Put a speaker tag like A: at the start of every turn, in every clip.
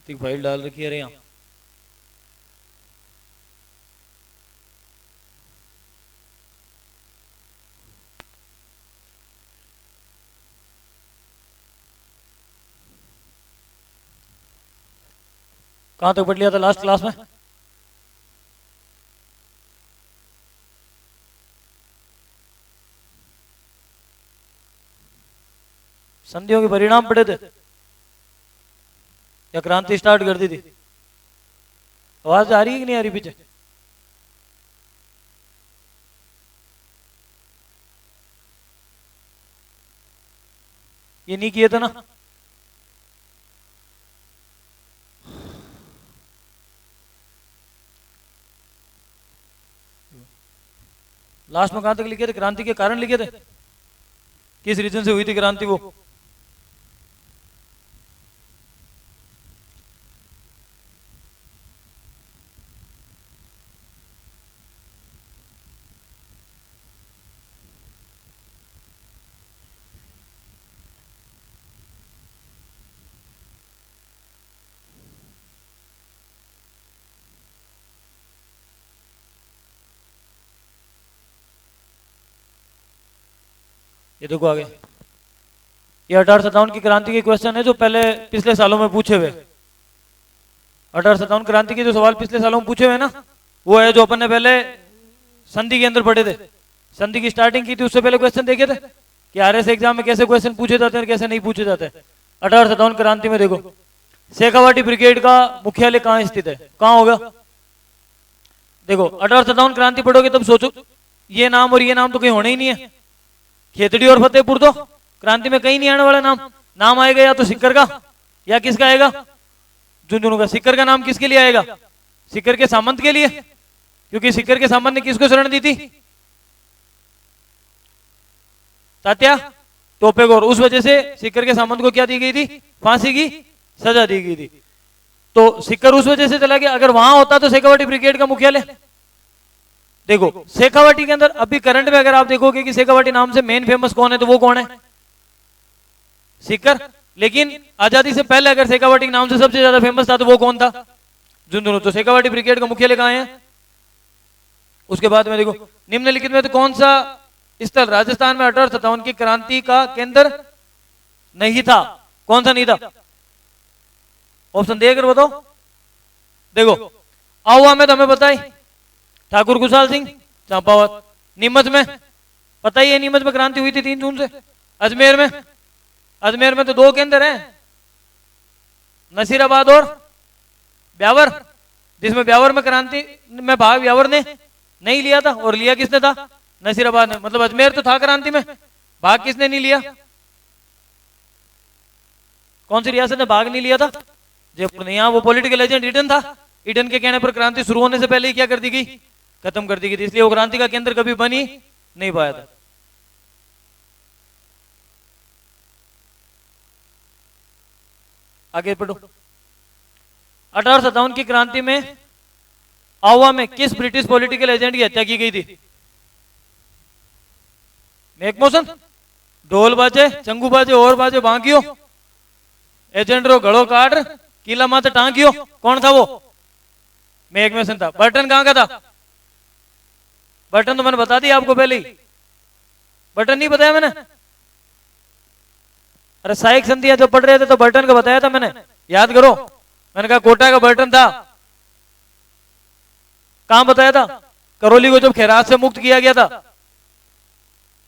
A: तो फाइल डाल रखी है यहाँ। कहाँ तक पढ़ लिया था लास्ट क्लास में? संधियों के परिणाम पढ़े थे या क्रांति स्टार्ट कर दी थी? आवाज आ रही है कि नहीं आ रही पीछे? ये नहीं किए थे ना? लास्ट में कहां तक लिखे थे? क्रांति के कारण लिखे थे, किस रीजन से हुई थी क्रांति वो? ये देखो आगे, ये 1857 की क्रांति के क्वेश्चन है जो पहले पिछले सालों में पूछे हुए। 1857 क्रांति के जो सवाल पिछले सालों में पूछे हुए ना, वो है जो अपन ने पहले संधि के अंदर पढ़े थे। संधि की स्टार्टिंग की थी, उससे पहले क्वेश्चन देखे थे कि आरएस एग्जाम में कैसे क्वेश्चन पूछे जाते हैं और कैसे नहीं पूछे जाते हैं। 1857 क्रांति में देखो, शेखावाटी ब्रिगेड का मुख्यालय कहाँ स्थित है, कहाँ होगा? देखो 1857 क्रांति पढ़ोगे तब सोचो, ये नाम और ये नाम तो कहीं होने ही नहीं है। खेतड़ी और फतेहपुर तो क्रांति में कहीं नहीं आने वाला नाम। नाम आएगा या तो सिक्कर का या किसका आएगा? झुंझुनू का। सिक्कर का नाम किसके लिए आएगा? सिक्कर के सामंत के लिए, क्योंकि सिक्कर के सामंत ने किसको शरण दी थी? तात्या टोपेगौर। उस वजह से सिक्कर के सामंत को क्या दी गई थी? फांसी की सजा दी गई थी। तो सिक्कर उस वजह से चला गया। अगर वहां होता तो शेखावाटी ब्रिगेड का मुख्यालय। देखो शेखावाटी के अंदर अभी करंट में अगर आप देखोगे कि शेखावाटी नाम से मेन फेमस कौन है, तो वो कौन है? सिक्कर। लेकिन आजादी से पहले अगर शेखावाटी के नाम से सबसे ज्यादा फेमस था तो वो कौन था? झुंझुनू। तो शेखावाटी ब्रिगेड का मुख्यालय कहाँ है? उसके बाद में देखो, निम्नलिखित में तो कौन सा स्थल राजस्थान में 1857 की क्रांति का केंद्र नहीं था? कौन सा नहीं था? ऑप्शन देकर बताओ। देखो आहुआ में तो हमें पता है, ठाकुर खुशहाल सिंह चंपावत। नीमच में पता ही है, नीमच में क्रांति हुई थी 3 जून से। अजमेर में तो 2 केंद्र हैं, नसीराबाद और ब्यावर, जिसमें ब्यावर में क्रांति में भाग ब्यावर ने नहीं लिया था और लिया किसने था? नसीराबाद ने। मतलब अजमेर तो था क्रांति में, भाग किसने नहीं लिया? कौन सी रियासत ने भाग नहीं लिया था? जयपुर ने। यहाँ वो पॉलिटिकल एजेंट ईडन था, ईडन के कहने पर क्रांति शुरू होने से पहले ही क्या कर दी गई? खत्म कर दी गई थी। इसलिए वो क्रांति का केंद्र कभी बन ही नहीं पाया था। आगे पढ़ो। 1857 की क्रांति में आहुआ में किस ब्रिटिश पॉलिटिकल एजेंट की हत्या की गई थी? मैकमोसन। ढोल बाजे, चंगू बाजे और बाजे बांकियो, एजेंट रो घड़ो काट, किला माते टांकियो। कौन था वो? मैकमोसन था। बर्टन कहां का था? बर्टन तो मैंने बता दिया आपको पहले ही। बर्टन नहीं बताया मैंने? अरे सहायक संधियां जब पढ़ रहे थे तो बर्टन का बताया था मैंने, याद करो। मैंने कहा कोटा का बर्टन था। कहां बताया था? करौली को जब खैरात से मुक्त किया गया था,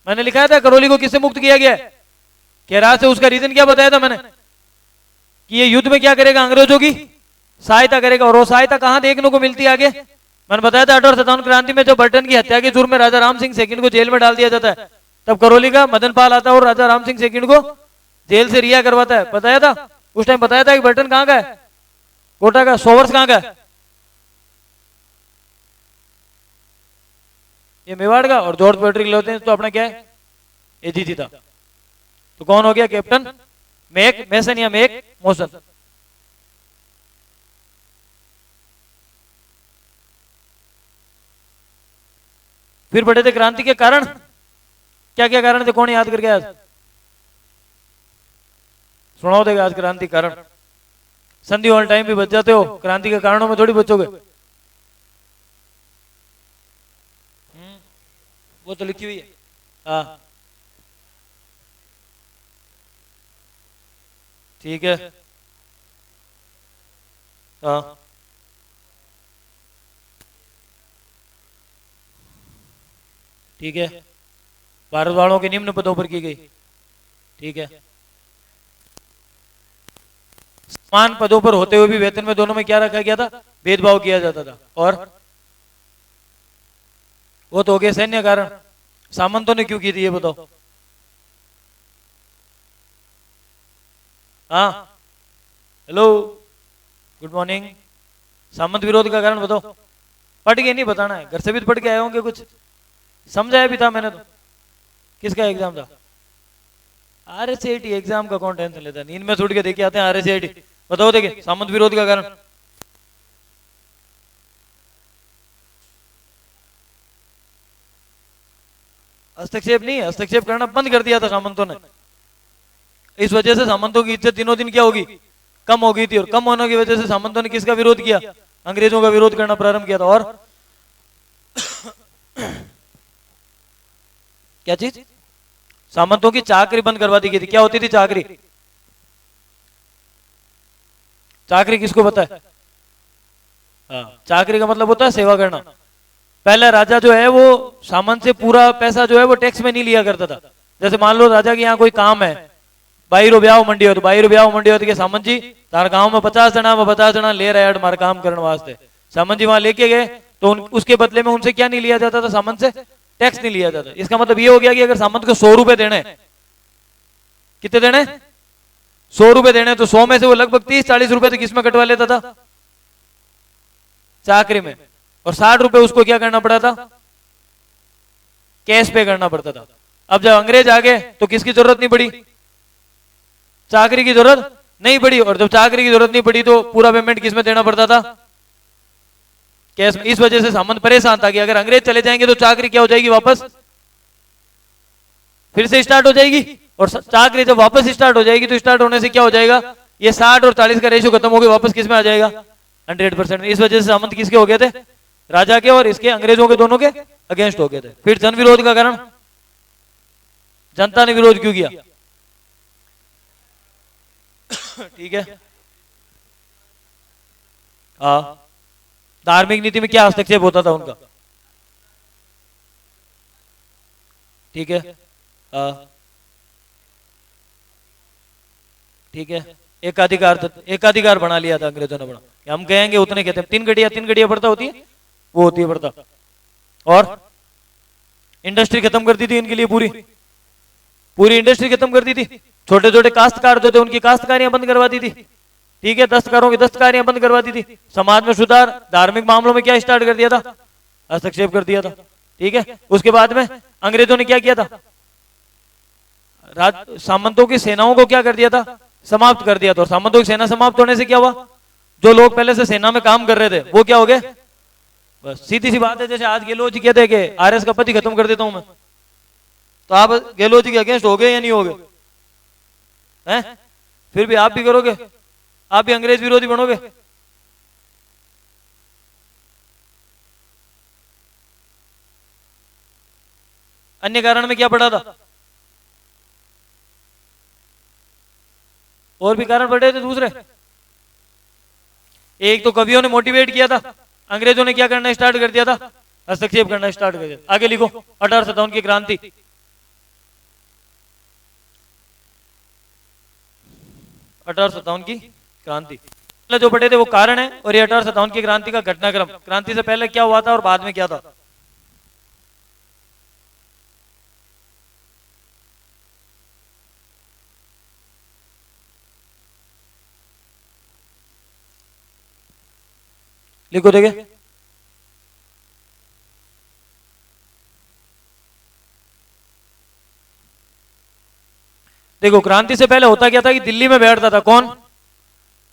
A: मैंने लिखाया था करौली को किससे मुक्त किया गया है? खैरात से। उसका रीजन क्या बताया था मैंने? कि ये युद्ध में क्या करेगा? अंग्रेजों की सहायता करेगा। और वो सहायता कहां देखने को मिलती है आगे? मैंने बताया था 1857 क्रांति में जब बर्टन की हत्या के जुर्म में राजा राम सिंह सेकंड को जेल में डाल दिया जाता है, तब करौली का मदन पाल आता है और राजा राम सिंह सेकंड को जेल से रिहा करवाता है। बताया था उस टाइम, बताया था कि बर्टन कहां का है? कोटा का। सोवर्स कहां का है? ये मेवाड़ का। और जॉर्ज पैट्रिक लेते हैं तो अपना क्या है? एजीजी था। तो कौन हो गया कैप्टन? मैक मैसन या मैक मोसन। फिर पढ़े थे क्रांति के कारण। क्या क्या कारण थे? कौन याद करके आज सुनाओ देगा आज क्रांति कारण? संधि वाले टाइम भी बच जाते हो, क्रांति के कारणों में थोड़ी बचोगे। वो तो लिखी हुई है। हाँ ठीक है। हाँ ठीक है। भारत वालों के निम्न पदों पर की गई। ठीक है। समान पदों पर होते हुए भी वेतन में दोनों में क्या रखा गया था, भेदभाव किया जाता था। और वो तो हो गया सैन्य कारण। सामंतों ने क्यों की थी ये बताओ। हाँ हेलो गुड मॉर्निंग। सामंत विरोध का कारण बताओ। पढ़ के नहीं बताना है, घर से भी तो पढ़ के आए होंगे, कुछ समझाया भी था मैंने तो। किसका एग्जाम था? आरएसएटी एग्जाम का कौन टेंशन लेता है, नींद में छूट के देखे आते हैं आरएसएटी। बताओ देखिए सामंत विरोध का कारण। हस्तक्षेप नहीं, हस्तक्षेप करना बंद कर दिया था सामंतों ने। इस वजह से सामंतों की इज्जत दिनों दिन क्या होगी, कम हो गई थी। और कम होने की वजह से सामंतों ने किसका विरोध किया, अंग्रेजों का विरोध करना प्रारंभ किया था। और क्या चीज, सामंतों की चाकरी बंद करवा दी गई थी। क्या होती थी चाकरी? चाकरी किसको पता है? हाँ, चाकरी का मतलब होता है सेवा करना। पहले राजा जो है वो सामंत से पूरा पैसा जो है वो टैक्स में नहीं लिया करता था। जैसे मान लो राजा के यहाँ कोई काम है, 22 ब्याह मंडी हो, तो 22 ब्याह मंडी हो तो सामंत जी तार गांव में 50 जना में 50 जना ले रहे हैं हमारे काम करने वास्ते। सामंत जी वहां लेके गए तो उसके बदले में उनसे क्या नहीं लिया जाता था, सामंत से टैक्स नहीं लिया जाता। इसका मतलब ये हो गया कि अगर सामंत को 100 रुपए देने, कितने देने, 100 रुपए देने, तो 100 में से वो लगभग 30-40 रुपए तो किसमें कटवा लेता था, चाकरी में। और 60 रुपए उसको क्या करना पड़ा था, कैश पे करना पड़ता था। अब जब अंग्रेज आ गए तो किसकी जरूरत नहीं पड़ी, चाकरी की जरूरत नहीं पड़ी। और जब चाकरी की जरूरत नहीं पड़ी तो पूरा पेमेंट किसमें देना पड़ता था, कैश में। इस वजह से सामंत परेशान था कि अगर अंग्रेज चले जाएंगे तो चाकरी क्या हो जाएगी, वापस फिर से स्टार्ट हो जाएगी। और चाकरी जब वापस स्टार्ट हो जाएगी तो स्टार्ट होने से क्या हो जाएगा, ये 60 और 40 का रेशियो खत्म हो गया, वापस किस में आ जाएगा, 100%। इस वजह से सामंत किसके हो गए थे, राजा के और इसके अंग्रेजों के दोनों के अगेंस्ट हो गए थे। फिर जन विरोध का कारण, जनता ने विरोध क्यों किया? ठीक है। हाँ, धार्मिक नीति में क्या हस्तक्षेप होता था उनका? ठीक है। हाँ ठीक है। एकाधिकार बना लिया था अंग्रेजों ने बड़ा, कि हम कहेंगे उतने कहते हैं। 3 गड़िया पड़ता होती है, वो होती है पड़ता। और इंडस्ट्री खत्म कर दी थी इनके लिए, पूरी पूरी इंडस्ट्री खत्म कर दी थी। छोटे छोटे काश्तकार जो थे उनकी काश्तकारियां बंद करवा दी थी। ठीक है, दस्तकारों की दस्तकारियां बंद करवा दी थी। समाज में सुधार, धार्मिक मामलों में क्या स्टार्ट कर दिया था, हस्तक्षेप कर दिया था। ठीक है, उसके बाद में अंग्रेजों ने क्या किया था, सामंतों की सेनाओं को क्या कर दिया था, समाप्त कर दिया था। और सामंतों की सेना समाप्त होने से क्या हुआ, जो लोग पहले से सेना में काम कर रहे थे वो क्या हो गए, बस सीधी सी बात है। जैसे आज गहलोत जी कहते हैं कि आरएस का पति खत्म कर देता हूं मैं, तो आप गहलोत जी के अगेंस्ट हो गए या नहीं हो गए हैं? फिर भी आप भी करोगे, आप भी अंग्रेज विरोधी बनोगे। अन्य कारण में क्या पड़ा था, और भी कारण पड़े थे दूसरे। एक तो कवियों ने मोटिवेट किया था, अंग्रेजों ने क्या करना स्टार्ट कर दिया था, हस्तक्षेप करना स्टार्ट कर दिया। आगे लिखो, 1857 की क्रांति। 1857 की क्रांति पहले जो पढ़े थे वो कारण है, और ये 1857 की क्रांति का घटनाक्रम। क्रांति से पहले क्या हुआ था और बाद में क्या था। लिखो देखे। देखो, क्रांति से पहले होता क्या था कि दिल्ली में बैठता था कौन,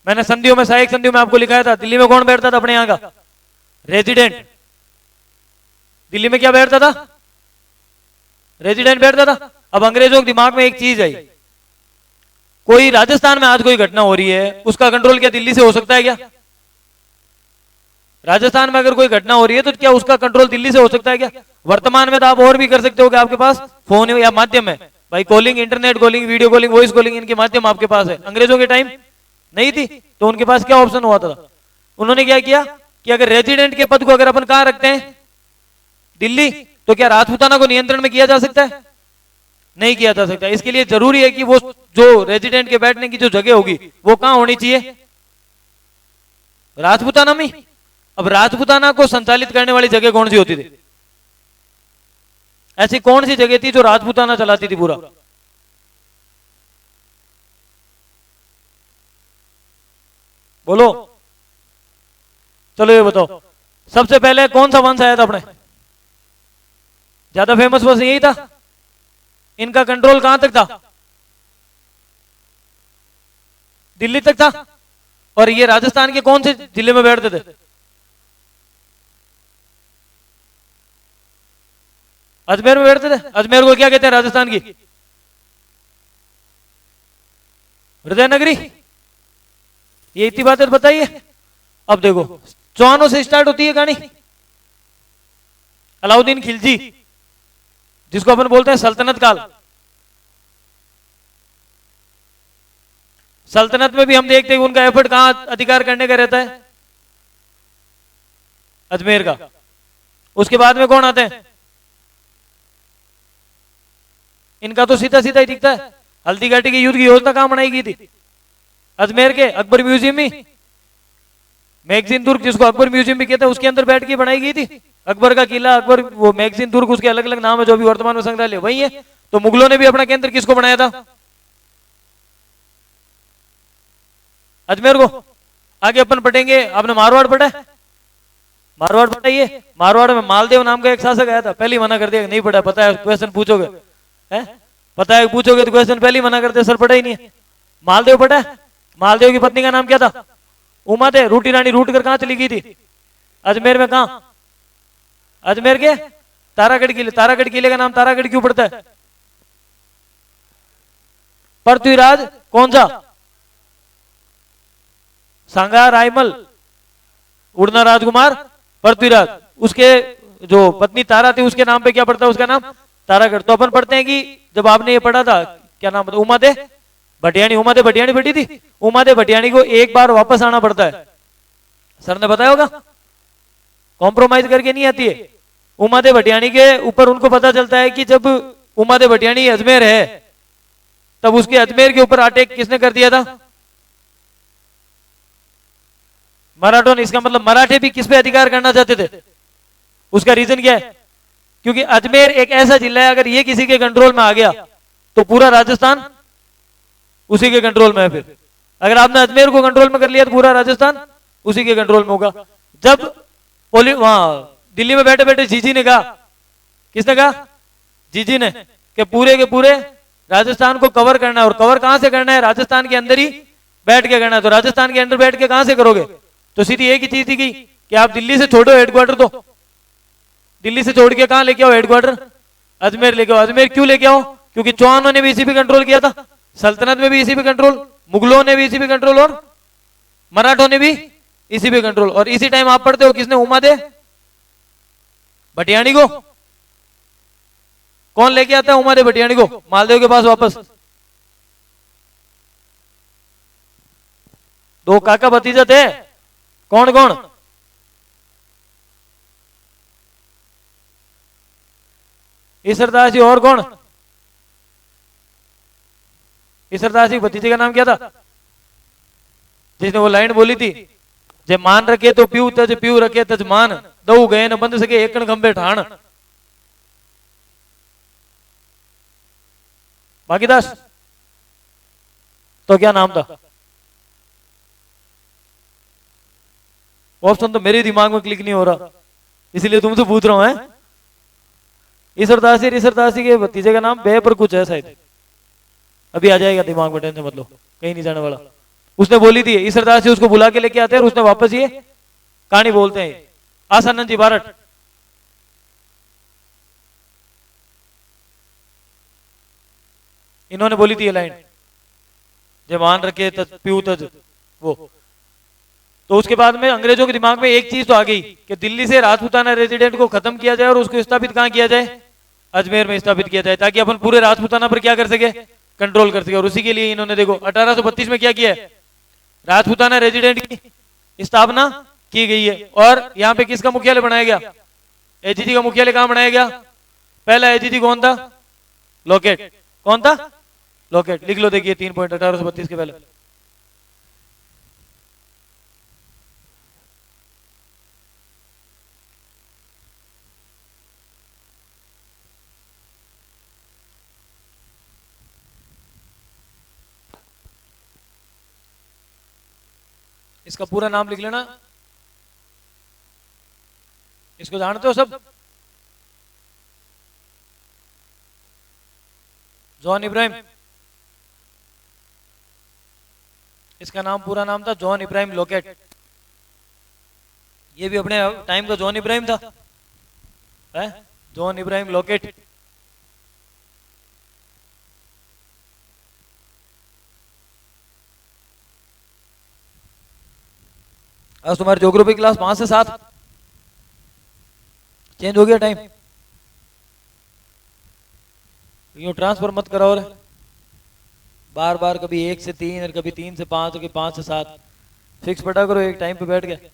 A: मैंने संधियों में, सहायक संधियों में आपको लिखाया था, दिल्ली में कौन बैठता था अपने यहां का रेजिडेंट। दिल्ली में क्या बैठता था, रेजिडेंट बैठता था। अब अंग्रेजों के दिमाग में एक चीज आई कोई राजस्थान में आज कोई घटना हो रही है, उसका कंट्रोल क्या दिल्ली से हो सकता है क्या? राजस्थान में अगर कोई घटना हो रही है तो क्या उसका कंट्रोल दिल्ली से हो सकता है क्या? वर्तमान में तो आप और भी कर सकते हो कि आपके पास फोन या माध्यम है भाई, calling, internet calling, video calling, voice calling, इनके माध्यम आपके पास है। अंग्रेजों के टाइम नहीं थी, तो उनके पास क्या ऑप्शन हुआ था? उन्होंने क्या किया कि अगर रेजिडेंट के पद को अगर अपन कहां रखते हैं, दिल्ली, तो क्या राजपूताना को नियंत्रण में किया जा सकता है? नहीं किया जा सकता। इसके लिए जरूरी है कि वो जो रेजिडेंट के बैठने की जो जगह होगी वो कहां होनी चाहिए? राजपूताना में। अब राजपूताना को संचालित करने वाली जगह कौन सी होती थी? ऐसी कौन सी जगह थी जो राजपूताना चलाती थी पूरा? बोलो, चलो ये बताओ, सबसे पहले कौन सा वंश आया था अपने? ज्यादा फेमस वंश यही था। इनका कंट्रोल कहां तक था? दिल्ली तक था। और ये राजस्थान के कौन से जिले में बैठते थे? अजमेर में बैठते थे। अजमेर को क्या कहते हैं राजस्थान की? हृदय नगरी। ये इतनी बातें बताइए। अब देखो, चौहानों से स्टार्ट होती है कहानी। अलाउद्दीन खिलजी, जिसको अपन बोलते हैं सल्तनत काल। सल्तनत में भी हम देखते हैं उनका एफर्ट कहां अधिकार करने का रहता है? अजमेर का। उसके बाद में कौन आते हैं? इनका तो सीधा सीधा ही दिखता है। हल्दी घाटी के युद्ध की योजना कहां बनाई गई थी? अजमेर के अकबर म्यूजियम में। मैगजीन दुर्ग, जिसको अकबर म्यूजियम भी कहते हैं, उसके अंदर बैठ के बनाई गई थी। अकबर का किला, अकबर, वो मैगजीन दुर्ग, उसके अलग अलग नाम है जो भी वर्तमान में संग्रहालय वही है। तो मुगलों ने भी अपना केंद्र किसको बनाया था? अजमेर को। आगे अपन पढ़ेंगे, आपने मारवाड़ पढ़ा है? मारवाड़ पढ़ा? ये मारवाड़ में मालदेव नाम का एक शासक आया था, पहले ही मना कर दिया, नहीं पढ़ा। पता है, क्वेश्चन पूछोगे है, पता है पूछोगे तो क्वेश्चन पहले ही मना करते, सर पढ़ा ही नहीं है। मालदेव पढ़ा है? मालदेव की पत्नी का नाम क्या था? उमा दे। रूटी रानी रूट कर कहां चली गई थी? अजमेर में। कहां? अजमेर के तारागढ़ किले। तारागढ़ किले का नाम तारागढ़ क्यों पड़ता है? पृथ्वीराज कौन सा? सांगा रायमल, उड़ना राजकुमार पृथ्वीराज। उसके जो पत्नी तारा थी उसके नाम पे क्या पड़ता है? उसका नाम तारागढ़। तो अपन पढ़ते हैं कि जब आपने ये पढ़ा था, क्या नाम था? उमा दे भटियाणी। उमा दे भटियाणी बैठी थी। उमा दे भटियाणी को एक बार वापस आना पड़ता है, सर ने बताया होगा, कॉम्प्रोमाइज करके नहीं आती है। उमा दे भटियाणी के ऊपर उनको पता चलता है कि जब उमा दे भटियाणी अजमेर है, तब उसके अजमेर के ऊपर अटैक किसने कर दिया था? मराठों ने। इसका मतलब मराठे भी किस पे अधिकार करना चाहते थे? उसका रीजन क्या है? क्योंकि अजमेर एक ऐसा जिला है, अगर ये किसी के कंट्रोल में आ गया तो पूरा राजस्थान उसी के कंट्रोल में है। फिर अगर आपने अजमेर को कंट्रोल में कर लिया तो पूरा राजस्थान उसी के कंट्रोल में होगा। जब वहां दिल्ली में बैठे बैठे जीजी ने कहा, किसने कहा? जीजी ने, कि पूरे के पूरे राजस्थान को कवर करना है। और कवर कहां से करना है? राजस्थान के अंदर ही बैठ के करना है। तो राजस्थान के अंदर बैठ के कहां से करोगे? तो सीधी एक ही चीज थी कि आप दिल्ली से छोड़ो हेडक्वार्टर, तो दिल्ली से छोड़ के कहां लेके आओ हेडक्वार्टर? अजमेर लेके आओ। अजमेर क्यों लेके आओ? क्योंकि चौहानों ने भी इसी पे कंट्रोल किया था, सल्तनत में भी इसी पे कंट्रोल, मुगलों ने भी इसी पे कंट्रोल, और मराठों ने भी इसी पे कंट्रोल। और इसी टाइम आप पढ़ते हो किसने? उमा दे भटियाणी को। कौन लेके आता है उमा दे भटियाणी को मालदेव के पास वापस? दो काका भतीजा थे। कौन कौन? ईश्वरदास जी, और कौन? ईश्वरदास जी भतीजे का नाम क्या था जिसने वो लाइन बोली थी, जे मान रखे तो पीऊ तज पीऊ रखे तज मान, दऊ गए न बंद सके एकण खंबे ठाण। बागीदास। तो क्या नाम था? ऑप्शन तो मेरे दिमाग में क्लिक नहीं हो रहा, इसलिए तुमसे पूछ रहा हूं। है ईश्वरदास जी, ईश्वरदास जी के भतीजे का नाम बे पर कुछ है शायद, अभी आ जाएगा दिमाग में, टेंशन मतलब कहीं नहीं जाने वाला। उसने बोली थी, ईश्वरदास जी उसको बुला के लेके आते हैं और उसने वापस ये कहानी बोलते हैं। आसानंद जी बारठ, इन्होंने बोली थी ये लाइन। जे मान रखे तज पीऊ तज वो। तो उसके बाद में अंग्रेजों के दिमाग में एक चीज तो आ गई कि दिल्ली से राजपूताना रेजिडेंट को खत्म किया जाए और उसको स्थापित कहां किया जाए, अजमेर में स्थापित किया जाए, ताकि अपन पूरे राजपूताना पर क्या कर सके, कंट्रोल कर सके। और उसी के लिए इन्होंने देखो 1832 में क्या किया है, राजपूताना रेजिडेंट की स्थापना की गई है। और यहाँ पे किसका मुख्यालय बनाया गया, एजीजी का मुख्यालय कहां बनाया गया, पहला एजीजी कौन था, लोकेट। कौन था, लोकेट। लिख लो, देखिए 3 पॉइंट 1832 के पहले। इसका पूरा नाम लिख लेना, इसको जानते हो सब, जॉन इब्राहिम। इसका नाम, पूरा नाम था जॉन इब्राहिम लोकेट। ये भी अपने टाइम का जॉन इब्राहिम था, है? John Ibrahim locate. आज तुम्हारी ज्योग्राफी क्लास 5 से 7 चेंज हो गया टाइम, यूं ट्रांसफर मत कराओ रे बार बार, कभी 1 से 3 और कभी 3 से 5 और कभी 5 से 7, फिक्स पढ़ा करो, एक टाइम पे बैठ गए।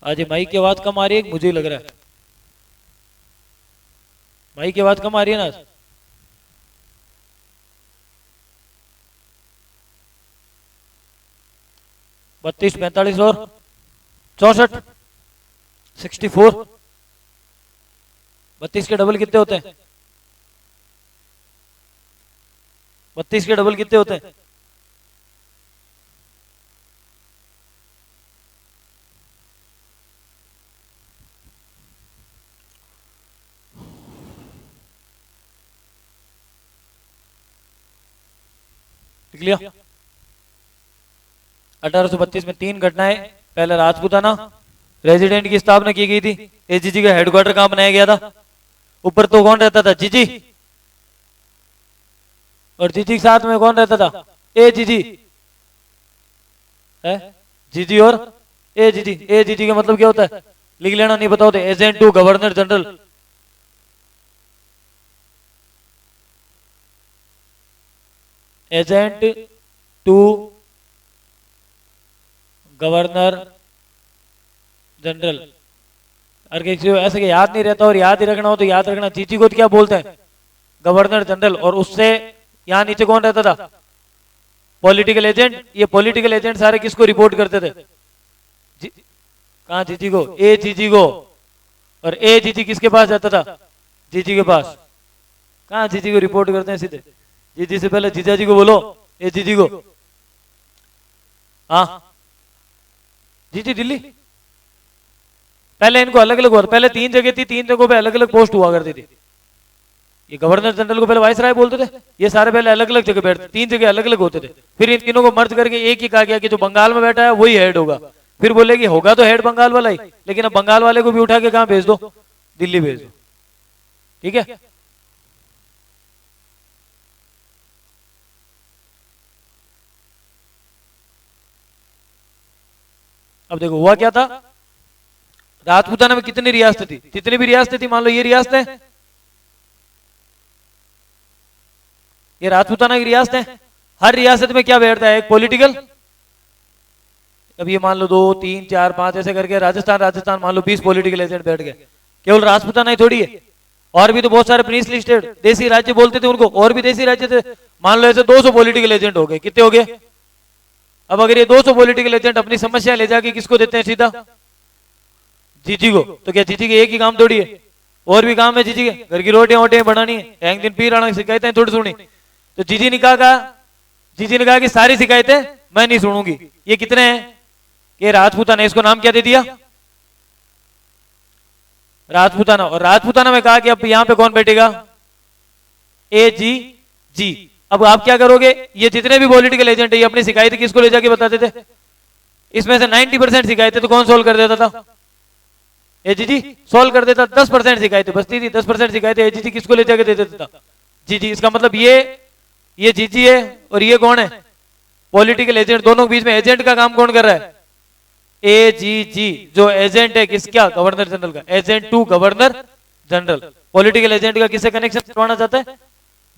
A: आज ये माइक की आवाज कम आ रही है, मुझे लग रहा है माइक की आवाज कम आ रही है ना। 32, 45 और 64, 64। 32 के डबल कितने होते हैं, 32 के डबल कितने होते हैं, लिख लिया। 1832 में 3 घटनाएं, पहले राजपूताना रेजिडेंट की स्थापना की गई थी, एजीजी का हेडक्वार्टर कहां बनाया गया था, ऊपर तो कौन रहता था, जीजी, और जीजी के साथ में कौन रहता था, एजीजी, है जीजी और एजीजी। एजीजी का मतलब क्या होता है, लिख लेना, नहीं बताओ तो agent to governor general. Agent to governor general. अगर किसी को ऐसे याद नहीं रहता और याद ही रखना हो तो याद रखना, जीजी को तो क्या बोलते हैं, गवर्नर जनरल। और उससे यहां नीचे कौन रहता था, पॉलिटिकल एजेंट। ये पॉलिटिकल एजेंट सारे किसको रिपोर्ट करते थे, कहा, जीजी को, ए जीजी को। और ए जीजी किसके पास जाता था, जीजी के पास। कहा जीजी को रिपोर्ट करते हैं सीधे, जीजी से पहले जीजा जी को बोलो, ए जीजी को। हाँ जीजी दिल्ली, पहले इनको अलग अलग हुआ, पहले 3 जगह थी, 3 जगहों पे अलग अलग पोस्ट हुआ करती थी। ये गवर्नर जनरल को पहले वाइस राय बोलते थे, ये सारे पहले अलग अलग जगह बैठते, 3 जगह अलग अलग होते थे। फिर इन तीनों को मर्ज करके एक ही कहा गया कि जो बंगाल में बैठा है वही हेड होगा। फिर बोले कि होगा तो हेड बंगाल वाला ही, लेकिन अब बंगाल वाले को भी उठा के कहां भेज दो, दिल्ली भेज दो। ठीक है, अब देखो हुआ क्या था, राजपूताना में कितनी रियासतें थी, जितनी भी रियासतें थी, मान लो ये रियासत है, ये राजपूताना की रियासत है। हर रियासत में क्या बैठता है, एक पॉलिटिकल। अब ये मान लो 2, 3, 4, 5 ऐसे करके राजस्थान मान लो 20 पॉलिटिकल एजेंट बैठ गए। केवल राजपूताना ही थोड़ी है, और भी तो बहुत सारे प्रिंसली स्टेट, देसी राज्य बोलते थे उनको, और भी देसी राज्य थे। मान लो ऐसे 200 पॉलिटिकल एजेंट हो गए, कितने हो गए। अब अगर ये 200 पॉलिटिकल एजेंट अपनी समस्या ले जाके किसको देते हैं, सीधा जीजी को, तो क्या जीजी के एक ही काम थोड़ी है, और भी काम है जीजी के, घर की रोटियां वोटियां बनानी है, एक दिन पीर आना, शिकायतें थोड़ी सुनी। तो जीजी ने कहा कि सारी शिकायतें मैं नहीं सुनूंगी। ये कितने हैं, कि राजपूताना, इसको नाम क्या दे दिया? राजपूताना। और राजपूताना में कहा कि अब यहां पे कौन बैठेगा? ए जी जी। अब आप क्या करोगे, ये जितने भी पॉलिटिकल एजेंट है ये अपनी शिकायत किसको ले जाके बताते थे? इसमें से 90% शिकायतें तो कौन सोल्व कर देता था? एजीजी सोल्व कर देता। 10% शिकायतें बचती थी, 10% शिकायतें एजीजी किसको ले जाके दे देता था? जी जी। इसका मतलब ये जीजी है और ये कौन है? Political agent. दोनों के बीच में एजेंट का काम कौन कर रहा है? एजीजी, जो एजेंट है किसका? गवर्नर जनरल का। Agent to governor general. Political agent का किससे कनेक्शन करवाना चाहता है?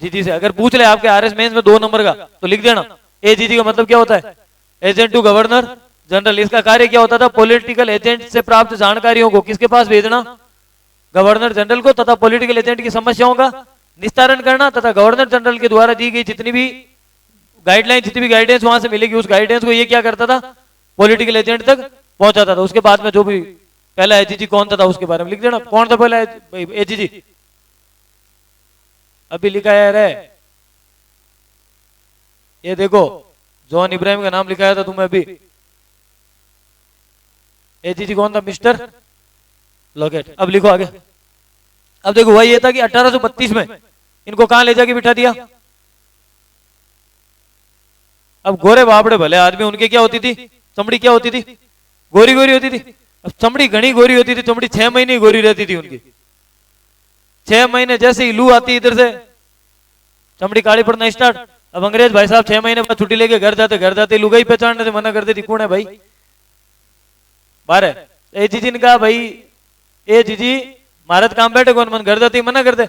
A: जीजी से। अगर पूछ ले आपके आरएस मेंस में 2 नंबर का तो लिख देना एजीजी का मतलब क्या होता है? Agent to governor general. इसका कार्य क्या होता था? पॉलिटिकल एजेंट से प्राप्त जानकारियों को किसके पास भेजना? गवर्नर जनरल को, तथा पॉलिटिकल एजेंट की समस्याओं का निस्तारण करना, तथा गवर्नर जनरल के द्वारा दी गई जितनी भी गाइडलाइन, जितनी भी गाइडेंस वहां से मिलेगी उस गाइडेंस को ये क्या करता था? पॉलिटिकल एजेंट तक पहुंचाता था। उसके बाद में जो भी पहला एजीजी कौन था उसके बारे में लिख देना। कौन था पहला एजीजी? अभी लिखा है ये देखो, जॉन इब्राहिम का नाम लिखाया था तुम्हें अभी। एजीजी कौन था? Mister locket. अब लिखो आगे। अब देखो वही ये था कि 1832 में इनको कहां ले जाके बिठा दिया? अब गोरे बापड़े भले आदमी, उनके क्या होती थी? चमड़ी क्या होती थी? गोरी गोरी होती थी। अब चमड़ी घनी गोरी होती थी, चमड़ी 6 महीने गोरी रहती थी उनकी। 6 महीने जैसे ही लू आती इधर से चमड़ी काली पड़ना स्टार्ट। अब अंग्रेज भाई साहब 6 महीने बाद छुट्टी लेके घर जाते लुगाई पहचानने से मना कर देती। कौन है भाई? बारह। एजीजी ने कहा भाई ए जीजी भारत काम बैठे कौन, मन घर जाते ही मना कर दे।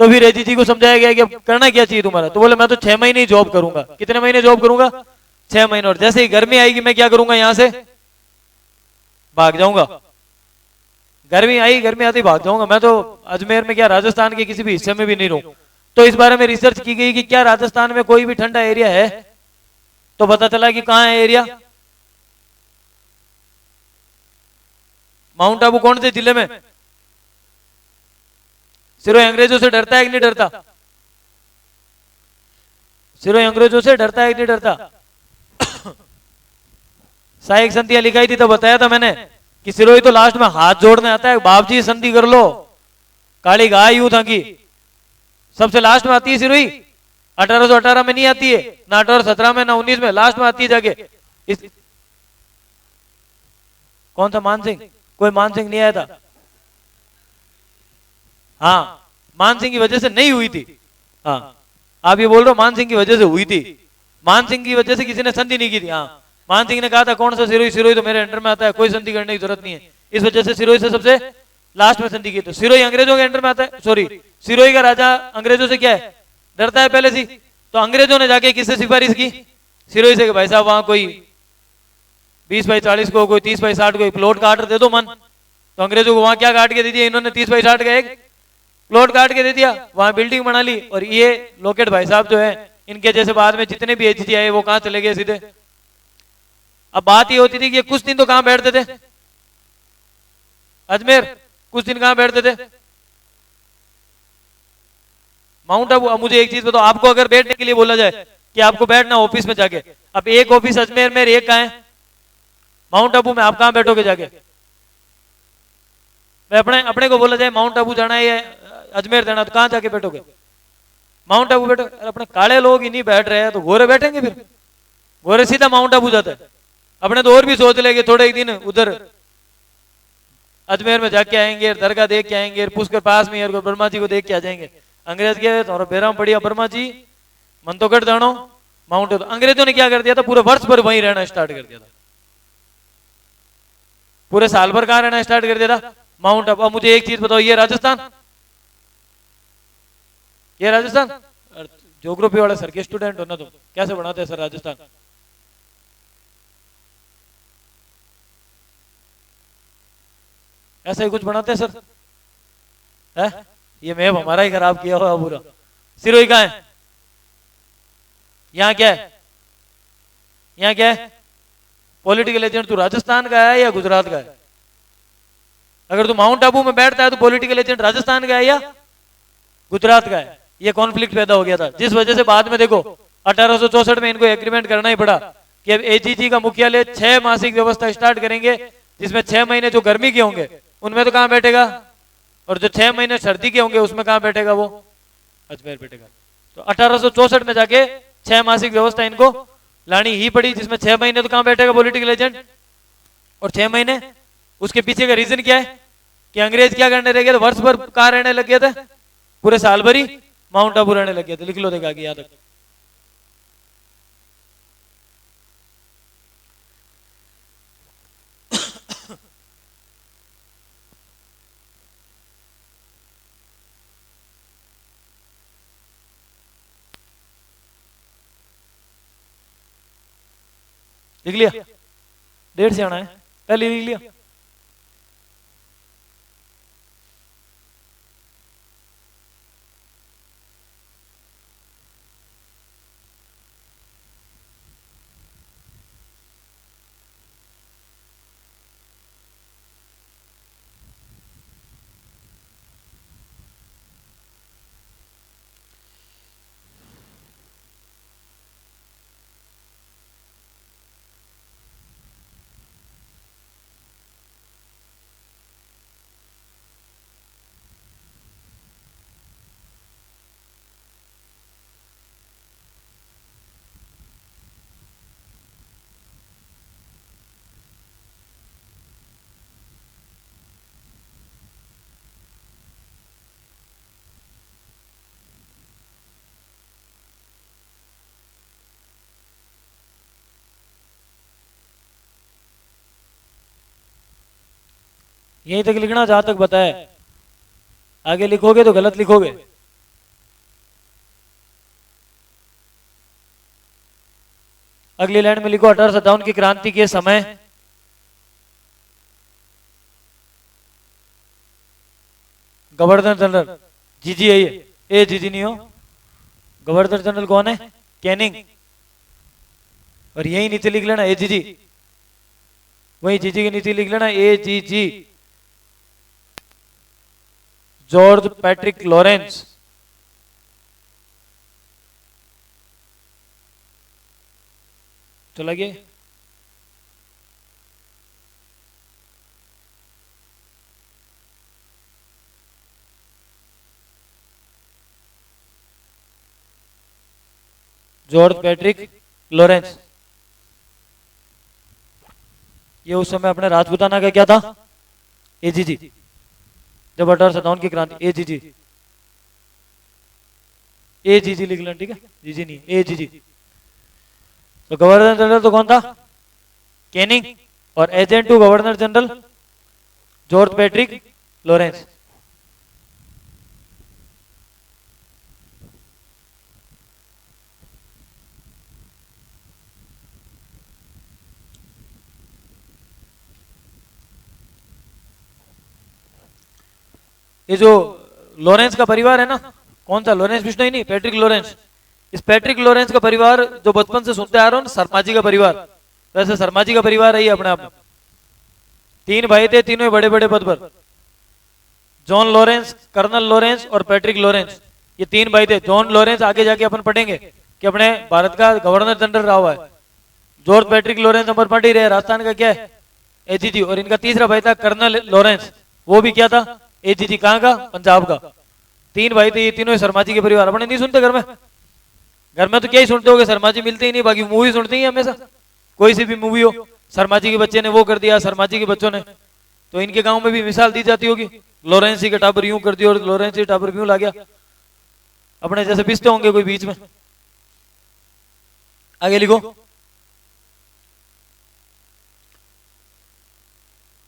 A: तो फिर एजीजी को समझाया गया कि अब करना क्या चाहिए तुम्हारा? तो बोले मैं तो 6 महीने ही जॉब करूंगा। कितने महीने जॉब करूंगा? 6 महीने। और जैसे ही गर्मी आएगी मैं क्या करूंगा? यहां से भाग जाऊंगा। गर्मी आई, गर्मी आती भाग जाऊंगा। मैं तो अजमेर में क्या राजस्थान के किसी भी हिस्से में भी नहीं रहूं। तो इस बारे में रिसर्च की गई कि क्या राजस्थान में कोई भी ठंडा एरिया है? तो पता चला कि कहां है एरिया? माउंट आबू कौन से जिले में? सिरोही अंग्रेजों से डरता है कि नहीं डरता? सिरोही अंग्रेजों से डरता है कि नहीं डरता? सहायक संधियां लिखाई थी तो बताया था मैंने कि सिरोही तो लास्ट में हाथ जोड़ने आता है, बाप जी संधि कर लो, काली गाय यूं था कि सबसे लास्ट में आती है सिरोही। 1818 में नहीं आती है, ना 1817 में, ना 19 में, लास्ट में आती है जाके। कौन था? मान सिंह। कोई मान सिंह नहीं आया था। हाँ, मान सिंह की वजह से नहीं हुई थी। हाँ, आप ये बोल रहे हो मान सिंह की वजह से हुई थी। मान सिंह की वजह से किसी ने संधि नहीं की थी। हाँ, मान सिंह ने कहा था कौन सा सिरोही? सिरोही तो मेरे अंडर में आता है, कोई संधि करने की जरूरत नहीं है। इस वजह से सिरोही से सबसे लास्ट में संधि की। तो सिरोही अंग्रेजों के अंडर में आता है। सॉरी, सिरोही का राजा अंग्रेजों से क्या है? डरता है पहले से। तो अंग्रेजों ने जाके किससे सिफारिश की? सिरोही से। भाई साहब वहां कोई 20/40 को, कोई 30/60 को प्लॉट का आर्डर दे दो मन। तो अंग्रेजों को वहां क्या काट के दे दिया इन्होंने? 30/60 का एक प्लॉट काट के दे दिया, वहां बिल्डिंग बना ली। और ये लॉकेट भाई साहब जो है, इनके जैसे बाद में जितने भी एजीजी आए वो कहां चले गए? सीधे। अब बात ये होती थी कि कुछ दिन तो कहां बैठते थे? अजमेर। कुछ दिन कहां बैठते थे? माउंट आबू। अब मुझे एक चीज बताओ, आपको अगर बैठने के लिए बोला जाए कि आपको बैठना ऑफिस में जाके, अब एक ऑफिस अजमेर में, एक कहां है? माउंट आबू में। आप कहां बैठोगे जाके? अपने को बोला जाए माउंट आबू जाना है, अजमेर जाना, तो कहां जाके बैठोगे? माउंट आबू बैठो। अपने काले लोग ही नहीं बैठ रहे हैं तो गोरे बैठेंगे? फिर गोरे सीधा माउंट आबू जाता है। अपने तो और भी सोच लेंगे थोड़े एक दिन उधर अजमेर में जाके आएंगे, दरगाह देख के आएंगे, पुष्कर पास में ब्रह्मा जी को देख के आ जाएंगे। अंग्रेज के तो बेराम बढ़िया ब्रह्मा जी मन तो कट जानो माउंट। तो अंग्रेजों ने क्या कर दिया था? पूरे वर्ष भर वहीं रहना स्टार्ट कर दिया था। पूरे साल भर कहां रहना स्टार्ट कर दिया था? माउंट आबू। अब मुझे एक चीज बताओ, ये राजस्थान, ये राजस्थान। ज्योग्राफी वाले सर के स्टूडेंट हो ना तुम, कैसे बनाते हैं सर राजस्थान? ऐसा ही कुछ बनाते हैं सर? है? ये मैप हमारा ही खराब किया हुआ पूरा। सिरोही कहां है? यहाँ क्या है? यहाँ क्या है? पॉलिटिकल एजेंट तू राजस्थान का है या गुजरात का है? अगर तू माउंट आबू में बैठता है तो पॉलिटिकल एजेंट राजस्थान का है या गुजरात का है? ये कॉन्फ्लिक्ट पैदा हो गया था, जिस वजह से बाद में देखो 1864 में इनको एग्रीमेंट करना ही पड़ा कि अब एजीजी का मुख्यालय 6 मासिक व्यवस्था स्टार्ट करेंगे, जिसमें 6 महीने जो गर्मी के होंगे उनमें तो कहां बैठेगा, और जो 6 महीने सर्दी के होंगे उसमें कहां बैठेगा, वो अजमेर बैठेगा। तो 1864 में जाके 6 मासिक व्यवस्था इनको लानी ही पड़ी, जिसमें 6 महीने तो कहां बैठेगा पॉलिटिकल एजेंट, और 6 महीने। उसके पीछे का रीजन क्या है कि अंग्रेज क्या करने लगे थे, वर्ष भर कहां रहने लग गए थे, पूरे साल भर ही माउंट आबू रहने लग गए थे। लिख लो देखा कि याद रखो। लिख लिया, डेढ़ से आना है, पहले लिख लिया। यहीं तक लिखना जहां तक बताया, आगे लिखोगे तो गलत लिखोगे। अगली लाइन में लिखो 1857 की क्रांति के समय गवर्नर जनरल, जीजी है ये, ए जीजी नहीं हो, गवर्नर जनरल कौन है, कैनिंग, और यही नीचे लिख लेना एजीजी, वही जीजी की नीचे लिख लेना एजीजी, जॉर्ज पैट्रिक लॉरेंस। चला गया, जॉर्ज पैट्रिक लॉरेंस। ये उस समय अपने राजपूताना का क्या था, एजीजी, जब 1857 की क्रांति, एजीजी, एजीजी लिख लेना, ठीक है, जीजी नहीं, एजीजी। तो गवर्नर जनरल तो कौन था, कैनिंग, और agent to governor general George Patrick Lawrence. ये जो लॉरेंस का परिवार है ना, कौन सा लॉरेंस बिश्नोई नहीं, पैट्रिक लॉरेंस। इस पैट्रिक लॉरेंस का परिवार जो बचपन से सुनते आ रहा हूं ना, शर्मा जी का परिवार, तो ऐसे शर्मा जी का परिवार है ये अपने आप में। 3 भाई थे, तीनों बड़े बड़े पद पर, जॉन लॉरेंस, कर्नल लॉरेंस और पैट्रिक लॉरेंस, ये 3 भाई थे। जॉन लॉरेंस आगे जाके अपन पढ़ेंगे कि अपने भारत का गवर्नर जनरल रहा हुआ है। जॉर्ज पैट्रिक लॉरेंस अपन पढ़ ही रहे, राजस्थान का क्या है, एजीजी। और इनका तीसरा भाई था कर्नल लॉरेंस, वो भी क्या था, एजीजी। कहां का, पंजाब का। 3 भाई थे, ये तीनों शर्मा जी के परिवार। अपने नहीं सुनते घर में, घर में तो क्या ही सुनते हो, शर्मा जी मिलते ही नहीं, बाकी मूवी सुनते ही हमेशा, कोई सी भी मूवी हो, शर्मा जी के बच्चे ने वो कर दिया, शर्मा जी के बच्चों ने। तो इनके गांव में भी मिसाल दी जाती होगी, लॉरेंस जी के टाबर यूं कर दिया और लॉरेंस जी टाबर यूं ला गया, अपने जैसे पिसते होंगे कोई बीच में। आगे लिखो,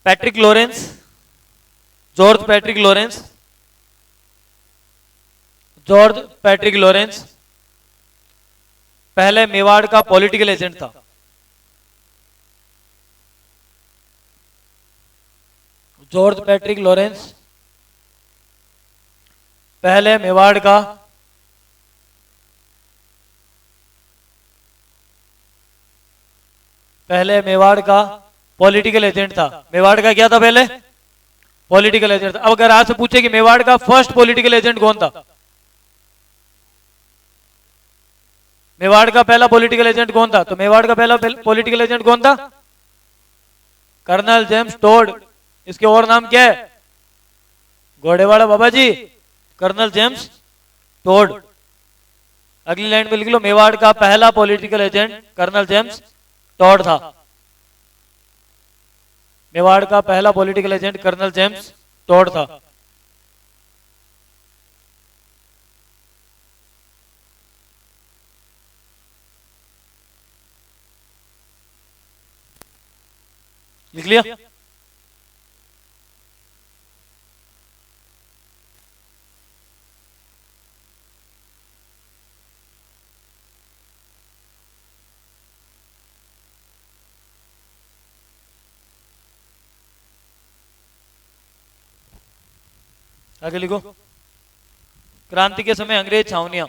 A: Patrick Lawrence, George Patrick Lawrence, George Patrick Lawrence पहले मेवाड़ का पॉलिटिकल एजेंट था। जॉर्ज पैट्रिक लॉरेंस पहले मेवाड़ का पॉलिटिकल एजेंट था। मेवाड़ का क्या था, पहले पॉलिटिकल एजेंट था। अब अगर आपसे पूछे कि मेवाड़ का फर्स्ट पॉलिटिकल एजेंट कौन था, मेवाड़ का पहला पॉलिटिकल एजेंट कौन था? तो मेवाड़ का पहला पॉलिटिकल एजेंट कौन था? Colonel James Tod. इसके और नाम क्या है? Ghorewada Baba ji, colonel James Tod. अगली लाइन पे लिख लो, मेवाड़ का पहला political agent colonel James Tod था। मेवाड़ का पहला political agent colonel James Tod था। लिख लिया? आगे लिखो, क्रांति के समय अंग्रेज छावनियां।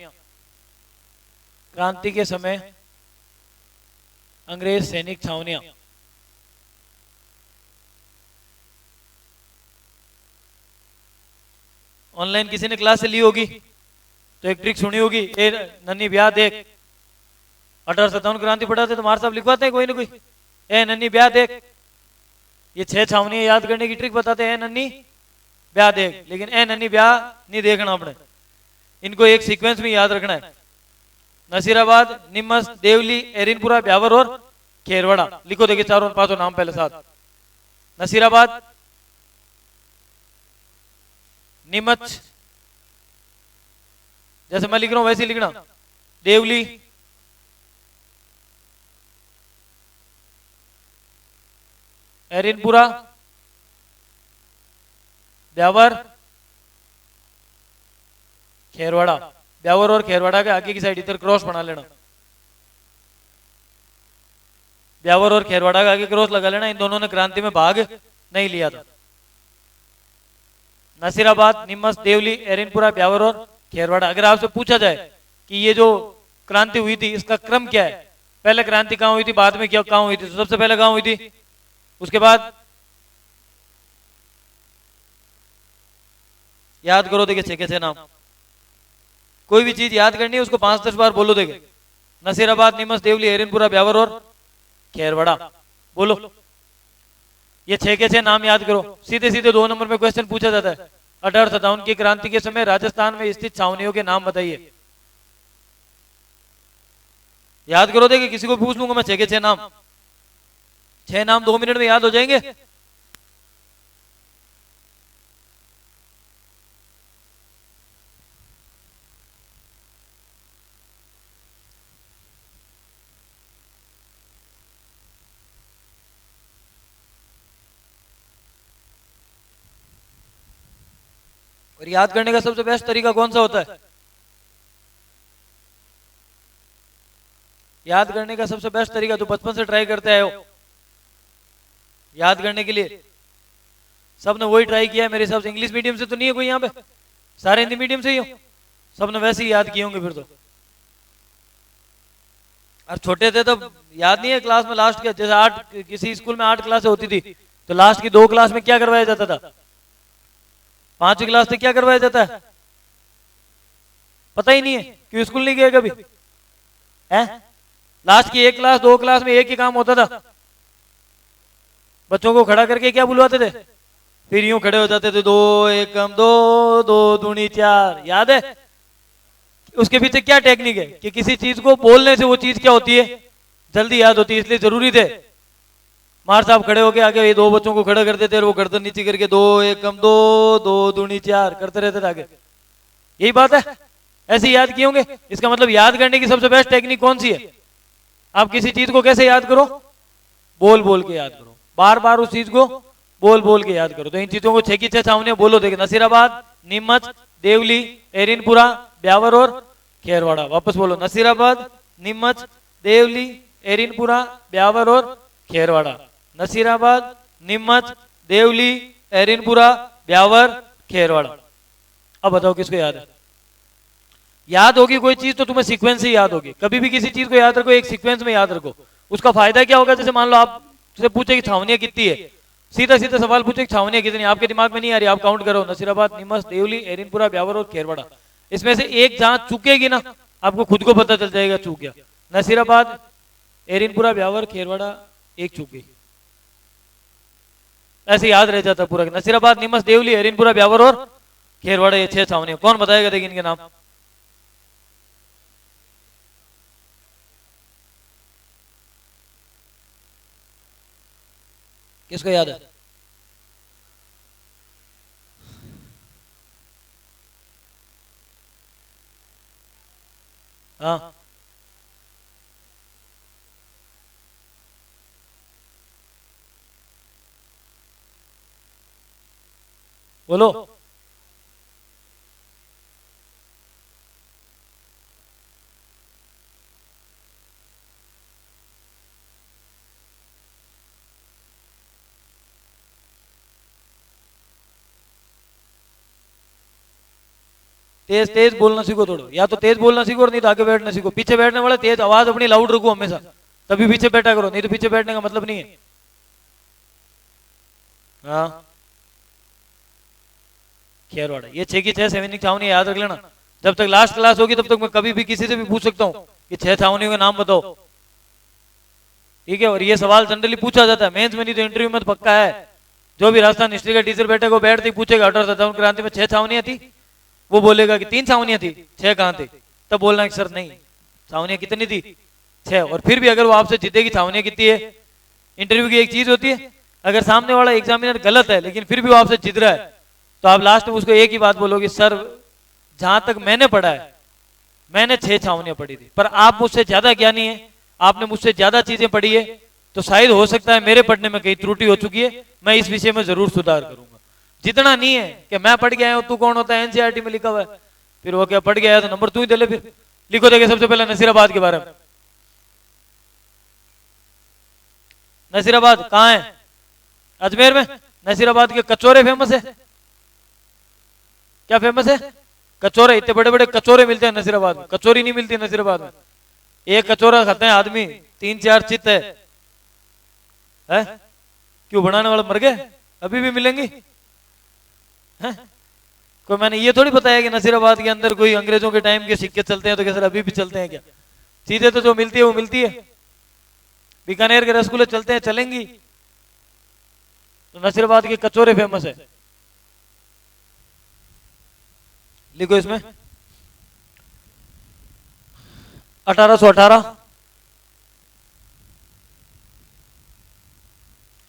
A: क्रांति के समय अंग्रेज सैनिक छावनियां। ऑनलाइन किसी ने क्लास से ली होगी तो एक ट्रिक सुनी होगी, ए नन्ही ब्याह देख। 1857 क्रांति पढ़ाते तो मार साहब लिखवाते हैं कोई ना कोई, ए नन्ही ब्याह देख। ये 6 छावनियां याद करने की ट्रिक बताते हैं, नन्ही ब्याह देख। लेकिन ए नन्ही ब्याह नहीं देखना अपने, इनको एक सीक्वेंस में याद रखना है। नसीराबाद, निमस, देवली, एरिनपुरा, ब्यावर और खेरवाड़ा। लिखो, देखिए चारों पांचों नाम पहले साथ। नसीराबाद, नीमच, जैसे मैं लिख रहा हूं वैसे ही लिखना। देवली, एरिनपुरा, ब्यावर, खेरवाड़ा। ब्यावर और खेरवाड़ा के आगे की साइड इधर क्रॉस बना लेना। ब्यावर और खेरवाड़ा के आगे क्रॉस लगा लेना। इन दोनों ने क्रांति में भाग नहीं लिया था। नसीराबाद, निमस, देवली, एरिनपुरा, ब्यावर और खेरवाड़ा। अगर आपसे पूछा जाए कि ये जो क्रांति हुई थी इसका क्रम क्या है, पहले क्रांति कहां हुई थी, बाद में क्या कहां हुई थी, तो सबसे पहले कहां हुई थी, उसके बाद याद करो। देखिए 6 के 6 नाम, कोई भी चीज याद करनी है उसको 5-10 बार बोलो। देखिए नसीराबाद, निमस, देवली, एरिनपुरा, ब्यावर और खेरवाड़ा बोलो। ये 6 के 6 नाम याद करो। सीधे सीधे 2 नंबर में क्वेश्चन पूछा जाता है, 1857 की क्रांति के समय राजस्थान में स्थित छावनियों के नाम बताइए। याद करो। देखिए किसी को पूछ लूंगा मैं 6 के 6 नाम, 6 नाम 2 मिनट में याद हो जाएंगे। और याद करने का सबसे बेस्ट तरीका कौन सा होता है? याद करने का सबसे बेस्ट तरीका जो बचपन से ट्राई करते आए हो याद करने के लिए, सबने वही ट्राई किया है मेरे हिसाब से। इंग्लिश मीडियम से तो नहीं है कोई यहाँ पे, सारे हिंदी मीडियम से ही हो, सबने वैसे ही याद किए होंगे फिर तो। और छोटे थे तब याद नहीं है क्लास में लास्ट के, जैसे 8 किसी स्कूल में 8 क्लासें होती थी तो लास्ट की 2 क्लास में क्या करवाया जाता था, 5वीं क्लास से क्या करवाया जाता है, पता ही नहीं है क्यों स्कूल नहीं गए कभी है। लास्ट की 1 क्लास 2 क्लास में एक ही काम होता था, बच्चों को खड़ा करके क्या बुलवाते थे, फिर यूं खड़े हो जाते थे, 2 एकम 2, 2 दूनी 4। याद है? उसके पीछे क्या टेक्निक है कि किसी चीज को बोलने से वो चीज क्या होती है, जल्दी याद होती है, इसलिए जरूरी थे। मार साहब खड़े होके आगे ये 2 बच्चों को खड़ा करते थे और वो गर्दन नीचे करके 2 एकम 2, 2 दूनी 4 करते रहते थे आगे। यही बात है, ऐसे याद किए होंगे। इसका मतलब याद करने की सबसे बेस्ट टेक्निक कौन सी है? आप किसी चीज को कैसे याद करो, बोल बोल के याद करो, बार बार उस चीज को बोल बोल के याद करो। तो इन चीजों को 6 की 6 छावनियां बोलो। देखे नसीराबाद, नीमच, देवली, एरिनपुरा, ब्यावर और खेरवाड़ा। वापस बोलो, नसीराबाद, नीमच, देवली, एरिनपुरा, ब्यावर और खेरवाड़ा। नसीराबाद, नीमच, देवली, एरिनपुरा, ब्यावर, खेरवाड़ा। अब बताओ किसको याद है? याद होगी कोई चीज तो तुम्हें सीक्वेंस से याद होगी। कभी भी किसी चीज को याद रखो, एक सीक्वेंस में याद रखो। उसका फायदा क्या होगा? जैसे मान लो आप से पूछे कि छावनियां कितनी है, सीधा सीधा सवाल पूछे कि छावनियां कितनी, आपके दिमाग में नहीं आ रही, आप काउंट करो, नसीराबाद, नीमच, देवली, एरिनपुरा, ब्यावर और खेरवाड़ा। इसमें से एक जहां चुकेगी ना आपको खुद को पता चल जाएगा चूक गया। नसीराबाद, एरिनपुरा, ब्यावर, खेरवाड़ा, एक चूक गई। ऐसे याद रह जाता पूरा। नसीराबाद, नीमच, देवली, एरिनपुरा, ब्यावर और खेरवाड़ा, ये 6 छावनी। कौन बताएगा देखिए इनके नाम? किसको याद है? हाँ, बोलो। तेज तेज बोलना सीखो थोड़ा, या तो तेज बोलना सीखो और नहीं तो आगे बैठना सीखो। पीछे बैठने वाले तेज आवाज अपनी लाउड रखो हमेशा, तभी पीछे बैठा करो, नहीं तो पीछे बैठने का मतलब नहीं है। हाँ, खेरवाड़ा, ये 6 की 6 सैनिक छावनी याद रख लेना। जब तक लास्ट क्लास होगी तब तक मैं कभी भी किसी से भी पूछ सकता हूँ कि 6 छावनियों के नाम बताओ, ठीक है। और ये सवाल जनरली पूछा जाता है मेंस में, नहीं तो इंटरव्यू में तो पक्का है। जो भी राजस्थान हिस्ट्री का टीचर बैठेगा बैठते ही पूछेगा 1857 क्रांति में 6 छावनियां थी, वो बोलेगा कि 3 छावनियां थी, 6 कहां थे? तब बोलना कि सर नहीं, छावनियां कितनी थी? 6। और फिर भी अगर वो आपसे जीतेगी छावनियां कितनी है, इंटरव्यू की एक चीज होती है, अगर सामने वाला एग्जामिनर गलत है लेकिन फिर भी वो आपसे जीत रहा है, तो आप लास्ट में उसको एक ही बात बोलोगे, सर जहां तक मैंने पढ़ा है मैंने 6 छावनियां पढ़ी थी, पर आप मुझसे ज्यादा ज्ञानी है, आपने मुझसे ज्यादा चीजें पढ़ी है, तो शायद हो सकता है मेरे पढ़ने में कहीं त्रुटि हो चुकी है, मैं इस विषय में जरूर सुधार करूंगा। जितना नहीं है कि मैं पढ़ गया हूं, तू कौन होता है, एनसीईआरटी में लिखा हुआ है, फिर वो क्या पढ़ गया है तो नंबर तू ही दे ले। फिर लिखो देखिए सबसे पहले नसीराबाद के बारे में। नसीराबाद कहाँ है? अजमेर में। नसीराबाद के कचौरे फेमस है। क्या फेमस है? कचौरे। इतने बड़े बड़े कचौरे मिलते हैं नसीराबाद में, कचौरी नहीं मिलती नसीराबाद में। एक कचौरा खाते हैं आदमी 3-4 चित है? क्यों बनाने वाले मर गए? अभी भी मिलेंगी है? कोई मैंने ये थोड़ी बताया कि नसीराबाद के अंदर कोई अंग्रेजों के टाइम के सिक्के चलते हैं तो क्या सर अभी भी चलते हैं क्या? चीजें तो जो मिलती है वो मिलती है। बीकानेर के रसगुल्ले चलते हैं, चलेंगी। तो नसीराबाद के कचौरे फेमस है। लिखो इसमें 1818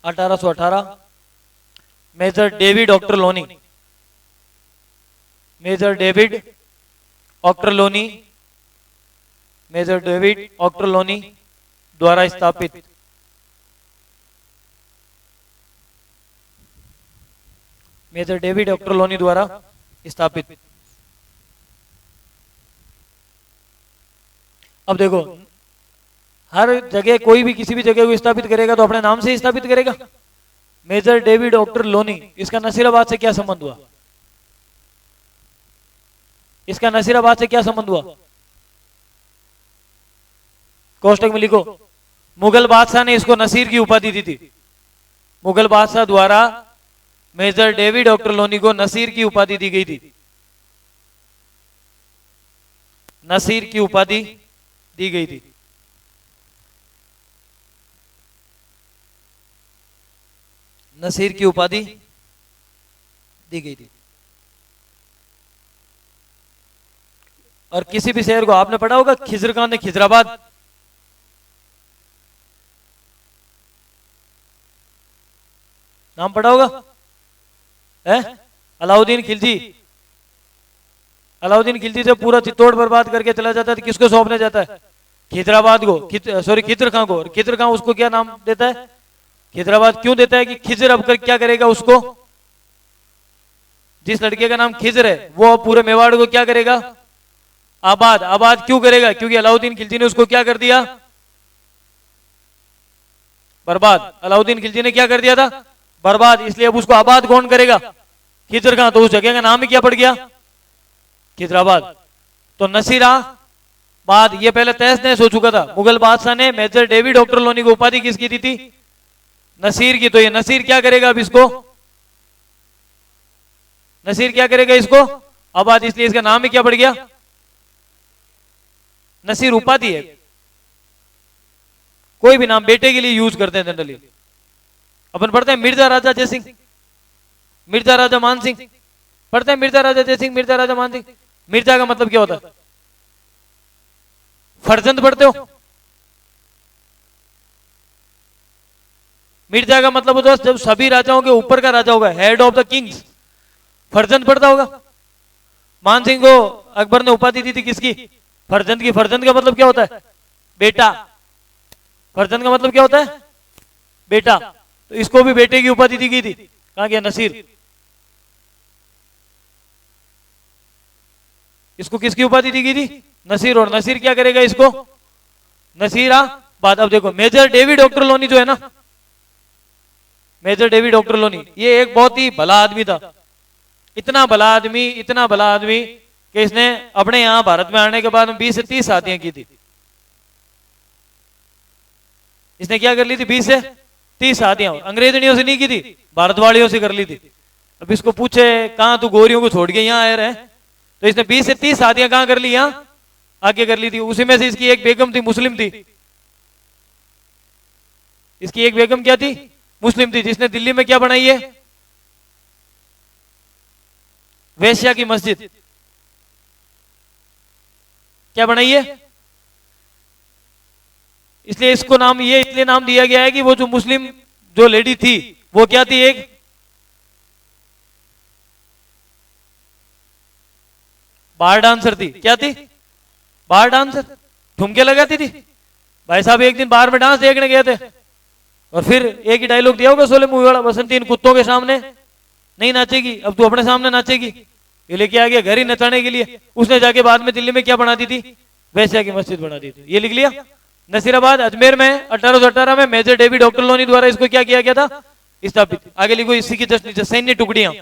A: 1818 major David Ochterlony, major David Ochterlony, major David Ochterlony द्वारा स्थापित, मेजर डेविड ऑक्टरलोनी द्वारा स्थापित। अब देखो हर जगह कोई भी किसी भी जगह को स्थापित करेगा तो अपने नाम से ही स्थापित करेगा। मेजर डेविड ऑक्टरलोनी, इसका नसीराबाद से क्या संबंध हुआ? इसका नसीराबाद से क्या संबंध हुआ? कोष्टक में लिखो। मुगल बादशाह ने इसको नसीर की उपाधि दी थी। मुगल बादशाह द्वारा मेजर डेविड ऑक्टरलोनी को नसीर की उपाधि दी गई थी। नसीर की उपाधि दी गई थी। नसीर की उपाधि दी गई थी। और किसी भी शहर को आपने पढ़ा होगा, खिजर खान ने खिजराबाद, नाम पढ़ा होगा है? अलाउद्दीन खिलजी, अलाउद्दीन खिलजी से पूरा चित्तौड़ बर्बाद करके चला जाता है तो किसको सौंपने जाता है? खिजराबाद को, सॉरी खिजर खां को। और खिजर खां उसको क्या नाम देता है? खिजराबाद क्यों देता है कि खिजर अब कर क्या करेगा उसको? जिस लड़के का नाम खिजर है वो पूरे मेवाड़ को क्या करेगा? आबाद। आबाद क्यों करेगा? क्योंकि अलाउद्दीन खिलजी ने उसको क्या कर दिया? बर्बाद। अलाउद्दीन खिलजी ने क्या कर दिया था? बर्बाद। इसलिए अब उसको आबाद कौन करेगा? खिजर खां। तो उस जगह का नाम ही क्या पड़ गया? खिजराबाद। तो नसीराबाद ये पहले तहस नहस हो चुका था। मुगल बादशाह ने मेजर डेविड ऑक्टरलोनी को उपाधि किसकी दी थी? नसीर की। तो ये नसीर क्या करेगा अब इसको? नसीर क्या करेगा इसको? आबाद। इसलिए इसका नाम ही क्या पड़ गया? नसीर उपाधि है, कोई भी नाम बेटे के लिए यूज करते हैं जनरली। अपन पढ़ते हैं मिर्जा राजा जय सिंह, मिर्जा राजा मान सिंह, पढ़ते हैं मिर्जा राजा जय सिंह, मिर्जा राजा मान सिंह। मिर्जा का मतलब क्या होता है? फर्जंद पढ़ते हो? मिर्जा का मतलब होता है जब सभी राजाओं के ऊपर का राजा होगा, हेड ऑफ द किंग्स, फर्जंद पढ़ता होगा। मान सिंह को अकबर ने उपाधि दी थी किसकी? फर्जंद की। फर्जंद का मतलब क्या होता है? बेटा। फर्जंद का मतलब क्या होता है? बेटा। तो इसको भी बेटे की उपाधि दी गई थी। कहां गया नसीर? इसको किसकी उपाधि दी गई थी? नसीर। और नसीर क्या करेगा इसको? नसीरा बाद। अब देखो मेजर डेविड ऑक्टरलोनी जो है ना, मेजर डेविड ऑक्टरलोनी, ये एक बहुत ही भला आदमी था। इतना भला आदमी, इतना भला आदमी कि इसने अपने यहां भारत में आने के बाद 20 से 30 शादियां की थी। इसने क्या कर ली थी? 20 से 30 शादियां। अंग्रेजनियों से नहीं की थी, भारतवाड़ियों से कर ली थी। अब इसको पूछे कहां तू गोरियों को छोड़ के यहां आए रहे, तो इसने 20 से 30 शादियां कहां कर ली? यहां आगे कर ली थी। उसी में से इसकी एक बेगम थी, मुस्लिम थी। इसकी एक बेगम क्या थी? मुस्लिम थी, जिसने दिल्ली में क्या बनाई है? वेश्या की मस्जिद। क्या बनाई है? इसलिए इसको नाम ये इसलिए नाम दिया गया है कि वो जो मुस्लिम जो लेडी थी वो क्या थी? एक बार डांसर थी। क्या थी? बार डांसर, ठुमके लगाती थी। भाई साहब एक दिन बाहर में डांस देखने गए थे और फिर एक ही डायलॉग दिया होगा शोले मूवी वाला, बसंती इन कुत्तों के सामने नहीं नाचेगी, अब तू अपने सामने नाचेगी। ये लेके आ गया घर ही नचाने के लिए। उसने जाके बाद में दिल्ली में क्या बना दी थी? वैश्या की मस्जिद बना दी थी। ये लिख लिया। नसीराबाद अजमेर में 1818 में मेजर डेविड ऑक्टरलोनी द्वारा इसको क्या किया गया था? स्थापित। आगे लिखो इसी की जस्ट नीचे सैन्य टुकड़ियां।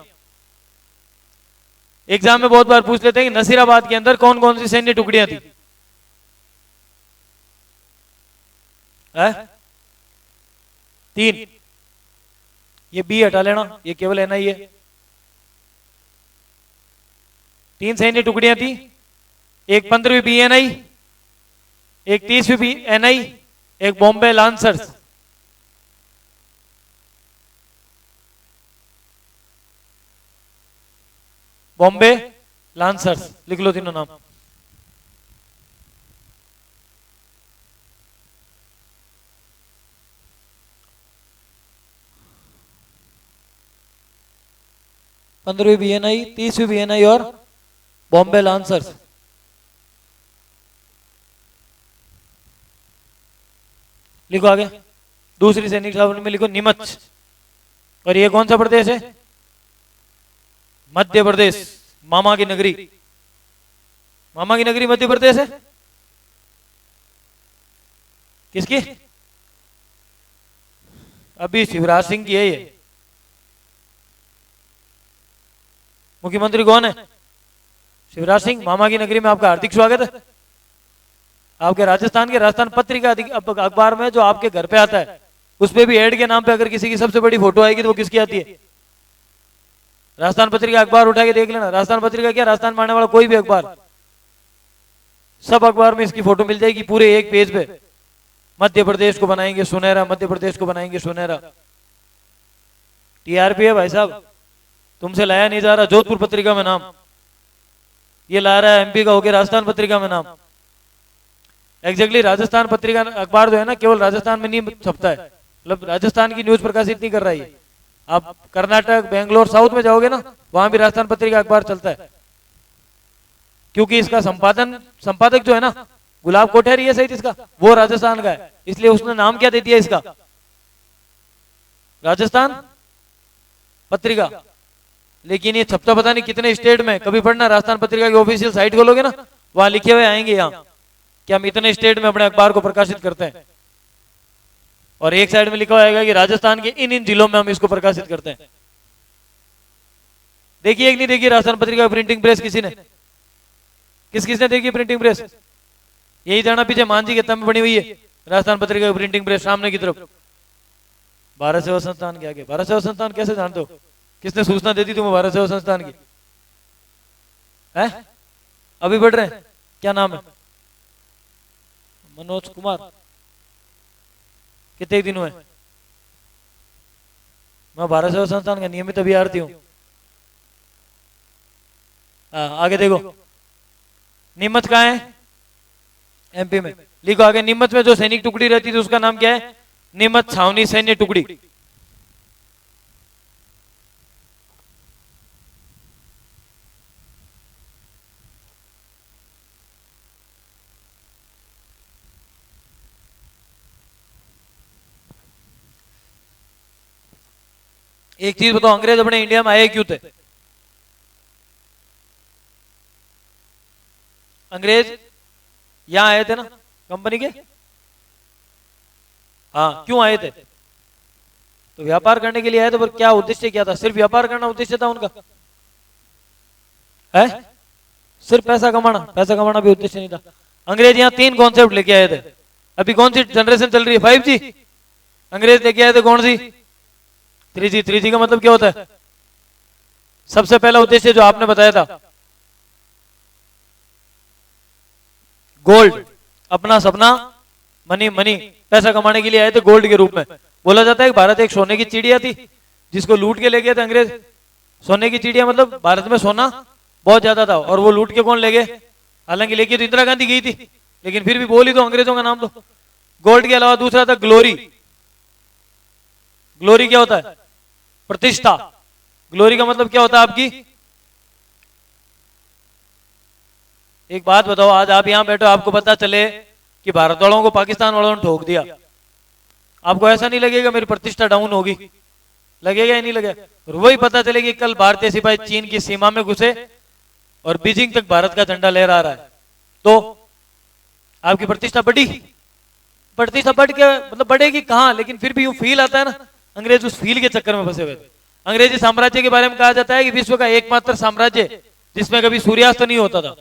A: एग्जाम में बहुत बार पूछ लेते हैं कि नसीराबाद के अंदर कौन कौन सी सैन्य टुकड़ियां थी? है? 3। ये बी हटा लेना, ये केवल एनआई है। 3 सैन्य टुकड़ियां थी, एक 15वीं बीएनआई, एक 30वीं बीएनआई, एक बॉम्बे लांसर्स। बॉम्बे लांसर्स लिख लो तीनों नाम। पंद्रहवीं बीएनआई, 30वीं बीएनआई और बॉम्बे लांसर्स। लिखो आगे। दूसरी सैनिक छावनी में लिखो नीमच। और ये कौन सा प्रदेश है? मध्य प्रदेश, मामा की नगरी। मामा की नगरी मध्य प्रदेश है। किसकी? अभी शिवराज सिंह की है ये। मुख्यमंत्री कौन है? शिवराज सिंह। मामा की नगरी में आपका हार्दिक स्वागत है। आपके राजस्थान के राजस्थान पत्रिका अखबार में जो आपके घर पे आता है, उस पे भी एड के नाम पे अगर किसी की सबसे बड़ी फोटो आएगी तो वो किसकी आती है? राजस्थान पत्रिका अखबार उठा के देख लेना। राजस्थान पत्रिका क्या, राजस्थान में आने वाला कोई भी अखबार, सब अखबार में इसकी फोटो मिल जाएगी पूरे एक पेज पे। मध्य प्रदेश को बनाएंगे सुनहरा, मध्य प्रदेश को बनाएंगे सुनहरा। टीआरपी है भाई साहब, तुमसे लाया नहीं जा रहा जोधपुर पत्रिका में नाम, ये ला रहा है एमपी का होकर राजस्थान पत्रिका में नाम। एग्जैक्टली राजस्थान पत्रिका अखबार जो है ना, केवल राजस्थान में नहीं छपता है, मतलब राजस्थान की न्यूज प्रकाशित नहीं कर रहा है। आप कर्नाटक, बेंगलोर, साउथ में जाओगे ना, वहां भी राजस्थान पत्रिका अखबार चलता है। क्योंकि इसका संपादक जो है ना, गुलाब कोठेरी है सहित इसका, वो राजस्थान का है, इसलिए उसने नाम क्या दे दिया इसका? राजस्थान पत्रिका। लेकिन ये छपता पता नहीं कितने स्टेट में। कभी पढ़ना राजस्थान पत्रिका की ऑफिशियल साइट खोलोगे ना, वहां लिखे हुए आएंगे यहाँ कि हम इतने स्टेट में अपने अखबार को प्रकाशित करते हैं। और एक साइड में लिखा होगा कि राजस्थान के इन इन जिलों में हम इसको प्रकाशित करते हैं। देखिए एक नहीं देखिए राजस्थान पत्रिका प्रिंटिंग प्रेस किसी ने, किसने देखी प्रिंटिंग प्रेस? यही जाना पीछे मांझी के तम बनी हुई है राजस्थान पत्रिका प्रिंटिंग प्रेस, सामने की तरफ। भारत सेवा संस्थान के आगे। भारत सेवा संस्थान कैसे जानते हो? किसने सूचना दे दी तुम्हें भारत सेवा संस्थान की? है? अभी बढ़ रहे हैं, क्या नाम है? मनोज कुमार, कितने दिन हुए? मैं भारत सेवा संस्थान का नियमित अभ्यर्थी हूँ। आगे देखो, नीमच कहाँ है? एमपी में। लिखो आगे, नीमच में जो सैनिक टुकड़ी रहती थी उसका नाम क्या है? नीमच छावनी सैन्य टुकड़ी। एक चीज बताओ, अंग्रेज अपने इंडिया में आए क्यों थे? अंग्रेज यहां आए थे ना कंपनी के। हाँ, क्यों आए थे? तो व्यापार करने के लिए आए थे, पर क्या उद्देश्य क्या था? सिर्फ व्यापार करना उद्देश्य था उनका? है सिर्फ पैसा कमाना? पैसा कमाना भी उद्देश्य नहीं था। अंग्रेज यहाँ 3 कॉन्सेप्ट लेके आए थे। अभी कौन सी जनरेशन चल रही है? 5G। अंग्रेज लेके आए थे कौन सी? 3G। 3G का मतलब क्या होता है? सबसे पहला उद्देश्य जो आपने बताया था, गोल्ड, अपना सपना, मनी। मनी पैसा कमाने के लिए आए थे गोल्ड के रूप में। बोला जाता है कि भारत एक सोने की चिड़िया थी जिसको लूट के ले गए थे अंग्रेज। सोने की चिड़िया मतलब भारत में सोना बहुत ज्यादा था और वो लूट के कौन ले गए? हालांकि लेके तो इंदिरा गांधी गई थी, लेकिन फिर भी बोली तो अंग्रेजों का नाम। तो गोल्ड के अलावा दूसरा था ग्लोरी। ग्लोरी क्या होता है? प्रतिष्ठा। ग्लोरी का मतलब क्या होता है आपकी? एक बात बताओ, आज आप यहां बैठो, आपको पता चले कि भारत वालों को पाकिस्तान वालों ने ठोक दिया, आपको ऐसा नहीं लगेगा मेरी प्रतिष्ठा डाउन होगी? लगेगा या नहीं लगेगा? और वही पता चले कि कल भारतीय सिपाही चीन की सीमा में घुसे और बीजिंग तक भारत का झंडा लहरा रहा है, तो आपकी प्रतिष्ठा बढ़ी? प्रतिष्ठा बढ़ के मतलब बढ़ेगी कहां? लेकिन फिर भी यूं फील आता है ना, अंग्रेज उस फील के चक्कर में फंसे हुए थे। अंग्रेजी साम्राज्य के बारे में कहा जाता है कि विश्व का एकमात्र साम्राज्य जिसमें कभी सूर्यास्त नहीं होता था।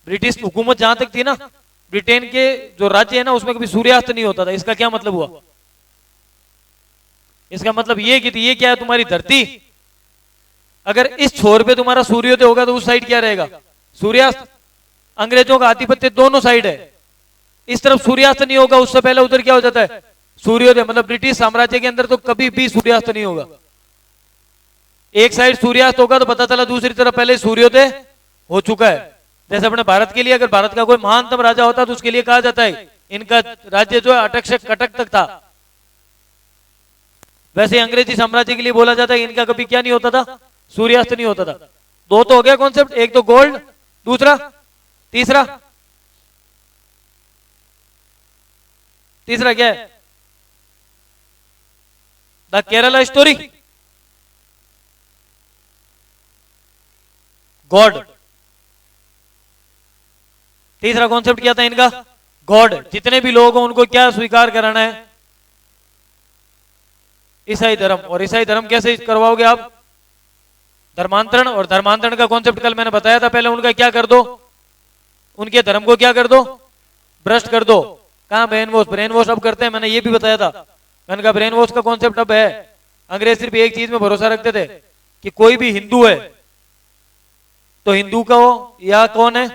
A: ब्रिटिश हुकूमत जहां तक थी ना, ब्रिटेन के जो राज्य है ना, उसमें कभी सूर्यास्त नहीं होता था। इसका क्या मतलब हुआ? इसका मतलब ये कि ये क्या है, तुम्हारी धरती, अगर इस छोर पे तुम्हारा सूर्योदय होगा तो उस साइड क्या रहेगा? सूर्यास्त। अंग्रेजों का आधिपत्य दोनों साइड है, इस तरफ सूर्यास्त नहीं होगा, उससे पहले उधर क्या हो जाता है? सूर्योदय। मतलब ब्रिटिश साम्राज्य के अंदर तो कभी भी सूर्यास्त नहीं होगा। एक साइड सूर्यास्त होगा तो पता चला दूसरी तरफ पहले सूर्योदय हो चुका है। जैसे अपने भारत के लिए, अगर भारत का कोई महानतम राजा होता तो उसके लिए कहा जाता है इनका राज्य जो है अटक से कटक तक था। वैसे अंग्रेजी साम्राज्य के लिए बोला जाता है इनका कभी क्या नहीं होता था? सूर्यास्त नहीं होता था। दो तो हो गया कॉन्सेप्ट, एक तो गोल्ड, दूसरा, तीसरा, तीसरा क्या है? The Kerala story, God. तीसरा कॉन्सेप्ट क्या था इनका? गॉड। जितने भी लोग हो उनको क्या स्वीकार कराना है? ईसाई धर्म। और ईसाई धर्म कैसे करवाओगे आप? धर्मांतरण। और धर्मांतरण का कॉन्सेप्ट कल मैंने बताया था, पहले उनका क्या कर दो? उनके धर्म को क्या कर दो? भ्रष्ट कर दो। कहां ब्रेन वॉश? ब्रेन वॉश अब करते हैं, मैंने ये भी बताया था। मैंने कहा ब्रेन वॉश का कॉन्सेप्ट अब है। अंग्रेज सिर्फ एक चीज में भरोसा रखते थे कि कोई भी हिंदू है तो हिंदू का हो या कौन है?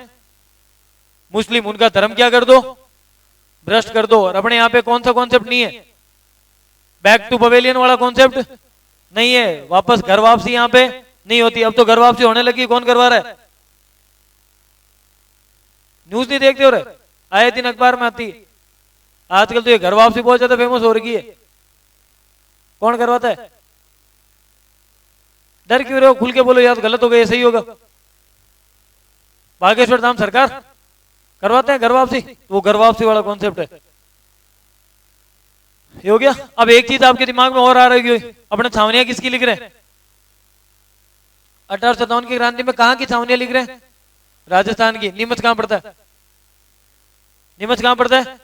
A: मुस्लिम। उनका धर्म क्या कर दो? भ्रष्ट कर दो। और अपने यहाँ पे कौन सा कॉन्सेप्ट नहीं है? बैक टू पवेलियन वाला कॉन्सेप्ट नहीं है। वापस घर वापसी यहाँ पे नहीं होती। अब तो घर वापसी होने लगी, कौन करवा रहा है? न्यूज नहीं देखते हो रहे? आए दिन अखबार में आती है। आजकल तो ये घर वापसी बहुत ज्यादा फेमस हो रही है। कौन करवाता है? डर क्यों रहे हो? खुल के बोलो, यार गलत हो गया, सही होगा। बागेश्वर धाम सरकार करवाते हैं घर वापसी, वो घर वापसी वाला कॉन्सेप्ट है। ये हो गया। अब एक चीज आपके दिमाग में और आ रही है, अपने छावनियां किसकी लिख रहे हैं? 1857 की क्रांति में कहां की छावनियां लिख रहे हैं? राजस्थान की। नीमच कहां पड़ता है? नीमच कहां पड़ता है?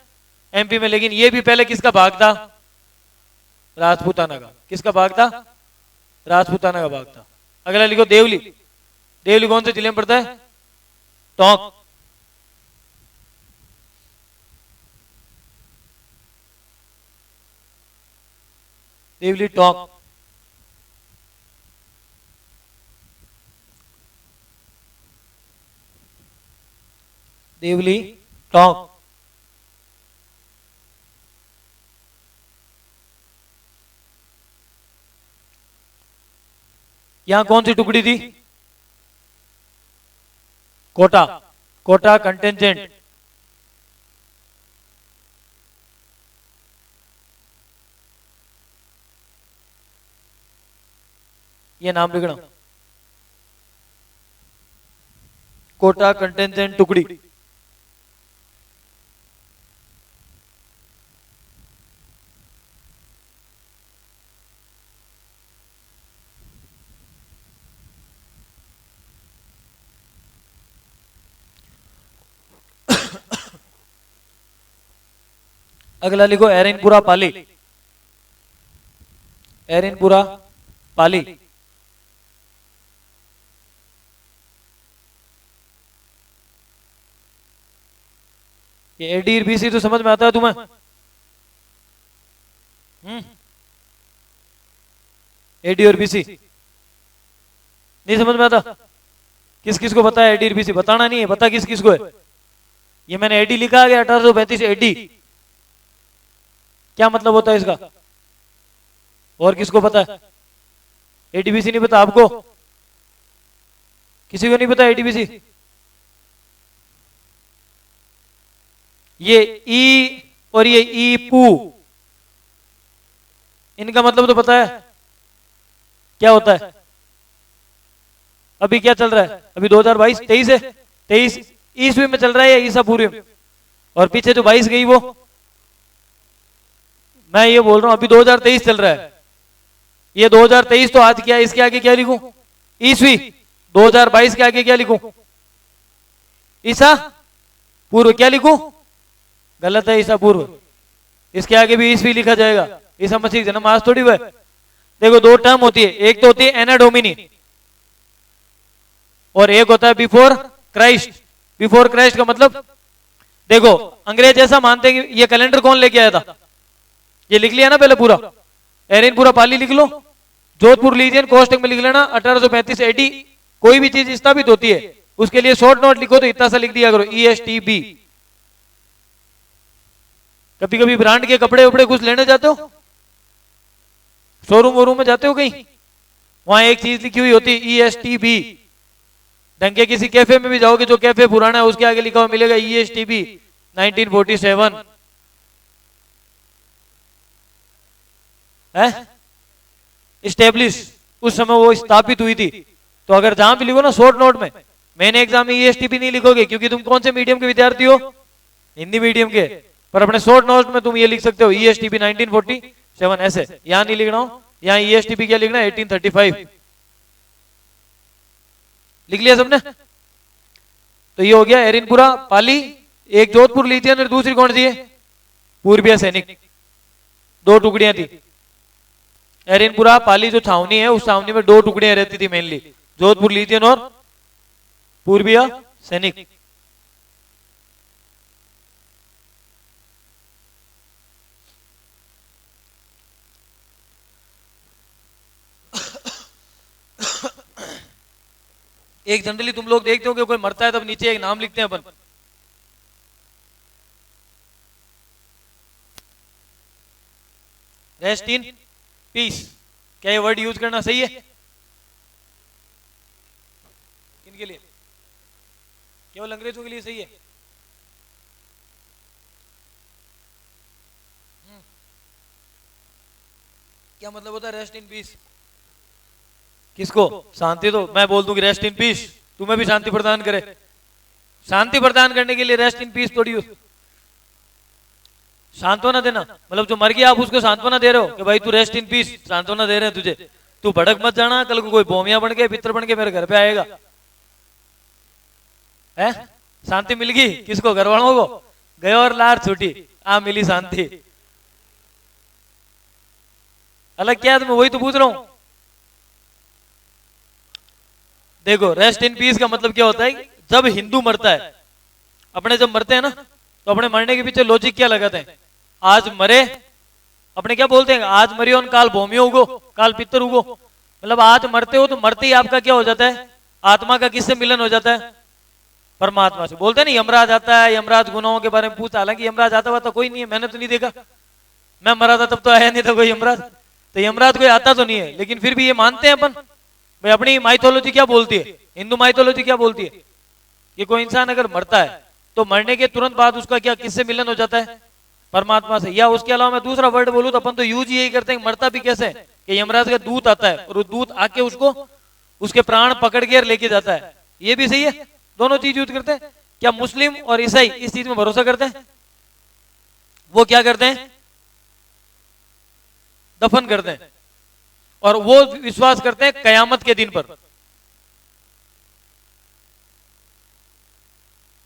A: एमपी में। लेकिन ये भी पहले किसका भाग था? राजपूताना का। किसका भाग था? राजपूताना का भाग था। अगला लिखो देवली। देवली कौन से जिले में पड़ता है? टोंक। देवली टोंक। देवली टोंक। यहां कौन सी टुकड़ी थी? कोटा। कोटा कंटेंजेंट। ये नाम लिखना, कोटा कंटेंजेंट टुकड़ी। अगला लिखो एरिनपुरा पाली। एरिनपुरा पाली। ये एडी और बीसी तो समझ में आता है तुम्हें? एडी और बीसी नहीं समझ में आता? किस किस को पता है एडी और बीसी? बताना नहीं है, पता किस किस को है? ये मैंने एडी लिखा है 1835 एडी, क्या मतलब होता है इसका? और किसको पता है? एडीबीसी नहीं पता आपको? किसी को नहीं पता एडीबीसी? ये ई और ये ई पू, इनका मतलब तो पता है क्या होता है? अभी क्या चल रहा है? अभी 2022 23 है, 23 ईस्वी में चल रहा है या ईसा पूर्व में? और पीछे जो 22 गई वो, मैं ये बोल रहा हूं अभी 2023 चल रहा है। ये 2023 तो आज क्या है, इसके आगे क्या लिखूं? ईस्वी। 2022 के आगे क्या लिखूं? ईसा पूर्व। क्या लिखूं? गलत है, ईसा पूर्व। इसके आगे भी ईस्वी लिखा जाएगा। ईसा मसीह जन्म आज थोड़ी हुआ है। देखो दो टर्म होती है, एक तो होती है एना डोमिनी और एक होता है बिफोर क्राइस्ट। बिफोर क्राइस्ट का मतलब देखो अंग्रेज ऐसा मानते हैं कि ये कैलेंडर कौन लेके आया था? ये लिख लिया ना पहले पूरा, एरिनपुरा पाली लिख लो, जोधपुर लीजियन कोष्टक में लिख लेना 1835 एडी। कोई भी चीज स्थापित होती है उसके लिए शॉर्ट नोट लिखो तो इतना सा लिख दिया करो, ESTB। कभी कभी ब्रांड के कपड़े उपड़े कुछ लेने जाते हो, शोरूम वोरूम में जाते हो कहीं, वहां एक चीज लिखी हुई होती है ESTB। ढंग के किसी कैफे में भी जाओगे, जो कैफे पुराना है उसके आगे लिखा हुआ मिलेगा ESTB 1947 है स्टेब्लिश। उस समय वो स्थापित हुई थी। तो अगर जहां भी लिखो ना शॉर्ट नोट में, मैंने एग्जाम में ESTB नहीं लिखोगे क्योंकि तुम कौन से मीडियम के विद्यार्थी हो? हिंदी मीडियम के। पर अपने शॉर्ट नोट में तुम ये लिख सकते हो ESTB 1947 ऐसे। यहां नहीं लिखना हो, यहां ESTB क्या लिखना है 1835। लिख लिया सबने? तो ये हो गया एरिनपुरा पाली। एक जोधपुर लीजियन और दूसरी कौन सी है? पूर्वीय सैनिक। दो टुकड़ियां थी। एरिनपुरा पाली जो छावनी है उस छावनी में दो टुकड़ियां रहती थी मेनली, जोधपुर लीजियन और पूर्वीय सैनिक। एक जनरली तुम लोग देखते हो कि कोई मरता है तब नीचे एक नाम लिखते हैं अपन, रेस्ट इन पीस। क्या ये वर्ड यूज करना सही है? किनके लिए? केवल अंग्रेजों के लिए सही है? क्या मतलब होता है रेस्ट इन पीस? किसको? शांति। तो मैं बोल दूं कि रेस्ट इन पीस, तुम्हें भी शांति प्रदान करे। शांति प्रदान करने के लिए रेस्ट इन पीस थोड़ी सांत्वना देना, मतलब जो मर गया आप उसको सांत्वना दे रहे हो कि भाई तू रेस्ट इन पीस, सांत्वना दे रहे हैं तुझे, तू भड़क मत जाना, कल को कोई बोमिया बन के पितर बन के मेरे घर पे आएगा। है शांति मिल गई किसको? घर वालों को। गए और लार छूटी, आ मिली शांति। अलग क्या है तुम्हें? वही तो पूछ रहा हूं। देखो रेस्ट इन पीस का मतलब क्या होता है? जब हिंदू मरता है, अपने जब मरते हैं ना, तो अपने मरने के पीछे लॉजिक क्या लगाते हैं? आज मरे, अपने क्या बोलते हैं? आज मरियो काल भूमियो उगो, काल पितर उगो। मतलब आज मरते हो तो मरते ही आपका क्या हो जाता है? आत्मा का किससे मिलन हो जाता है? परमात्मा से। बोलते नहीं यमराज आता है, यमराज गुनाहों के बारे में पूछता, हालांकि यमराज आता हुआ तो कोई नहीं है, मैंने तो नहीं देखा, मैं मरा था तब तो आया नहीं था कोई यमराज, तो यमराज कोई आता तो नहीं है, लेकिन फिर भी ये मानते हैं अपन भाई। अपनी माइथोलॉजी क्या बोलती है, हिंदू माइथोलॉजी क्या बोलती है कि कोई इंसान अगर मरता है तो मरने के तुरंत बाद उसका क्या, किससे मिलन हो जाता है, परमात्मा से। या उसके अलावा मैं दूसरा वर्ड बोलूं तो अपन तो यूज यही करते हैं, मरता भी कैसे है कि यमराज का दूत आता है और वो दूत आके उसको उसके प्राण पकड़ के लेके जाता है, ये भी सही है। दोनों चीज यूज करते हैं। क्या मुस्लिम और ईसाई इस चीज में भरोसा करते हैं? वो क्या करते हैं, दफन करते हैं, और वो विश्वास करते हैं कयामत के दिन पर।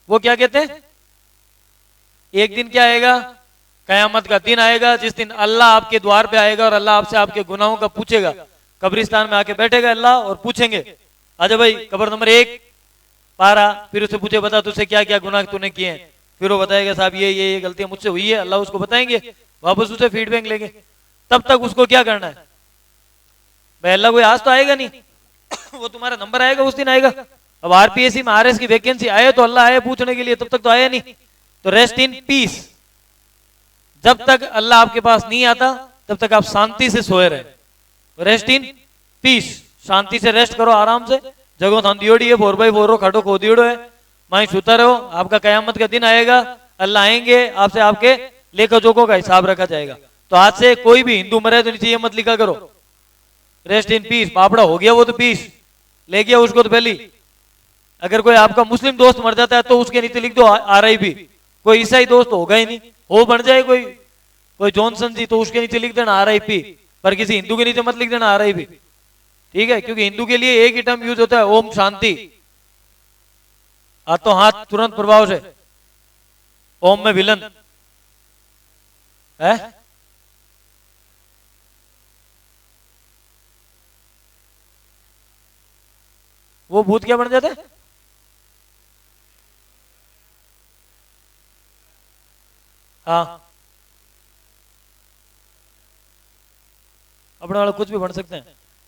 A: वो क्या कहते हैं, एक दिन क्या आएगा, कयामत का दिन आएगा, जिस दिन अल्लाह आपके द्वार पे आएगा और अल्लाह आपसे आपके गुनाहों का पूछेगा। कब्रिस्तान में आके बैठेगा अल्लाह और पूछेंगे, आजा भाई कब्र नंबर 1 पारा, फिर उससे पूछे बता तुझसे क्या क्या गुनाह तूने किए हैं, फिर वो बताएगा साहब ये गलतियां मुझसे हुई है, अल्लाह उसको बताएंगे, वापस उसे फीडबैक लेंगे। तब तक उसको क्या करना है भाई, अल्लाह कोई आज तो आएगा नहीं वो तुम्हारा नंबर आएगा उस दिन आएगा। अब आरपीएससी में आरएस की वैकेंसी आए तो अल्लाह आए पूछने के लिए, तब तक तो आया नहीं। तो रेस्ट इन पीस, जब तक अल्लाह आपके पास नहीं आता तब तक आप शांति से सोए रहे। रेस्ट इन पीस, शांति से रेस्ट करो, आराम से जगह थांदियोड़ी है, 4x4 खाटो खोदियोड़ो है, वहीं सुता रहो। आपका कयामत का दिन आएगा, अल्लाह आएंगे, आपसे आपके लेखा जोखों का हिसाब रखा जाएगा। तो आज से कोई भी हिंदू मरे तो नीचे ये मत लिखा करो रेस्ट इन पीस, बापड़ा हो गया वो तो पीस ले गया उसको तो पहली। अगर कोई आपका मुस्लिम दोस्त मर जाता है तो उसके नीचे लिख दो RIP। कोई ईसाई दोस्त होगा ही नहीं, हो बन जाए कोई जॉनसन जी तो उसके नीचे लिख देना RIP, पर किसी हिंदू के नीचे मत लिख देना RIP, ठीक है? क्योंकि हिंदू के लिए एक ही टर्म यूज होता है, ओम शांति। हाथों हाथ तुरंत प्रभाव से, ओम में विलन है। वो भूत क्या बन जाते हैं, हाँ अपने वाले कुछ भी बन सकते हैं,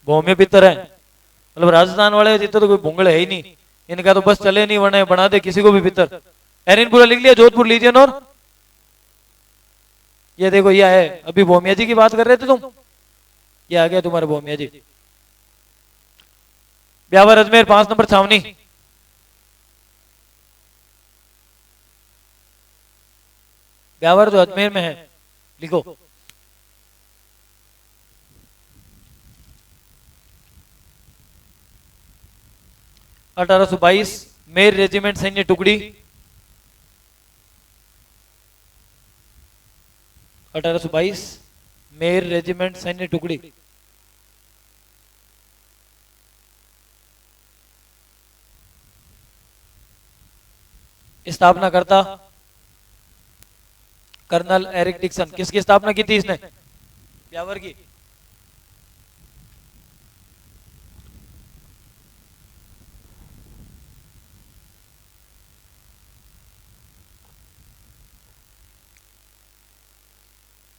A: भौम्य पितर है, मतलब राजस्थान वाले जितने तो कोई भूंगड़ है ही नहीं, इनका तो बस चले नहीं वरना बना दे किसी को भी पितर। एरिनपुरा लिख लिया, जोधपुर लीजियन, और ये देखो ये है, अभी भौमिया जी की बात कर रहे थे तुम, ये आ गया तुम्हारे भौमिया जी। ब्यावर अजमेर 5 नंबर छावनी, ब्यावर जो अजमेर में है लिखो। अठारह सौ 22 मेर रेजिमेंट सैन्य टुकड़ी, 1822 मेर रेजिमेंट सैन्य टुकड़ी। स्थापना करता कर्नल एरिक डिक्सन। किसकी स्थापना की थी इसने, ब्यावर की।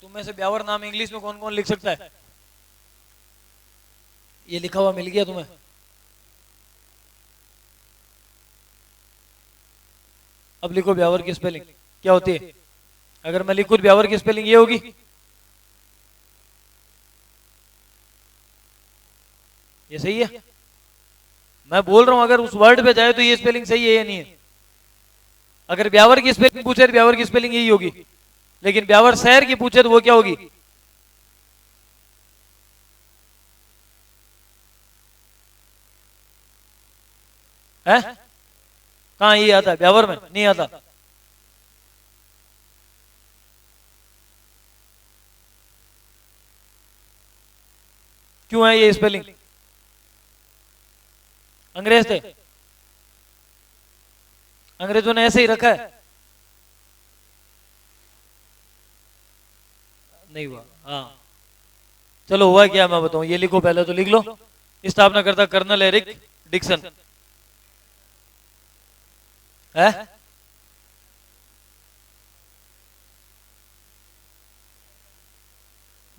A: तुम में से ब्यावर नाम इंग्लिश में कौन कौन लिख सकता है, ये लिखा हुआ मिल गया तुम्हें? अब लिखो ब्यावर की स्पेलिंग क्या होती है। अगर मैं लिखूं ब्यावर की स्पेलिंग ये होगी, ये सही है? मैं बोल रहा हूं अगर उस वर्ड पे जाए तो ये स्पेलिंग सही है या नहीं है। अगर ब्यावर की स्पेलिंग पूछे तो ब्यावर की स्पेलिंग यही होगी, लेकिन ब्यावर शहर की पूछे तो वो क्या होगी, है? कहां ये आता है, ब्यावर में नहीं आता। क्यों है ये स्पेलिंग, अंग्रेज थे, अंग्रेजों ने ऐसे ही रखा है, नहीं हुआ। हाँ चलो हुआ क्या मैं बताऊं, ये लिखो पहले तो लिख लो। स्थापना करता कर्नल एरिक डिक्सन है।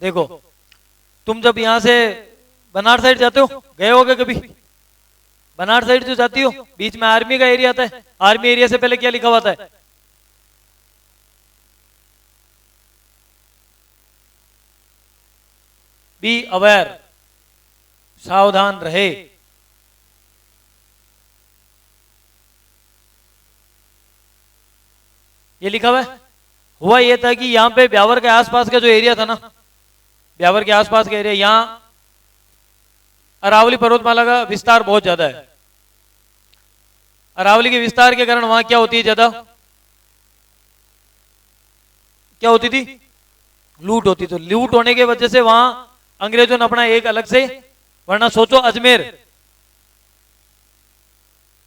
A: देखो तुम जब यहां से बनारस साइड जाते हो, गए होगे कभी, बनार साइड जो जाती हो, बीच में आर्मी का एरिया आता है, आर्मी एरिया से पहले क्या लिखा हुआ था? बी अवेयर, सावधान रहे। ये लिखा हुआ है। हुआ ये था कि यहां पे ब्यावर के आसपास का जो एरिया था ना, ब्यावर के आसपास का एरिया, यहां अरावली पर्वतमाला का विस्तार बहुत ज्यादा है। अरावली के विस्तार के कारण वहां क्या होती है ज्यादा? क्या होती थी? लूट होती। तो लूट होने की वजह से वहां अंग्रेजों ने अपना एक अलग से, वरना सोचो अजमेर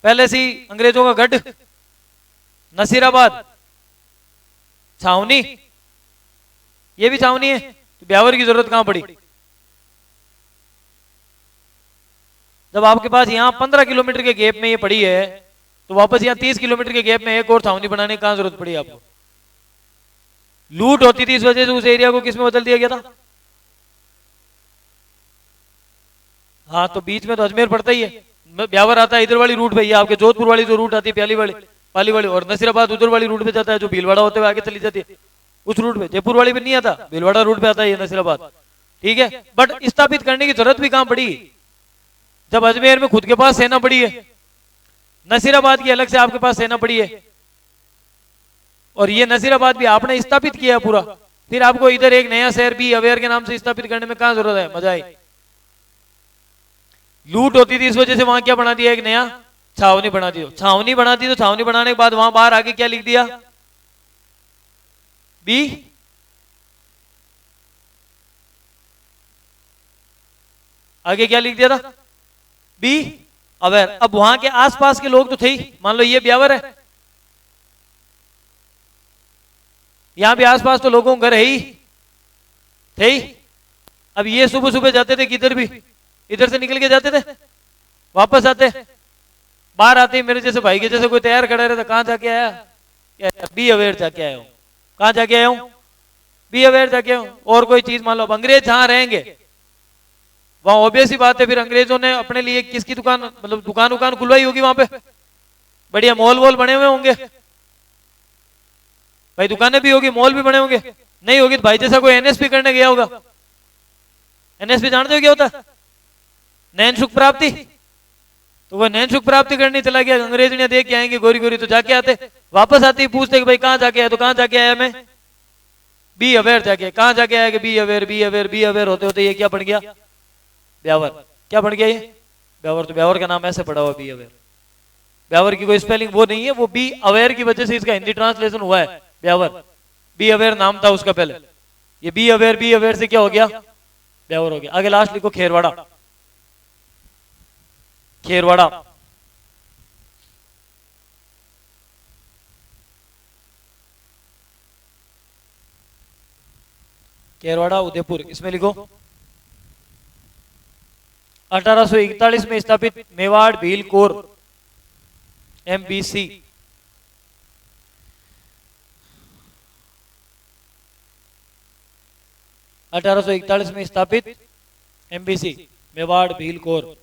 A: पहले से ही अंग्रेजों का गढ़, नसीराबाद छावनी, ये भी छावनी है, तो ब्यावर की जरूरत कहां पड़ी? जब आपके पास यहां 15 किलोमीटर के गैप में ये पड़ी है, तो वापस यहां 30 किलोमीटर के गैप में एक और छावनी बनाने की कहां जरूरत पड़ी आपको? लूट होती थी, इस वजह से उस एरिया को किसमें बदल दिया गया था? हाँ, तो बीच में तो अजमेर पड़ता ही है। ब्यावर आता है इधर वाली रूट पे, ये आपके जोधपुर वाली जो रूट आती है, प्याली वाली, पाली वाली, और नसीराबाद उधर वाली रूट पे जाता है, जो भीलवाड़ा होते हुए आगे चली जाती है उस रूट पे। जयपुर वाली पे नहीं आता, भीलवाड़ा रूट पे आता है ये नसीराबाद। ठीक है, बट स्थापित करने की जरूरत भी कहां पड़ी? जब अजमेर में खुद के पास सेना पड़ी है, नसीराबाद की अलग से आपके पास सेना पड़ी है, और ये नसीराबाद भी आपने स्थापित किया है पूरा, फिर आपको इधर एक नया शहर भी अवेयर के नाम से स्थापित करने में कहां जरूरत है? मजा आई। लूट होती थी, इस वजह से वहां क्या बना दिया? एक नया छावनी बना दी। छावनी बना दी, तो छावनी बनाने के बाद वहां बाहर आगे क्या लिख दिया? बी आगे क्या लिख दिया था? Be aware. अब वहां के आसपास के लोग तो थे ही, मान लो ये ब्यावर है, यहां भी आसपास तो लोगों घर है ही, थे ही। अब ये सुबह सुबह जाते थे किधर भी, इधर से निकल के जाते थे, वापस आते, बाहर आते ही मेरे जैसे भाई के जैसे कोई तैयार खड़ा रहता, कहां जाके आया? बी अवेयर जाके आया हूं। कहां जाके आया हूं? बी अवेयर जाके आया हूं। और कोई चीज मान लो, अब अंग्रेज जहां रहेंगे वहां ऑब्वियस ही बात है, फिर अंग्रेजों ने अपने लिए किसकी दुकान, मतलब दुकान खुलवाई होगी वहां पे, बढ़िया मॉल वॉल बने हुए होंगे भाई, दुकानें भी होगी, मॉल भी बने होंगे। नहीं होगी तो भाई जैसा कोई एनएसपी करने गया होगा। एनएसपी जानते हो क्या होता है? नैन सुख प्राप्ति। तो वो नैन सुख प्राप्ति करने चला गया, अंग्रेज ने देख के आएंगे गोरी गोरी, तो जाके आते, वापस आते ही पूछते कि भाई कहां जाके आया? तो कहां जाके आया मैं? बी अवेयर जाके। कहां जाके आया? कि be aware, be aware, be aware होते होते ये क्या बन गया? ब्यावर। क्या बन गया ये? ब्यावर। तो ब्यावर का नाम ऐसे पड़ा हुआ बी अवेयर। ब्यावर की कोई स्पेलिंग वो नहीं है, वो बी अवेयर की वजह से इसका हिंदी ट्रांसलेशन हुआ है ब्यावर। बी अवेयर नाम था उसका पहले, ये बी अवेयर से क्या हो गया? ब्यावर हो गया। आगे लास्ट लिखो खेरवाड़ा। खेरवाड़ा खेरवाड़ा उदयपुर, इसमें लिखो 1841 में स्थापित मेवाड़ भील कोर MBC। अठारह सौ 41 में स्थापित MBC मेवाड़ भील कोर।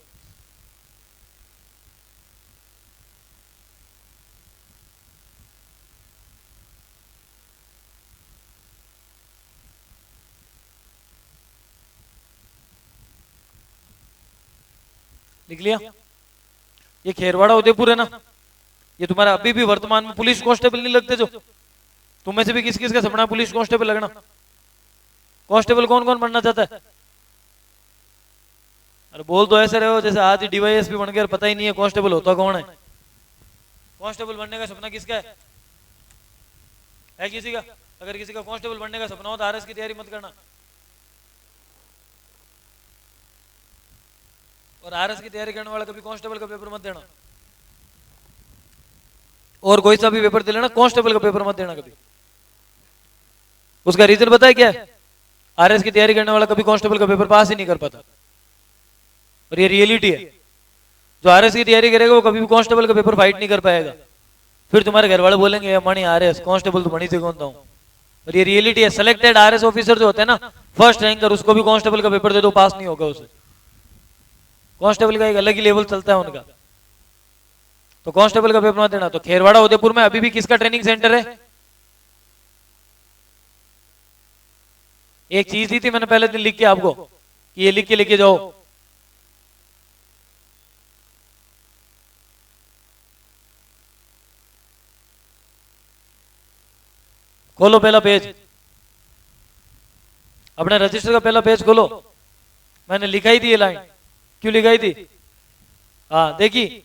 A: लिख लिया? ये खेरवाड़ा उदयपुर है ना, ये तुम्हारा अभी भी वर्तमान में पुलिस कांस्टेबल नहीं लगते? जो तुम्हें से भी किस किस का सपना है पुलिस कांस्टेबल लगना? कांस्टेबल कौन कौन बनना चाहता है? अरे बोल तो ऐसे रहे हो जैसे आज ही DYSP बन गया, पता ही नहीं है कांस्टेबल होता कौन है। कांस्टेबल बनने का सपना किसका है किसी का? अगर किसी का कांस्टेबल बनने का सपना हो तो RS की तैयारी मत करना, और RS की तैयारी करने वाला कभी कांस्टेबल का पेपर मत देना, और कोई सा भी पेपर दे लेना, कांस्टेबल का पेपर मत देना कभी। उसका रीजन पता है क्या है? RS की तैयारी करने वाला कभी कांस्टेबल का पेपर पास ही नहीं कर पाता, और ये रियलिटी है। जो RS की तैयारी करेगा वो कभी भी कांस्टेबल का पेपर फाइट नहीं कर पाएगा। फिर तुम्हारे घर वाले बोलेंगे मणि RS कांस्टेबल तो बनी से कौन था, और ये रियलिटी है। सेलेक्टेड RS ऑफिसर जो होते हैं ना, फर्स्ट रैंकर, उसको भी कांस्टेबल का पेपर दे दो पास नहीं होगा उसे। कांस्टेबल का एक अलग ही लेवल चलता है उनका। तो कांस्टेबल का पेपर मत देना। तो खेरवाड़ा उदयपुर में अभी भी किसका ट्रेनिंग सेंटर है? एक चीज दी थी मैंने पहले दिन लिख के आपको कि ये लिख के लेके जाओ। खोलो पहला पेज, अपने रजिस्टर का पहला पेज खोलो। मैंने लिखाई थी ये लाइन, क्यों लिखाई थी? हाँ देखी,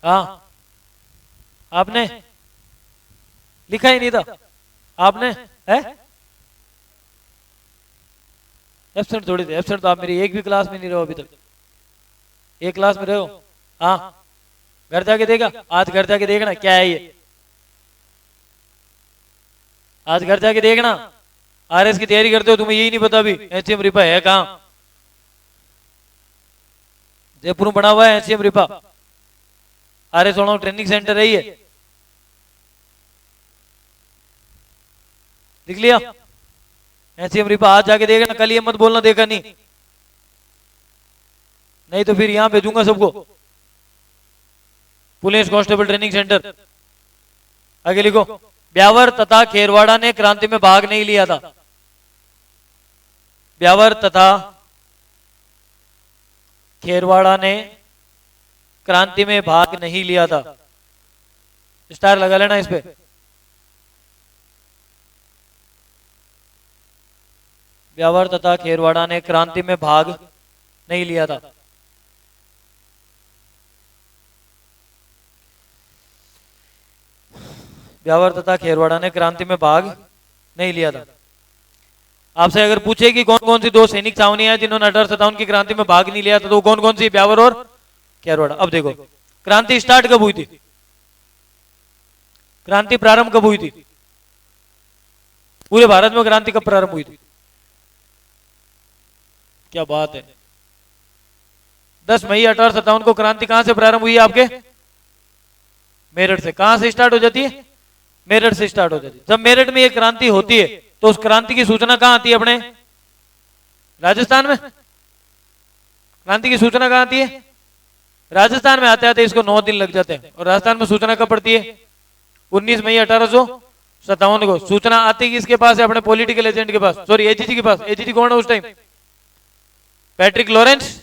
A: हाँ आपने लिखा ही नहीं था, आपने है एब्सेंट थोड़ी थे। एब्सेंट तो आप मेरी एक भी क्लास में नहीं रहो अभी तक। एक क्लास में रहो। हाँ घर जाके देखा, आज घर जाके देखना क्या है ये। आज घर जाके देखना, आरएस की तैयारी करते हो, तुम्हें यही नहीं पता अभी एचएम रिपा है कहाँ। जयपुर में बना हुआ है एचएम रिपा, आरएस ट्रेनिंग सेंटर है ये, लिख लिया एचएम रिपा। आज जाके देखना, कल ये मत बोलना देखा नहीं, नहीं तो फिर यहां भेजूंगा सबको। Police constable training centre. आगे लिखो, ब्यावर तथा खेरवाड़ा ने क्रांति में भाग नहीं लिया था। ब्यावर तथा खेरवाड़ा ने क्रांति में भाग नहीं लिया था। स्टार लगा लेना इस पे। ब्यावर तथा खेरवाड़ा ने क्रांति में भाग नहीं लिया था। ब्यावर तथा खेरवाड़ा ने क्रांति में भाग नहीं लिया था। आपसे अगर पूछे कि कौन कौन सी दो सैनिक छावनियां हैं जिन्होंने 1857 की क्रांति में भाग नहीं लिया था, तो कौन कौन सी? ब्यावर और खेरवाड़ा। अब देखो, क्रांति स्टार्ट कब हुई थी? क्रांति प्रारंभ कब हुई थी? पूरे भारत में क्रांति कब प्रारंभ हुई थी? क्या बात है, 10 मई 1857 को क्रांति कहां से प्रारंभ हुई है आपके? मेरठ से। कहां से स्टार्ट हो जाती है? मेरठ से स्टार्ट हो जाती है। जब मेरठ में ये क्रांति होती है तो उस क्रांति की सूचना कहां आती है? अपने राजस्थान में। क्रांति की सूचना कहां आती है? राजस्थान में। आते आते इसको 9 दिन लग जाते हैं। और राजस्थान में सूचना कब पड़ती है? 19 मई 1857 को। सूचना आती किसके पास है? अपने पॉलिटिकल एजेंट के पास, सॉरी एजीजी के पास। एजीजी कौन है उस टाइम? Patrick Lawrence.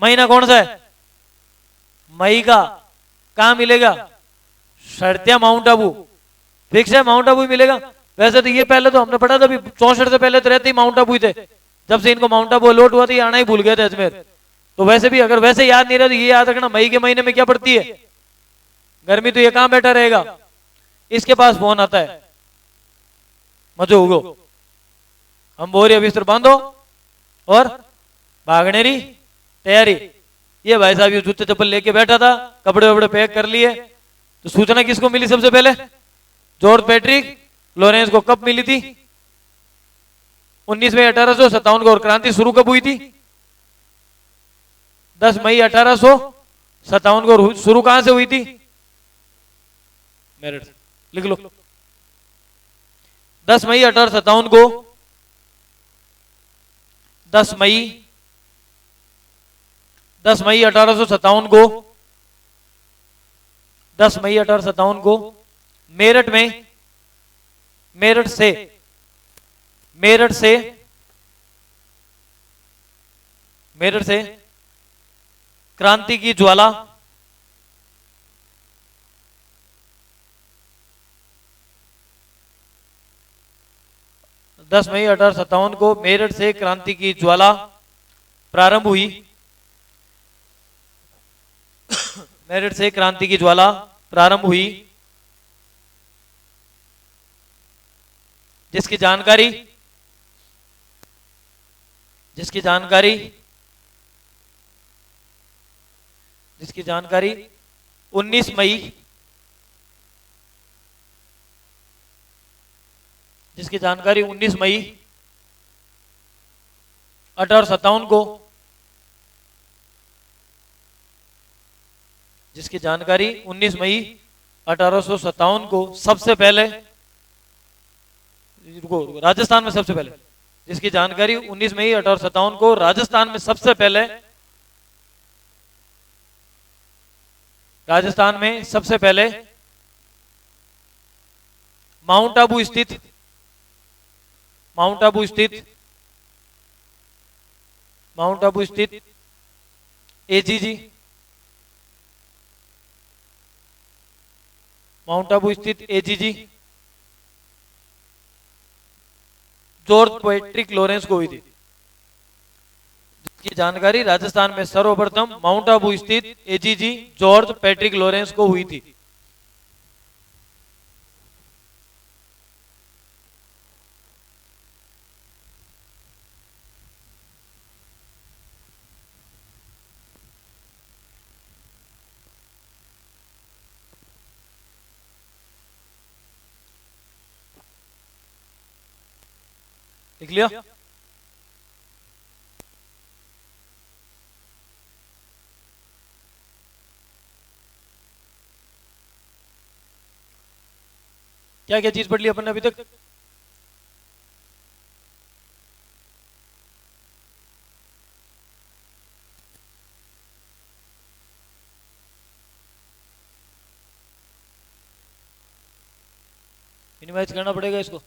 A: महीना कौन सा है? मई का। कहां मिलेगा? शर्तिया माउंट आबू। फिक्स है, माउंट आबू मिलेगा। वैसे तो ये पहले तो हमने पढ़ा था, 64 से पहले तो रहते ही माउंट आबू ही थे। जब से इनको माउंट आबू अलॉट हुआ था, ये आना ही भूल गए थे अजमेर। तो वैसे भी अगर वैसे याद नहीं रहा तो ये याद रखना, मई के महीने में क्या पड़ती है? गर्मी। तो ये कहां बैठा रहेगा? इसके पास फोन आता है, मजो उगो, हम बोरिया बिस्तर बांधो और भागने री तैयारी। ये भाई साहब ये जूते चप्पल लेके बैठा था, कपड़े वपड़े पैक कर लिए। तो सूचना किसको मिली सबसे पहले? जॉर्ज पैट्रिक लॉरेंस को। कब मिली थी? 19 मई 1857 को। और क्रांति शुरू कब हुई थी? 10 मई 1857 को। शुरू कहां से हुई थी? मेरठ से। लिख लो, 10 मई 1857 को। 10 मई 1857 को। 10 मई 1857 को मेरठ में, मेरठ से क्रांति की ज्वाला, दस मई 1857 को मेरठ से क्रांति की ज्वाला प्रारंभ हुई। मेरठ से क्रांति की ज्वाला प्रारंभ हुई, जिसकी जानकारी 19 मई, जिसकी जानकारी 19 मई 1857 को, जिसकी जानकारी 19 मई 1857 को सबसे पहले, रुको राजस्थान में सबसे पहले, जिसकी जानकारी 19 मई 1857 को राजस्थान में सबसे पहले माउंट आबू स्थित एजीजी जॉर्ज पैट्रिक लॉरेंस को हुई थी, जिसकी जानकारी राजस्थान में सर्वप्रथम माउंट आबू स्थित एजीजी जॉर्ज पैट्रिक लॉरेंस को हुई थी। लिख लिया? क्या क्या चीज पढ़ ली अपन ने अभी तक? मिनिमाइज करना पड़ेगा इसको।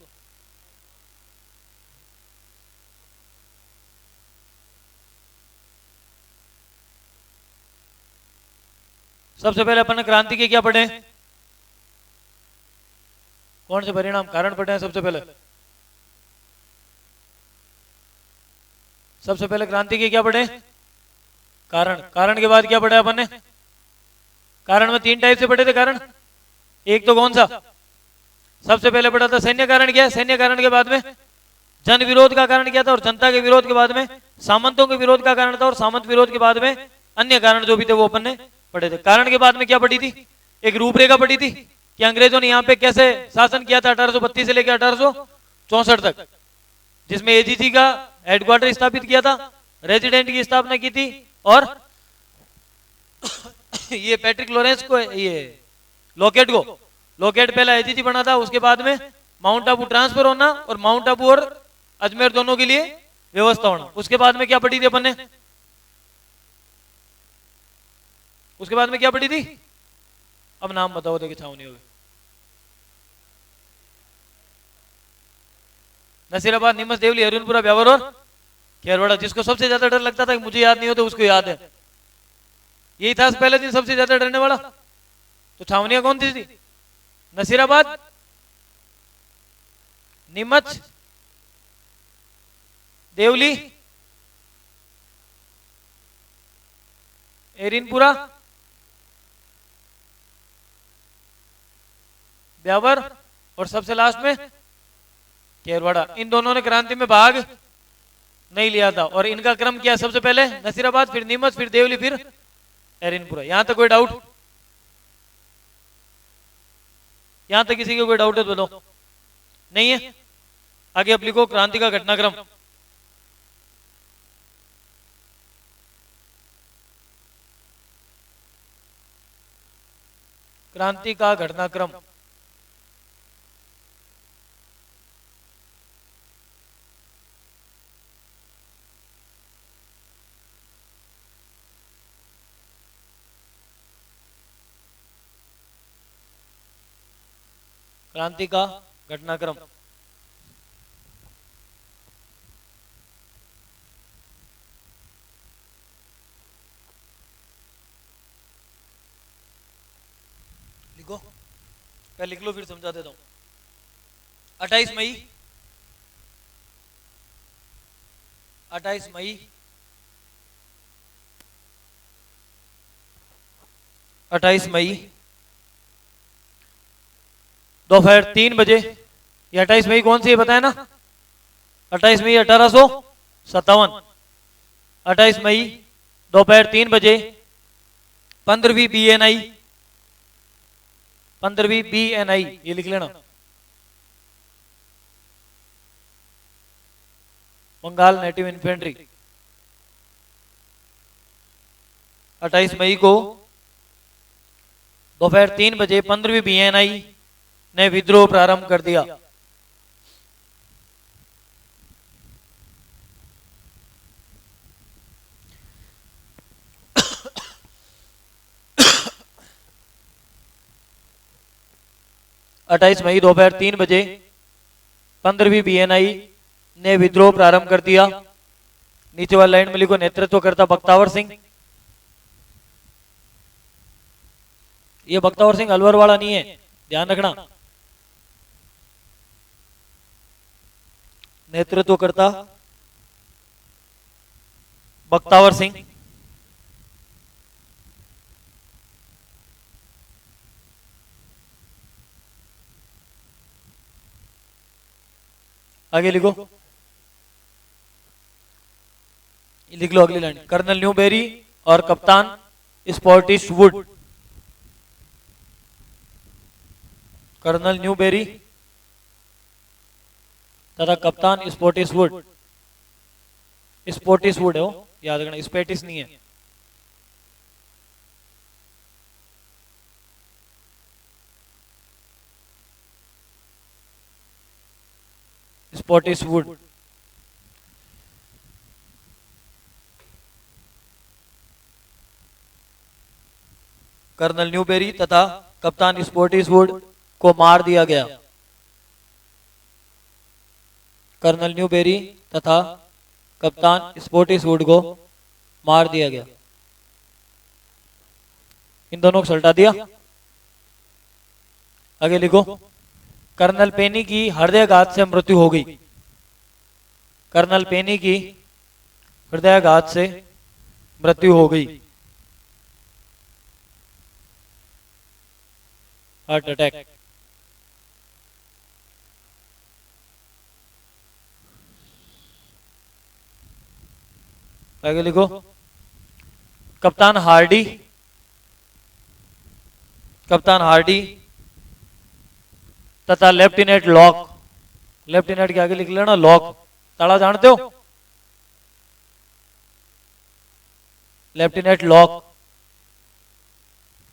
A: सबसे पहले अपन ने क्रांति के क्या पढ़े? कौन से परिणाम कारण पढ़े हैं? सबसे पहले क्रांति के क्या पढ़े? कारण। कारण के बाद क्या पढ़ा अपन ने? कारण में 3 टाइप से पढ़े थे कारण। एक तो कौन सा? सबसे पहले पढ़ा था सैन्य कारण। क्या सैन्य कारण के बाद में जन विरोध का कारण क्या था, और जनता के विरोध के बाद में सामंतों के विरोध का कारण था, और सामंत विरोध के बाद में अन्य कारण जो भी थे वो अपन ने पढ़े थे। कारण के बाद में क्या पढ़ी थी? एक रूपरेखा पढ़ी थी कि अंग्रेजों ने यहाँ पे कैसे शासन किया था 1832 से लेकर 1864 तक, जिसमें एजीजी का हेडक्वार्टर स्थापित किया था, रेजिडेंट की स्थापना की थी, और ये पैट्रिक लॉरेंस को, ये लोकेट पहला एजीजी बना था, उसके बाद में माउंट आबू ट्रांसफर होना और माउंट आबू और अजमेर दोनों के लिए व्यवस्था होना। उसके बाद में क्या पढ़ी थी अपन ने? उसके बाद में क्या पढ़ी थी? अब नाम बताओ, देखिए छावनी हो गई। नसीराबाद, नीमच, देवली, हरिनपुरा, ब्यावर और खेरवाड़ा। जिसको सबसे ज्यादा डर लगता था कि मुझे याद नहीं होता, उसको याद है। यही था पहले दिन सबसे ज्यादा डरने वाला। तो छावनियां कौन थी? नसीराबाद, नीमच, देवली, एरिनपुरा, ब्यावर और सबसे लास्ट में केरवाड़ा। इन दोनों ने क्रांति में भाग नहीं लिया था, और इनका क्रम क्या? सबसे पहले नसीराबाद, फिर नीमच, फिर देवली, फिर एरिनपुरा। यहां तक कोई डाउट? यहां तक किसी को कोई डाउट है तो बताओ। नहीं है? आगे अब लिखो क्रांति का घटनाक्रम। क्रांति का घटनाक्रम। क्रांति का घटनाक्रम। लिखो, पहले लिख लो फिर समझा देता हूं। 28 मई 28 मई दोपहर 3 बजे। ये 28 मई कौन सी है बताया ना? 28 मई 1857। 28 मई दोपहर 3 बजे 15वीं BNI, ये लिख लेना, बंगाल नेटिव इन्फेंट्री। 28 मई को दोपहर 3 बजे 15वीं BNI ने विद्रोह प्रारंभ कर दिया। 28 मई दोपहर 3 बजे 15वीं बीएनआई ने विद्रोह प्रारंभ कर दिया। नीचे वाली लाइन में लिखो नेतृत्व करता बख्तावर सिंह। ये बख्तावर सिंह अलवर वाला नहीं है, ध्यान रखना। नेतृत्व करता बख्तावर सिंह। आगे लिखो, लिख लो अगली लाइन। कर्नल न्यूबेरी और कप्तान स्पॉटिश वुड। कर्नल न्यूबेरी तथा कप्तान स्पॉटिश वुड। स्पॉटिश वुड है वो, याद रखना, स्पेटिस नहीं है। स्पॉटिश वुड। कर्नल न्यूबेरी तथा कप्तान स्पॉटिश वुड को मार दिया गया। कर्नल न्यूबेरी तथा कप्तान स्पॉटिश वुड को मार दिया गया। इन दोनों को सल्टा दिया। आगे लिखो, कर्नल पेनी की हृदयाघात से मृत्यु हो गई। कर्नल पेनी की हृदयाघात से मृत्यु हो गई। Heart attack. आगे लिखो, कप्तान हार्डी तथा लेफ्टिनेंट लॉक। लेफ्टिनेंट के आगे लिख लेना लॉक। ताड़ा जानते हो, लेफ्टिनेंट लॉक।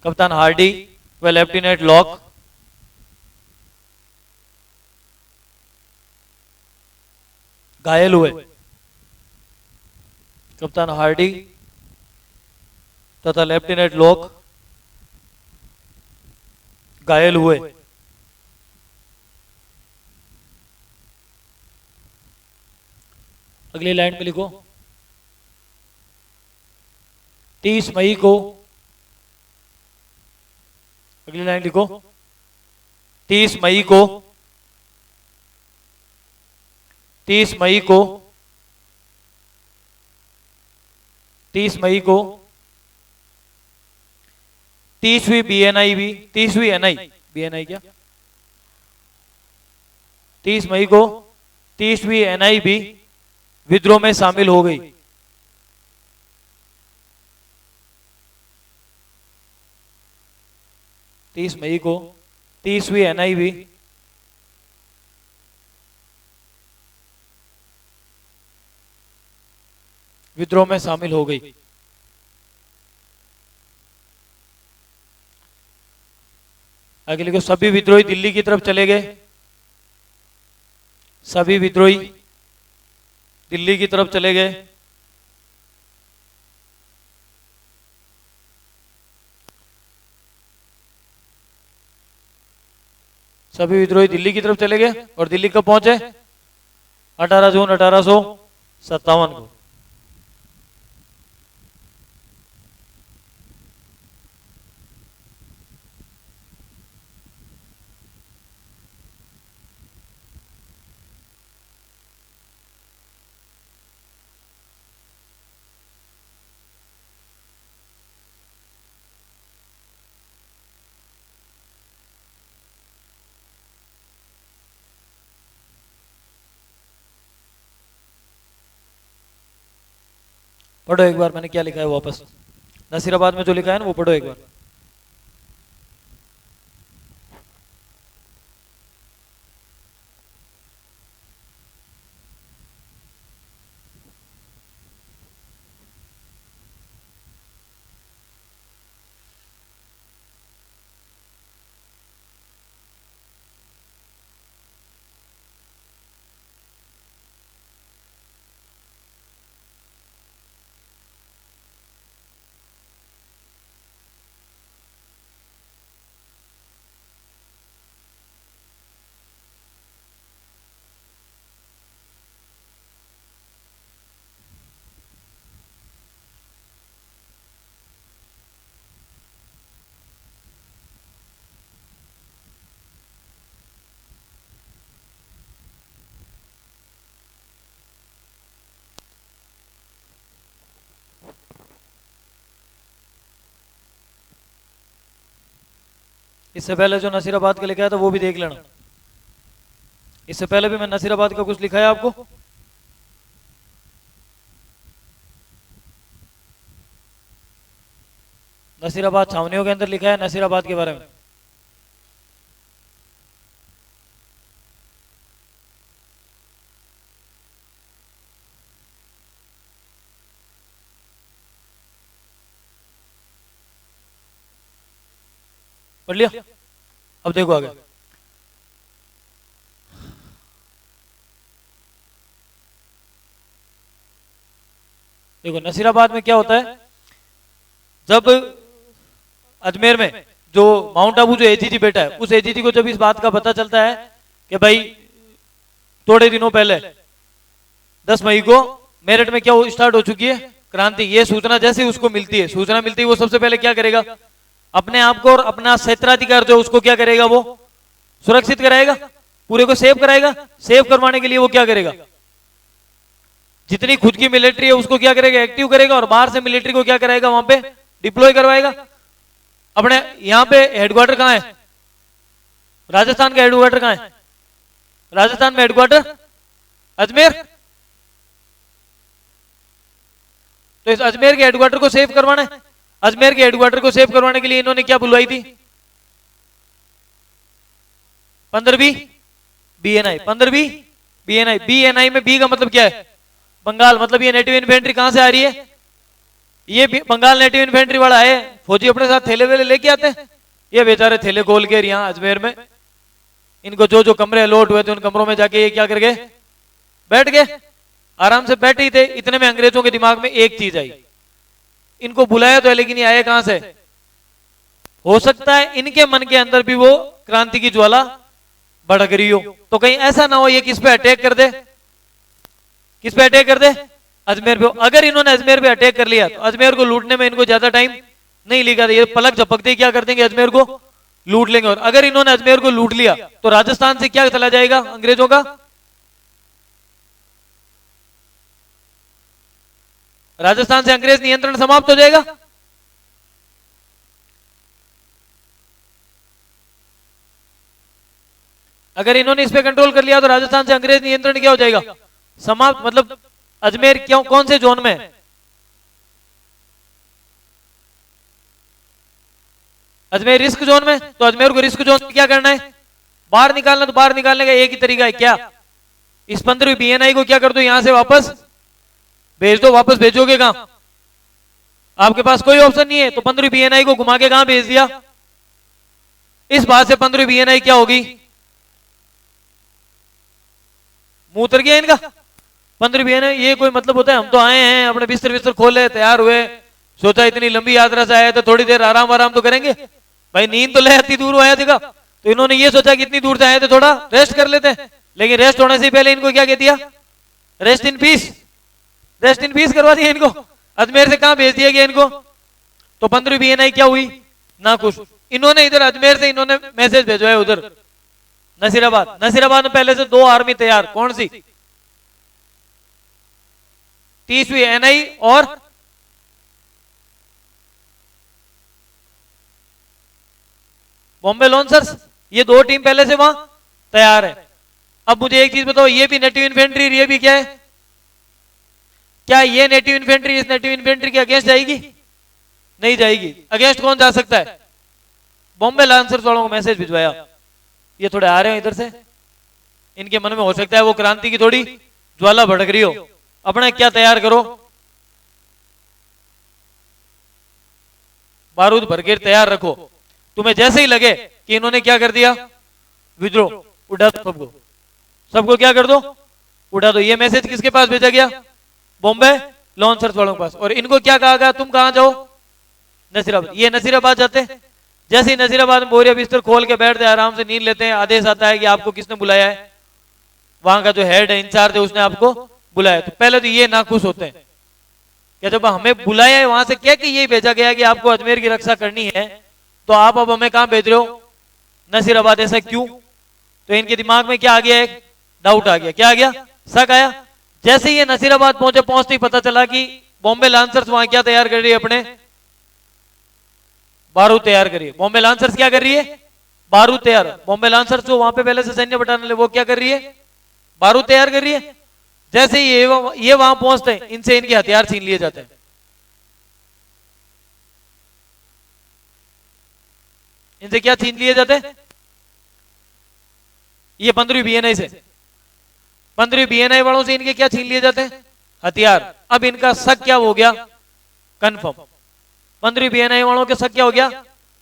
A: कप्तान हार्डी व लेफ्टिनेंट लॉक घायल हुए। कप्तान हार्डी तथा लेफ्टिनेंट लॉक घायल हुए। अगली लाइन में लिखो, 30 मई को, अगली लाइन लिखो, 30 मई को 30 मई को 30वीं बीएनआई भी 30वीं एनआई बीएनआई क्या 30 मई को 30वीं एनआई भी विद्रोह में शामिल हो गई। तीस मई को 30वीं एनआई भी विद्रोह में शामिल हो गई। आगे लिखो, सभी विद्रोही दिल्ली की तरफ चले गए। सभी विद्रोही दिल्ली की तरफ चले गए। सभी विद्रोही दिल्ली की तरफ चले गए और दिल्ली कब पहुंचे? 18 जून 1857 को। पढ़ो एक बार, मैंने क्या लिखा है वापस, नसीराबाद में जो लिखा है ना वो पढ़ो एक बार। इससे पहले जो नसीराबाद का लिखा था वो भी देख लेना। इससे पहले भी मैं नसीराबाद का कुछ लिखा है आपको। नसीराबाद छावनियों के अंदर लिखा है नसीराबाद के बारे में। पढ़ लिया? अब देखो आगे। देखो नसीराबाद में क्या होता है, जब अजमेर में जो माउंट आबू जो एजीजी बैठा है, उस एजीजी को जब इस बात का पता चलता है कि भाई थोड़े दिनों पहले 10 मई को मेरठ में क्या स्टार्ट हो चुकी है क्रांति, ये सूचना जैसे उसको मिलती है, सूचना मिलती है, वो सबसे पहले क्या करेगा, अपने आप को और अपना क्षेत्राधिकार जो उसको क्या करेगा, वो सुरक्षित कराएगा, पूरे को सेव कराएगा। सेव करवाने के लिए वो क्या करेगा, जितनी खुद की मिलिट्री है उसको क्या करेगा, एक्टिव करेगा, और बाहर से मिलिट्री को क्या कराएगा, वहां पे डिप्लॉय करवाएगा। अपने यहां पे हेडक्वार्टर कहां है, राजस्थान का हेडक्वार्टर कहां है, राजस्थान में हेडक्वार्टर अजमेर। तो इस अजमेर के हेडक्वार्टर को सेव करवाना है। अजमेर के हेडक्वार्टर को सेव करवाने के लिए इन्होंने क्या बुलवाई थी, 15वीं बीएनआई। 15वीं बीएनआई, बीएनआई में बी का मतलब क्या है, बंगाल, मतलब ये नेटिव इन्फेंट्री कहां से आ रही है, ये बंगाल नेटिव इन्फेंट्री वाला है। फौजी अपने साथ थैले वेले लेके आते हैं, ये बेचारे थैले खोल के यहाँ अजमेर में इनको जो जो कमरे अलॉट हुए थे उन कमरों में जाके ये क्या कर गए, बैठ गए, आराम से बैठे ही थे। इतने में अंग्रेजों के दिमाग में एक चीज आई, इनको बुलाया तो है लेकिन ये आए कहां से, हो सकता है इनके मन के अंदर भी वो क्रांति की ज्वाला भड़क रही हो, तो कहीं ऐसा ना हो ये किस पे अटैक कर दे, किस पे अटैक कर दे, अजमेर पे। अगर इन्होंने अजमेर पे अटैक कर लिया तो अजमेर को लूटने में इनको ज्यादा टाइम नहीं लेगा, ये पलक झपकते क्या कर देंगे, अजमेर को लूट लेंगे। और अगर इन्होंने अजमेर को लूट लिया तो राजस्थान से क्या चला जाएगा अंग्रेजों का, राजस्थान से अंग्रेज नियंत्रण समाप्त हो जाएगा। अगर इन्होंने इस पे कंट्रोल कर लिया तो राजस्थान से अंग्रेज नियंत्रण क्या हो जाएगा, समाप्त। मतलब अजमेर क्यों, कौन से जोन में, अजमेर रिस्क जोन में। तो अजमेर को रिस्क जोन में क्या करना है, बाहर निकालना। तो बाहर निकालने का एक ही तरीका है, क्या, इस 15वीं बीएनआई को क्या कर दो, यहां से वापस भेज दो। वापस भेजोगे कहां, आपके पास कोई ऑप्शन नहीं है, तो 15वीं बीएनआई को घुमा के कहां भेज दिया। इस बात से 15वीं बीएनआई क्या होगी, मुंह उतर गया इनका। 15वीं बीएनआई ये कोई मतलब होता है, हम तो आए हैं अपने बिस्तर बिस्तर खोले तैयार हुए, सोचा इतनी लंबी यात्रा से आए तो थोड़ी देर आराम आराम तो करेंगे, भाई नींद तो ले आती दूर आया था। तो इन्होंने ये सोचा कि इतनी दूर से आए तो थोड़ा रेस्ट कर लेते हैं, लेकिन रेस्ट होने से पहले इनको क्या कह दिया, rest in peace, rest in peace करवा दिया इनको। अजमेर से कहां भेज दिया गया इनको। तो 15वीं बीएनआई क्या हुई, ना कुछ। इन्होंने इधर अजमेर से इन्होंने मैसेज भेजवाया उधर नसीराबाद। नसीराबाद में पहले से 2 आर्मी तैयार, कौन सी, 30वीं एनआई और बॉम्बे लॉन्चर्स, ये 2 टीम पहले से वहां तैयार है। अब मुझे एक चीज बताओ, ये भी नेटिव इन्फेंट्री, ये भी क्या है, क्या ये नेटिव इन्फेंट्री इस नेटिव इन्फेंट्री के अगेंस्ट जाएगी, नहीं जाएगी। अगेंस्ट कौन जा सकता है, बॉम्बे लॉन्चर्स वालों को मैसेज भिजवाया, ये थोड़े आ रहे हैं इधर से, इनके मन में हो सकता है वो क्रांति की थोड़ी ज्वाला भड़क रही हो, अपने क्या तैयार करो, बारूद भर के तैयार रखो। तुम्हें जैसे ही लगे कि इन्होंने क्या कर दिया, विद्रोह, उड़ा दो सबको, सबको क्या कर दो, उड़ा दो। ये मैसेज किसके पास भेजा गया, बॉम्बे लॉन्चर्स वालों के पास। और इनको क्या कहा गया, तुम कहां जाओ, नसीराबाद। ये नसीराबाद जाते, जैसे ही नसीराबाद में बोरिया बिस्तर खोल के बैठते आराम से नींद लेते हैं, आदेश आता है कि आपको किसने बुलाया है, वहां का जो हेड है, इंचार्ज है, उसने आपको बुलाया। तो पहले तो ये नाखुश होते हैं कि जब हमें बुलाया है वहां से क्या कि ये भेजा गया कि आपको अजमेर की रक्षा करनी है, तो आप अब हमें कहां भेज रहे हो, नसीराबाद, ऐसा क्यों। तो इनके दिमाग में क्या आ गया, एक डाउट आ गया, क्या आ गया, शक आया। जैसे ही ये नसीराबाद पहुंचे, पहुंचते ही पता चला कि बॉम्बे लॉन्चर्स वहां क्या तैयार कर रही है, अपने बारूद तैयार करिए। बॉम्बे लॉन्चर्स क्या कर रही है, बारूद तैयार, बॉम्बे लांसर्स जो वहां पे पहले से सैन्य बटालियन वो क्या कर रही है, बारूद तैयार कर रही है। जैसे ही ये वहां पहुंचते हैं, इनसे इनके हथियार छीन लिए जाते हैं। इनसे क्या छीन लिए जाते हैं, ये 15वीं बीएनआई से, 15वीं बीएनआई वालों से इनके क्या छीन लिए जाते हैं, हथियार। अब इनका शक क्या हो गया, कंफर्म। 15वीं बीएनआई वालों के शक क्या हो गया,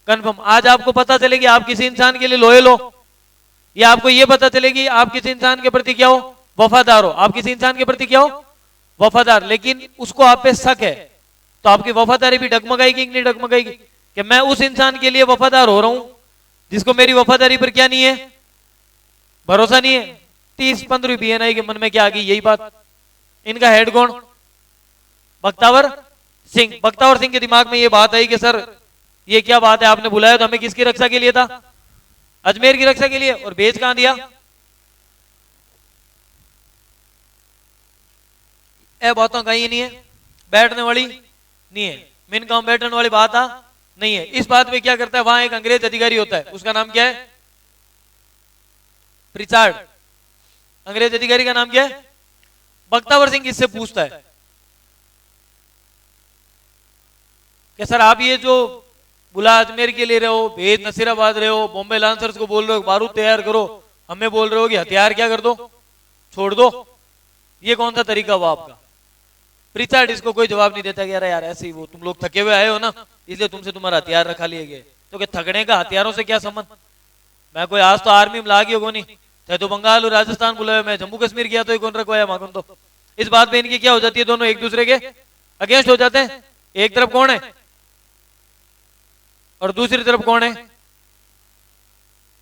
A: कंफर्म। आज आपको पता चलेगी आप किसी इंसान के लिए लॉयल हो, या आपको यह पता चलेगी आप किसी इंसान के प्रति क्या हो, वफादार हो। आप किसी इंसान के प्रति क्या हो, वफादार, लेकिन उसको आप पे शक है, तो आपकी वफादारी भी डगमगाएगी कि नहीं डगमगाएगी, कि मैं उस इंसान के लिए वफादार हो रहा हूं जिसको मेरी वफादारी पर क्या नहीं है, भरोसा नहीं है। 30-15 बीएनआई के मन में क्या आ गई, यही बात। इनका हेड कौन, बख्तावर सिंह। बख्तावर सिंह के दिमाग में ये बात आई कि सर ये क्या बात है, आपने बुलाया तो हमें किसकी रक्षा के लिए था, अजमेर की रक्षा के लिए, और भेज कहां दिया। ए बातों कहीं नहीं है, बैठने वाली नहीं है, मेन काम बैठने वाली बात नहीं है। इस बात पे क्या करता है, वहां एक अंग्रेज अधिकारी होता है, उसका नाम क्या है, प्रिचार्ड। अंग्रेज अधिकारी का नाम क्या है, बख्तावर सिंह। इससे पूछता है कि सर आप ये जो बुला अजमेर के लिए रहे हो, भेज नसीराबाद रहे हो, बॉम्बे लांसर्स को बोल रहे हो बारूद तैयार करो, हमें बोल रहे हो कि हथियार क्या कर दो, छोड़ दो, ये कौन सा तरीका हुआ आपका। प्रिचार्ड इसको कोई जवाब नहीं देता कि यार ऐसे ही वो तुम लोग थके हुए आए हो ना, इसलिए तुमसे तुम्हारा हथियार रखा लिए गए। तो क्या थकने का हथियारों से क्या संबंध, मैं कोई आज तो आर्मी में लागी होगा नहीं, चाहे तो बंगाल और राजस्थान बुलाया, मैं जम्मू कश्मीर गया तो कौन रखवाया माकून। तो इस बात पे इनकी क्या हो जाती है, दोनों एक दूसरे के अगेंस्ट हो जाते हैं। एक तरफ कौन है और दूसरी तरफ कौन है।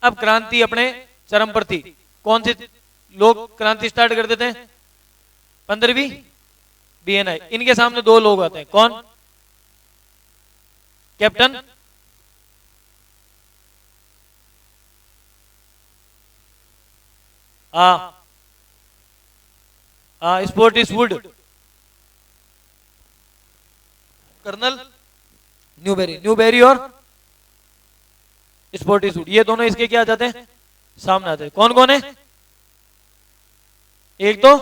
A: अब क्रांति अपने चरम पर थी, कौन से लोग क्रांति स्टार्ट कर देते हैं, 15वीं बीएनआई। इनके सामने दो लोग आते हैं, कौन, कैप्टन स्पोर्टिसवुड, कर्नल न्यूबेरी और स्पोर्टिसवुड, ये दोनों इसके क्या आ जाते हैं, सामने आते हैं। कौन कौन है, एक तो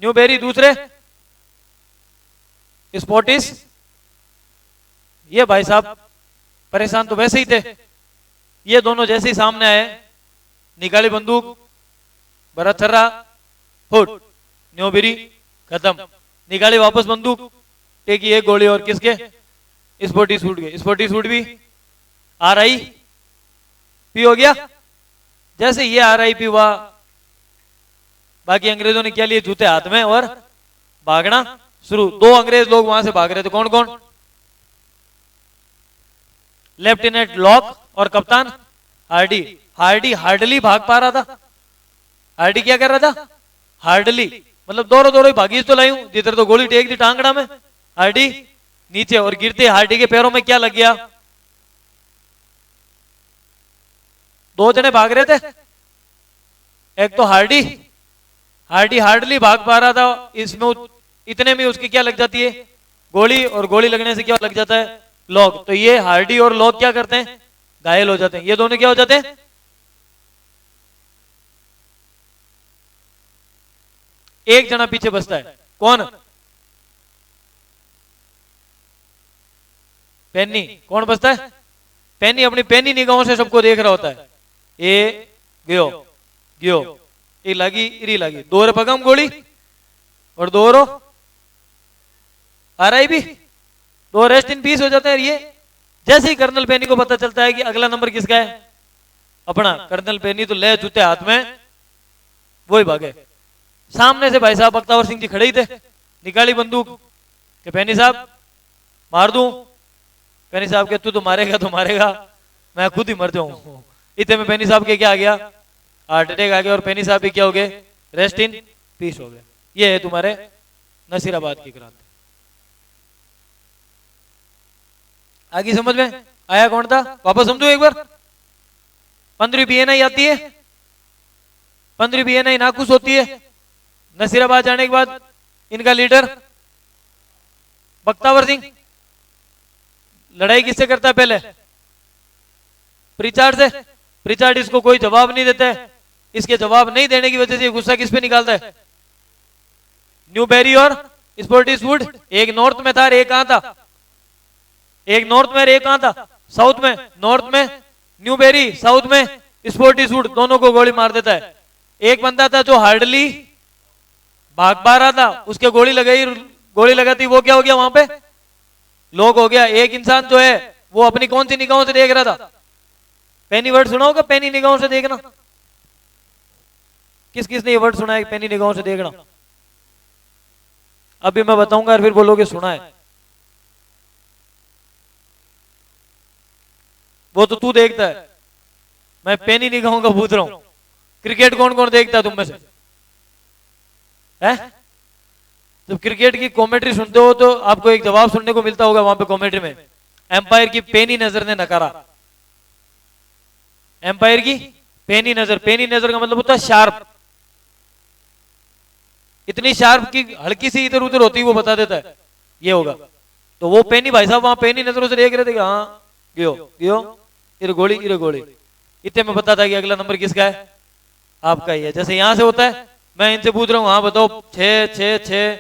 A: न्यूबेरी, दूसरे स्पोर्टिस। ये भाई साहब परेशान तो वैसे ही थे, ये दोनों जैसे ही सामने आए, निकाली बंदूक, बराथर्रा फुट, न्यूबेरी खत्म, निकाली वापस बंदूक, टेकी एक गोली, और किसके, स्पोर्टिसवुड के। स्पोर्टिसवुड भी RIP हो गया। जैसे ये RIP हुआ, बाकी अंग्रेजों ने क्या लिए, जूते हाथ में और भागना शुरू। दो अंग्रेज लोग वहां से भाग रहे थे, कौन कौन, लेफ्टिनेंट लॉक और कप्तान हार्डी। हार्डी हार्डली भाग पा रहा था, हार्डी क्या कर रहा था, हार्डली मतलब दौड़ो दौड़ो भागी तो लाई हूं, जिधर तो गोली टेक दी टांगड़ा में, हार्डी नीचे, और गिरते हार्डी के पैरों में क्या लग गया, दो जने भाग रहे थे, एक तो हार्डी हार्डली भाग पा रहा था, इसमें इतने में उसकी क्या लग जाती है, गोली, और गोली लगने से क्या लग जाता है, लॉक। तो ये हार्डी और लॉक क्या करते हैं, घायल हो जाते हैं। ये दोनों क्या हो जाते हैं, एक जना पीछे बचता है, कौन, पेनी। कौन बचता है, पेनी। अपनी पेनी निगाहों से सबको देख रहा होता है, ए गयो गयो, ये लगी इरी लगी, दो रे पगम गोली और दो रो RIP, दो रेस्ट इन पीस हो जाते हैं। ये जैसे ही कर्नल पेनी को पता चलता है कि अगला नंबर किसका है, अपना, कर्नल पेनी तो ले जूते हाथ में वही भागे। सामने से भाई साहब बख्तावर सिंह जी खड़े ही थे, निकाली बंदूक कि पेनी साहब मार दूं। पेनी साहब के तू तो मारेगा, मैं खुद ही मर जाऊं। इतने में पेनी साहब के क्या आ गया, हार्ट अटैक आ गया, और पेनी साहब भी क्या हो गए, रेस्ट इन पीस हो गए। ये है तुम्हारे नसीराबाद की क्रांति। आगे समझ में आया कौन था, वापस समझो एक बार। 15वीं बीएनआई आती है, 15वीं बीएनआई नाखुश होती है। नसीराबाद जाने के बाद इनका लीडर बख्तावर सिंह लड़ाई किससे करता है, पहले प्रीचार्ड से। प्रीचार्ड इसको कोई जवाब नहीं देता है। इसके जवाब नहीं देने की वजह से ये गुस्सा किस पे निकालता है? न्यूबेरी और स्पोर्टिसवुड। एक नॉर्थ में था और एक कहां था? एक नॉर्थ में और एक कहां था? साउथ में। नॉर्थ में न्यूबेरी, साउथ में स्पोर्टिसवुड, दोनों को गोली मार देता है। एक बंदा था जो हार्डली भाग पा रहा था, उसके गोली लगाती, वो क्या हो गया? वहां पे लोग हो गया। एक इंसान जो है वो अपनी कौन सी निगाहों से देख रहा था? पेनी वर्ड सुना होगा, पेनी निगाहों से देखना। किस किस ने ये वर्ड सुना है, पेनी निगाहों से देखना? अभी मैं बताऊंगा और फिर बोलोगे सुना है। वो तो तू देखता है, मैं पेनी निगाहों का पूछ रहा हूं। क्रिकेट कौन कौन देखता है तुम में से? है? जब क्रिकेट की कमेंट्री सुनते हो तो आपको एक जवाब सुनने को मिलता होगा वहां पे कमेंट्री में, एम्पायर की पेनी नजर ने नकारा। एम्पायर की पेनी नजर। पेनी नजर का मतलब होता है शार्प। इतनी शार्प की हल्की सी इधर उधर होती है वो बता देता है ये होगा। तो वो पेनी भाई साहब वहां पेनी नजरों से देख रहे थे कि हाँ गियो गियो, इधर गोली, इधर गोली। इतने में पता था कि अगला नंबर किसका है? आपका ही है। जैसे यहां से होता है, मैं इनसे पूछ रहा हूँ हाँ बताओ 6 6 6,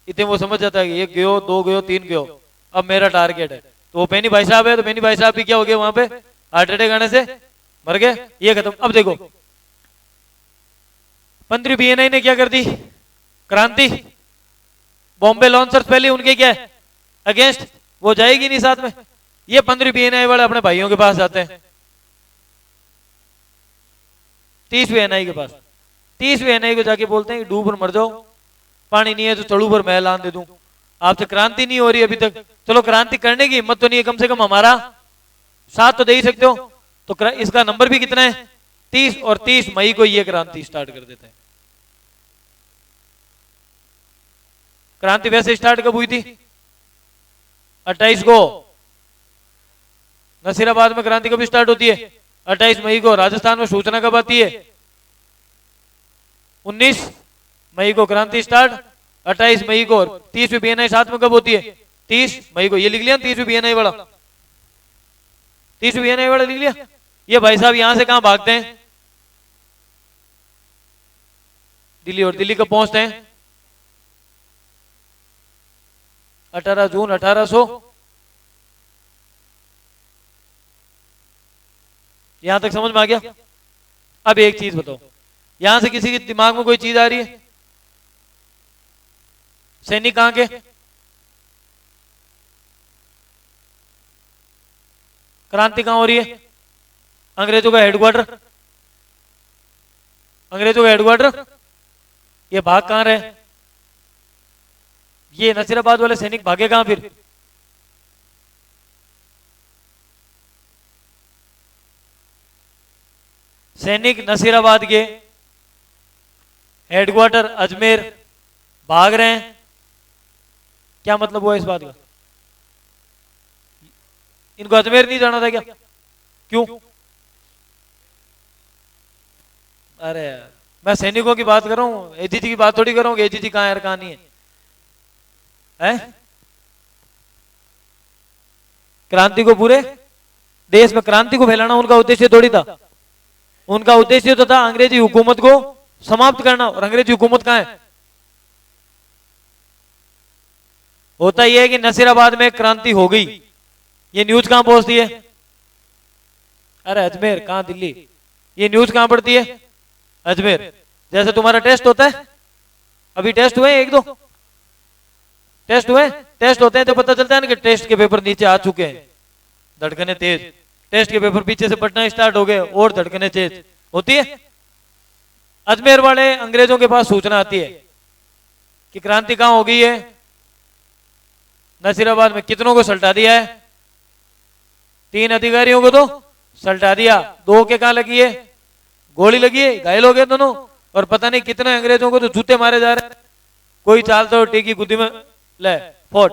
A: इतने वो समझ जाता है कि 1 गयो, 2 गयो, 3 गयो, अब मेरा टारगेट है। तो वो पेनी भाई साहब है, तो पेनी भाई साहब भी क्या हो गए वहां पे? हार्ट अटैक आने से मर गए। ये खत्म। अब देखो 15 बीएनआई ने क्या कर दी? क्रांति। बॉम्बे लॉन्चर्स पहले उनके क्या है? अगेंस्ट। वो जाएगी नहीं साथ में। ये 15 बीएनआई वाले अपने भाइयों के पास जाते हैं, 30 बीएनआई के पास। 30 बीएनआई को जाके बोलते हैं कि डूब और मर जाओ, पानी नहीं है तो चढ़ू पर मैं लान दे दूं। आपसे क्रांति नहीं हो रही अभी तक, चलो क्रांति करने की हिम्मत तो नहीं है, कम से कम हमारा साथ तो दे ही सकते हो। तो इसका नंबर भी कितना है? 30। और 30 मई को ये क्रांति स्टार्ट कर देते हैं। क्रांति वैसे स्टार्ट कब हुई थी? 28 को। नसीराबाद में क्रांति कब स्टार्ट होती है? 28 मई को। राजस्थान में सूचना कब आती है? 19 मई को क्रांति स्टार्ट, 28 मई को। 30वीं बीएनआई साथ में कब होती है? 30 मई को। ये लिख लिया 30वीं बीएनआई वाला? 30वीं बीएनआई वाला लिख लिया? ये भाई साहब यहां से कहां भागते हैं? दिल्ली। और दिल्ली कब पहुंचते हैं? 18 जून 1800। यहां तक समझ में आ गया? अब एक चीज बताओ, यहां से किसी के दिमाग में कोई चीज आ रही है? सैनिक कहां के? क्रांति कहां हो रही है? अंग्रेजों का हेडक्वार्टर। अंग्रेजों का हेडक्वार्टर। ये भाग कहां रहे? ये नसीराबाद वाले सैनिक भागे कहां फिर? सैनिक नसीराबाद के हेडक्वार्टर अजमेर भाग रहे हैं। क्या मतलब हुआ इस बात का? इनको अजमेर नहीं जाना था क्या? क्यों? अरे यार, मैं सैनिकों की बात कर रहा हूं, एजीजी की बात थोड़ी कर रहा हूं। एजीजी कहां है कहां नहीं है? क्रांति को, पूरे देश में क्रांति को फैलाना उनका उद्देश्य थोड़ी था। उनका उद्देश्य तो था अंग्रेजी हुकूमत को समाप्त करना। और अंग्रेजी हुकूमत कहां है? होता यह है कि नसीराबाद में क्रांति हो गई, ये न्यूज कहां पहुंचती है? अरे अजमेर कहां, दिल्ली। ये न्यूज कहां पड़ती है? अजमेर। जैसे तुम्हारा टेस्ट होता है, अभी टेस्ट हुए 1-2 टेस्ट हुए, टेस्ट होते हैं तो पता चलता है ना कि टेस्ट के पेपर नीचे आ चुके हैं, धड़कने तेज। टेस्ट के पेपर पीछे से पढ़ना स्टार्ट हो गए और धड़कने तेज होती है। अजमेर वाले अंग्रेजों के पास सूचना आती है कि क्रांति कहां हो गई है? नसीराबाद में। कितनों को सल्टा दिया है? 3 अधिकारियों को तो सल्टा दिया, 2 के कहां लगी है? गोली लगी है, घायल हो गए दोनों। और पता नहीं कितने अंग्रेजों को तो जूते मारे जा रहे हैं। कोई चालता हो टेकी गुद्दी में ले फोट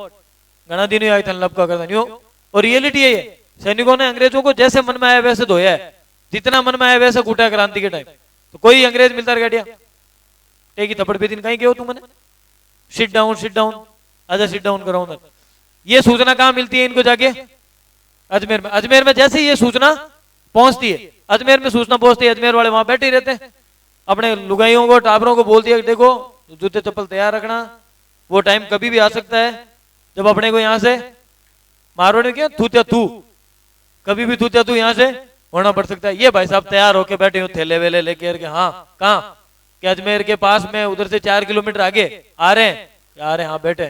A: घना दिन आई थन लपका करता नहीं हो। और रियलिटी है ये, सैनिकों ने अंग्रेजों को जैसे मन में आया वैसे धोया है, जितना मन में आया वैसे कूटा क्रांति के टाइम। तो कोई अंग्रेज मिलता रह टेकी थप्पड़ पे दिन कहीं गए हो तुमने? सिट डाउन, सिट डाउन, आजा सिट डाउन करो। ये सूचना कहां मिलती है इनको? जाके अजमेर में। अजमेर में जैसे ये सूचना पहुंचती है, अजमेर में सूचना पहुंचती है, अजमेर वाले वहां बैठे ही रहते हैं, अपने लुगाइयों को टाबरों को बोल दिया कि देखो जूते चप्पल तैयार रखना, वो टाइम कभी भी आ सकता है जब अपने को यहाँ से मारवाड़ी क्या थूत्या थू, कभी भी थूत्या थू यहाँ से होना पड़ सकता है। ये भाई साहब तैयार होके बैठे हो थैले वेले लेके, हाँ कहाँ कि अजमेर के पास में, उधर से 4 किलोमीटर आगे आ रहे हैं, हाँ बैठे,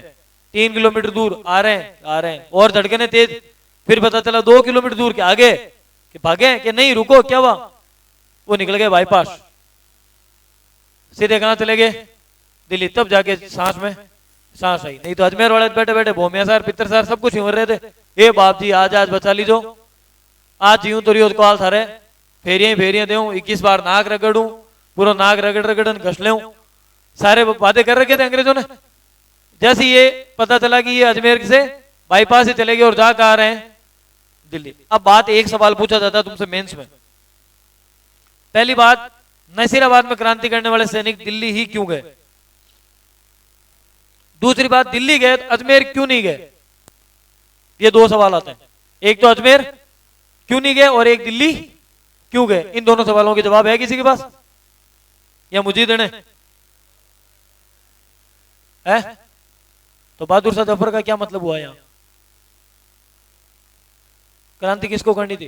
A: 3 किलोमीटर दूर आ रहे हैं, और धड़कने तेज, फिर पता चला 2 किलोमीटर दूर के आगे कि भागे कि नहीं रुको, क्या हुआ, वो निकल गए बाईपास, सीधे कहाँ चले गए दिल्ली, तब जाके सांस में सांस आई, नहीं तो अजमेर वाले बैठे बैठे भोमिया सार पितर सार सब कुछ ही हो रहे थे, ए बाप जी आज बचा लीजो, आज जीव तो रियो कॉल थारे फेरियां दे 21 बार नाक रगड़ू, पूरा नाक रगड़न घस ले, सारे बातें कर रखे थे अंग्रेजों ने। जैसे ये पता चला कि ये अजमेर से बाईपास से चले गए और जाकर आ रहे हैं दिल्ली। अब बात, एक सवाल पूछा जाता तुमसे मेंस में, पहली बात, नसीराबाद में क्रांति करने वाले सैनिक दिल्ली ही क्यों गए? दूसरी बात, दिल्ली गए तो अजमेर क्यों नहीं गए? ये 2 सवाल आते हैं, एक तो अजमेर क्यों नहीं गए और एक दिल्ली क्यों गए। इन दोनों सवालों के जवाब है किसी के पास या मुझे देने है? तो बहादुर शाह जफर का क्या मतलब हुआ यहां? क्रांति किसको करनी थी?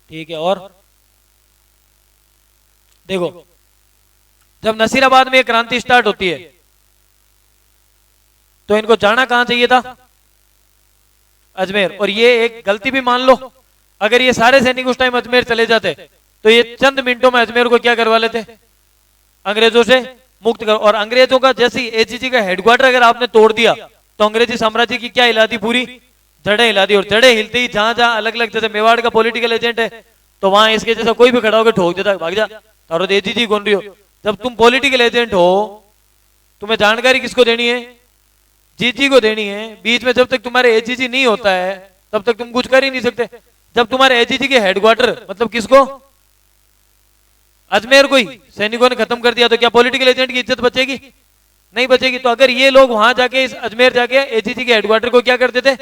A: ठीक है, और देखो जब नसीराबाद में क्रांति स्टार्ट होती है तो इनको जाना कहां चाहिए था? अजमेर। और ये एक गलती भी मान लो, अगर ये सारे सैनिक उस टाइम अजमेर चले जाते तो ये चंद मिनटों में अजमेर को क्या करवा लेते? अंग्रेजों से मुक्त कर। और अंग्रेजों का जैसे एजीजी का हेडक्वार्टर अगर आपने तोड़ दिया तो अंग्रेजी साम्राज्य की क्या हिला दी? पूरी जड़ें हिला दी। और जड़ें हिलती ही जहां जहां अलग अलग, जैसे मेवाड़ का पॉलिटिकल एजेंट है तो वहां इसके जैसा कोई भी खड़ा होकर ठोक देता, भाग जा तारो एजीजी कौन रही हो। जब तुम पॉलिटिकल एजेंट हो तुम्हें जानकारी किसको देनी है? जीजी को देनी है। बीच में जब तक तुम्हारे एजीजी नहीं होता है तब तक तुम कुछ कर ही नहीं सकते। जब तुम्हारे एजीजी के हेडक्वार्टर मतलब किसको? अजमेर को ही सैनिकों ने खत्म कर दिया तो क्या पॉलिटिकल एजेंट की इज्जत बचेगी? नहीं बचेगी। तो अगर ये लोग वहां जाके इस अजमेर जाके एजीजी के हेडक्वार्टर को क्या कर देते?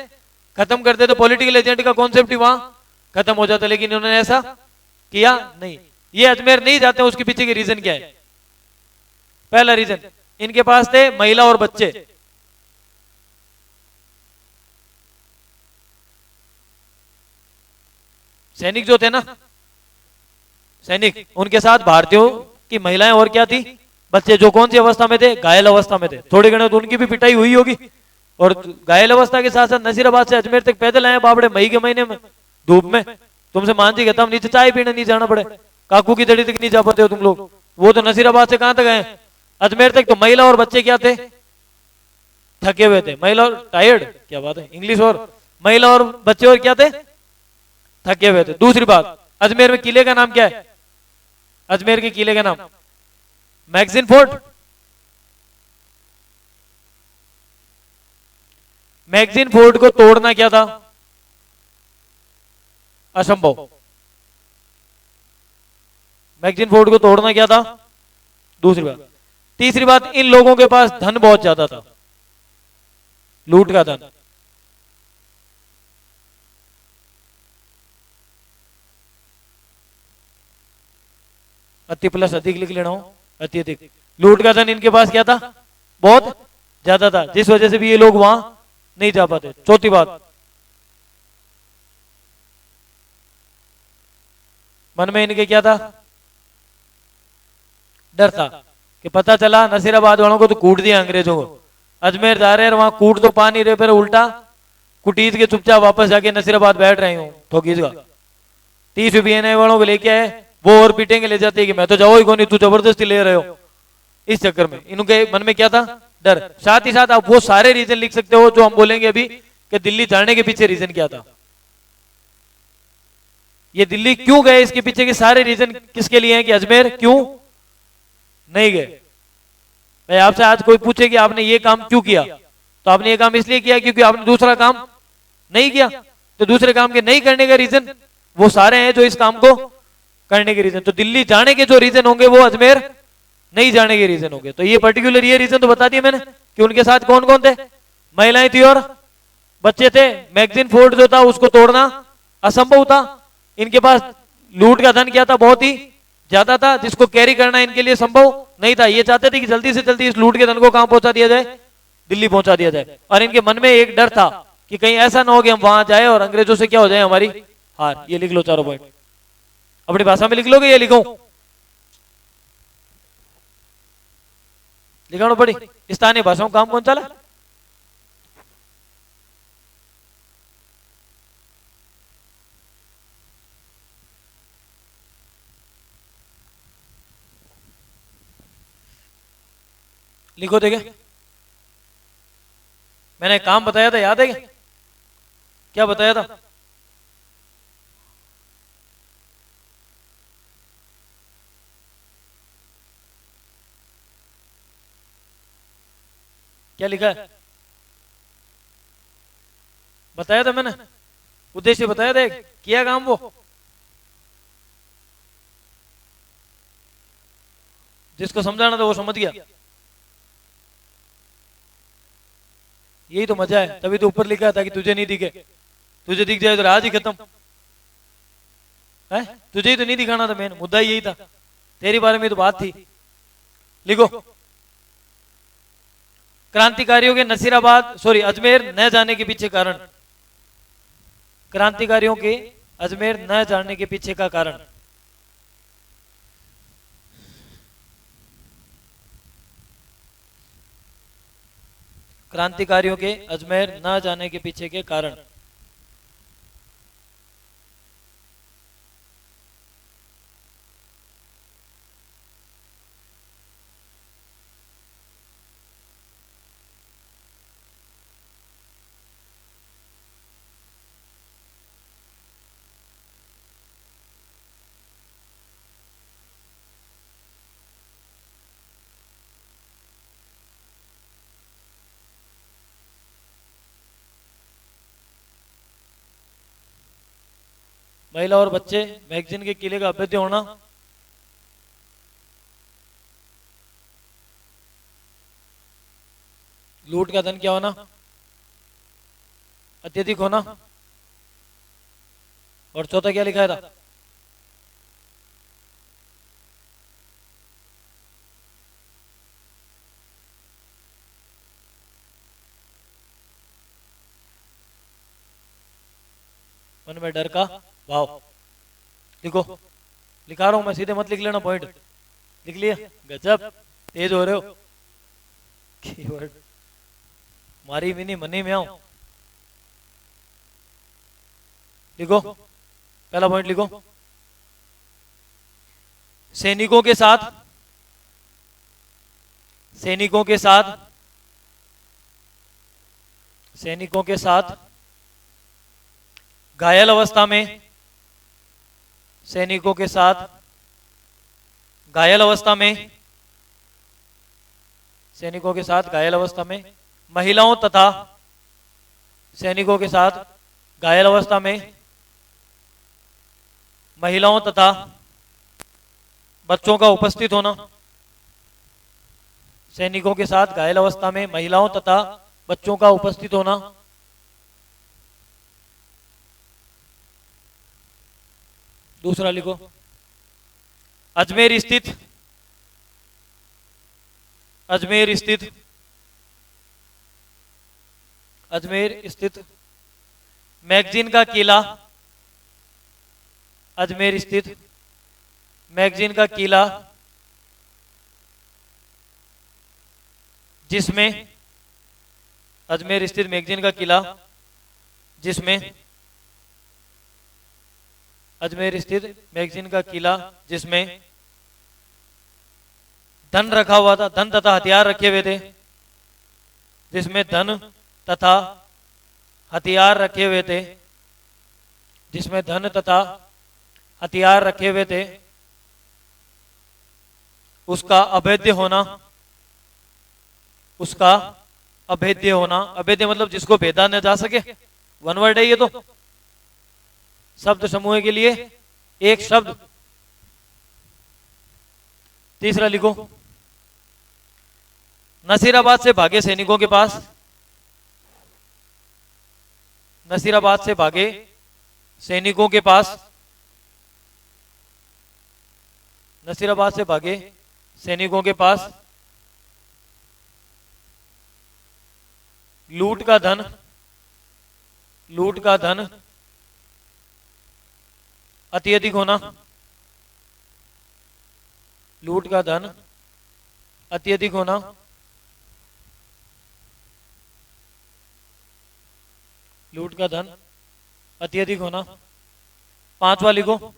A: खत्म कर देते, पॉलिटिकल एजेंट का कॉन्सेप्ट ही वहां खत्म हो जाता। लेकिन इन्होंने ऐसा किया नहीं। ये अजमेर नहीं जाते, उसके पीछे की रीजन क्या है? पहला रीजन, इनके पास थे महिला और बच्चे। सैनिक जो थे ना, सैनिक, उनके साथ भारतीयों की महिलाएं और क्या थी? बच्चे। जो कौन सी अवस्था में थे? घायल अवस्था में थे। थोड़े घने तो उनकी भी पिटाई हुई होगी। और घायल अवस्था के साथ साथ नसीराबाद से अजमेर तक पैदल आए बाबड़े, मई के महीने में धूप में। तुमसे मान जी कहता हम नीचे चाय पीने नहीं जाना पड़े, काकू की दड़ी तक नहीं जा पाते हो तुम लोग। वो तो नसीराबाद से कहां तक आए? अजमेर तक। तो महिला और बच्चे क्या थे? थके हुए थे। महिला और टायर्ड, क्या बात है इंग्लिश। और महिला और बच्चे और क्या थे? थके हुए थे। दूसरी बात, अजमेर में किले का नाम क्या है? अजमेर के किले का नाम मैगजीन फोर्ट। मैगजीन फोर्ट को तोड़ना क्या था? असंभव। मैगजीन फोर्ट को तोड़ना क्या था? दूसरी बात। तीसरी बात, इन लोगों के पास धन बहुत ज्यादा था, लूट का धन। अति प्लस अधिक लिख लेना हो, अति अधिक। लूट का धन इनके पास क्या था? बहुत ज्यादा था, जिस वजह से भी ये लोग वहां नहीं जा पाते। चौथी बात, मन में इनके क्या था? डर था कि पता चला नसीराबाद वालों को तो कूट दिया अंग्रेजों को, अजमेर जा रहे हैं वहां कूट तो पा नहीं रहे, फिर उल्टा कुटीज के चुपचाप वापस जाके नसीराबाद बैठ रहे हूं ठोकीज का। 30 रुपये वालों को लेके आए, वो और पीटेंगे ले जाते कि मैं तो जाओ ही कौन, तू जबरदस्ती ले रहे हो। इस चक्कर में इनके मन में क्या था? डर। साथ ही साथ आप वो सारे रीजन लिख सकते हो जो हम बोलेंगे अभी कि दिल्ली जाने के पीछे रीजन क्या था। ये दिल्ली क्यों गए, इसके पीछे के सारे रीजन किसके लिए हैं कि अजमेर क्यों नहीं गए। भाई आपसे आज कोई पूछे कि आपने ये काम क्यों किया, तो आपने ये काम इसलिए किया क्योंकि आपने दूसरा काम नहीं किया। तो दूसरे काम के नहीं करने का रीजन वो सारे हैं जो इस काम को करने के रीजन। तो दिल्ली जाने के जो रीजन होंगे वो अजमेर नहीं जाने के रीजन होंगे। तो ये पर्टिकुलर ये रीजन तो बता दिया मैंने कि उनके साथ कौन कौन थे? महिलाएं थी और बच्चे थे, मैगजीन फोर्ट जो था उसको तोड़ना असंभव था। इनके पास लूट का धन क्या था, बहुत ही ज्यादा था, जिसको कैरी करना इनके लिए संभव नहीं था। ये चाहते थे कि जल्दी से जल्दी इस लूट के धन को कहां पहुंचा दिया जाए, दिल्ली पहुंचा दिया जाए। और इनके मन में एक डर था कि कहीं ऐसा ना हो कि हम वहां जाए और अंग्रेजों से क्या हो जाए, हमारी हार। ये लिख लो चारों पॉइंट, अपनी भाषा में लिख लोगे, ये लिखो, लिखानो पड़ी। स्थानीय भाषाओं काम कौन चला? लिखो देखे, मैंने काम बताया था, याद है क्या? क्या बताया था? क्या लिखा है? बताया था मैंने, उद्देश्य बताया था, किया काम वो? जिसको समझाना था वो समझ गया। यही तो मजा है, तभी तो ऊपर लिखा था कि तुझे नहीं दिखे, तुझे दिख जाए तो आज ही खत्म है। तुझे ही तो नहीं दिखाना था, मेन मुद्दा यही था, तेरी बारे में तो बात थी। लिखो, क्रांतिकारियों के नसीराबाद सॉरी अजमेर न जाने के पीछे कारण। क्रांतिकारियों के अजमेर न जाने के पीछे का कारण। क्रांतिकारियों के अजमेर न जाने के पीछे के कारण। महिला और बच्चे मैगजीन के किले का अवैध होना। लूट का धन क्या होना, अत्यधिक होना। और चौथा क्या लिखा था? मन में डर का भाव। लिखो, लिखा रहा हूं मैं, सीधे मत लिख लेना पॉइंट। लिख लिया? गजब तेज हो रहे हो। कीवर्ड मारी भी नहीं, मनी में आओ। लिखो, पहला पॉइंट लिखो, सैनिकों के साथ, सैनिकों के साथ, सैनिकों के साथ घायल अवस्था में, सैनिकों के साथ घायल अवस्था में, सैनिकों के साथ घायल अवस्था में महिलाओं तथा, सैनिकों के साथ घायल अवस्था में महिलाओं तथा बच्चों का उपस्थित होना। सैनिकों के साथ घायल अवस्था में महिलाओं तथा बच्चों का उपस्थित होना। दूसरा लिखो, अजमेर स्थित, अजमेर स्थित, अजमेर स्थित मैगजीन का किला, अजमेर स्थित मैगजीन का किला जिसमें, अजमेर स्थित मैगजीन का किला जिसमें, अजमेर स्थित मैगजीन का किला जिसमें धन रखा हुआ था, धन तथा हथियार रखे हुए थे, जिसमें धन तथा हथियार रखे हुए थे, जिसमें धन तथा हथियार रखे हुए थे, उसका अवैध होना, उसका अभेद्य होना। अभेद्य मतलब जिसको भेदा न जा सके, वन वर्ड है ये तो, शब्द समूह के लिए एक शब्द। तीसरा लिखो, नसीराबाद से भागे सैनिकों के पास, नसीराबाद से भागे सैनिकों के पास, नसीराबाद से भागे सैनिकों के पास लूट का धन, लूट का धन अत्यधिक होना, लूट का धन अत्यधिक होना, लूट का धन अत्यधिक होना। 5 वाली को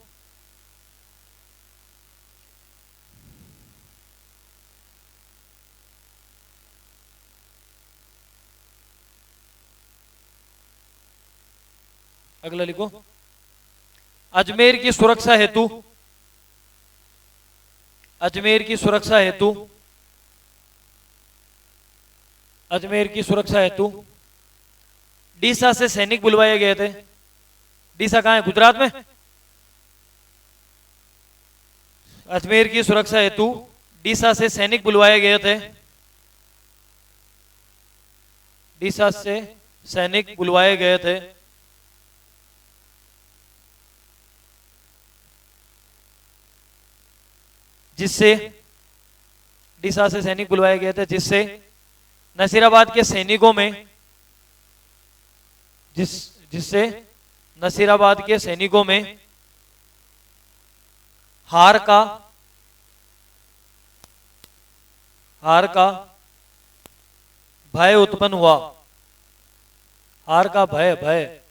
A: अगला लिखो, अजमेर की सुरक्षा हेतु, अजमेर की सुरक्षा हेतु, अजमेर की सुरक्षा हेतु डीसा से सैनिक बुलवाए गए थे। डीसा कहां है? गुजरात में। अजमेर की सुरक्षा हेतु डीसा से सैनिक बुलवाए गए थे, डीसा से सैनिक बुलवाए गए थे। जिससे, डीसा से सैनिक बुलवाए गए थे जिससे नसीराबाद के सैनिकों में, जिससे नसीराबाद के सैनिकों में हार का भय उत्पन्न हुआ। हार का भय, भय,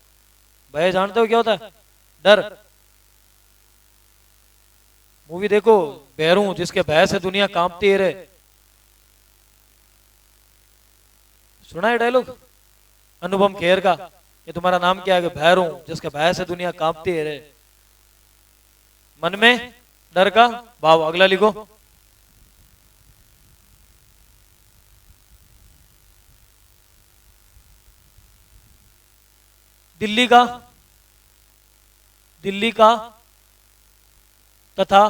A: भय जानते हो क्या होता है? डर। मूवी देखो भैरू, जिसके भय से दुनिया कांपती है रे। सुना है डायलॉग अनुपम खेर का? ये तुम्हारा नाम क्या है? भैरू, जिसके भय से दुनिया कांपती है रे। मन में डर का भाव। अगला लिखो, दिल्ली का, दिल्ली का तथा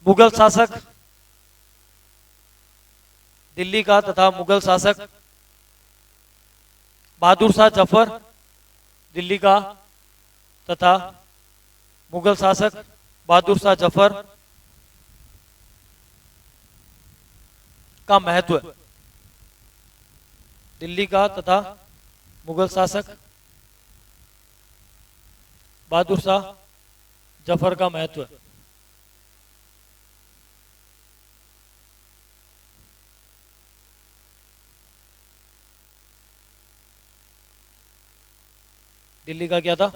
A: मुगल शासक, दिल्ली का तथा मुगल शासक बहादुर शाह जफर, दिल्ली का तथा मुगल शासक बहादुर शाह जफर का महत्व, दिल्ली का तथा मुगल शासक बहादुर शाह जफर का महत्व। दिल्ली का क्या था?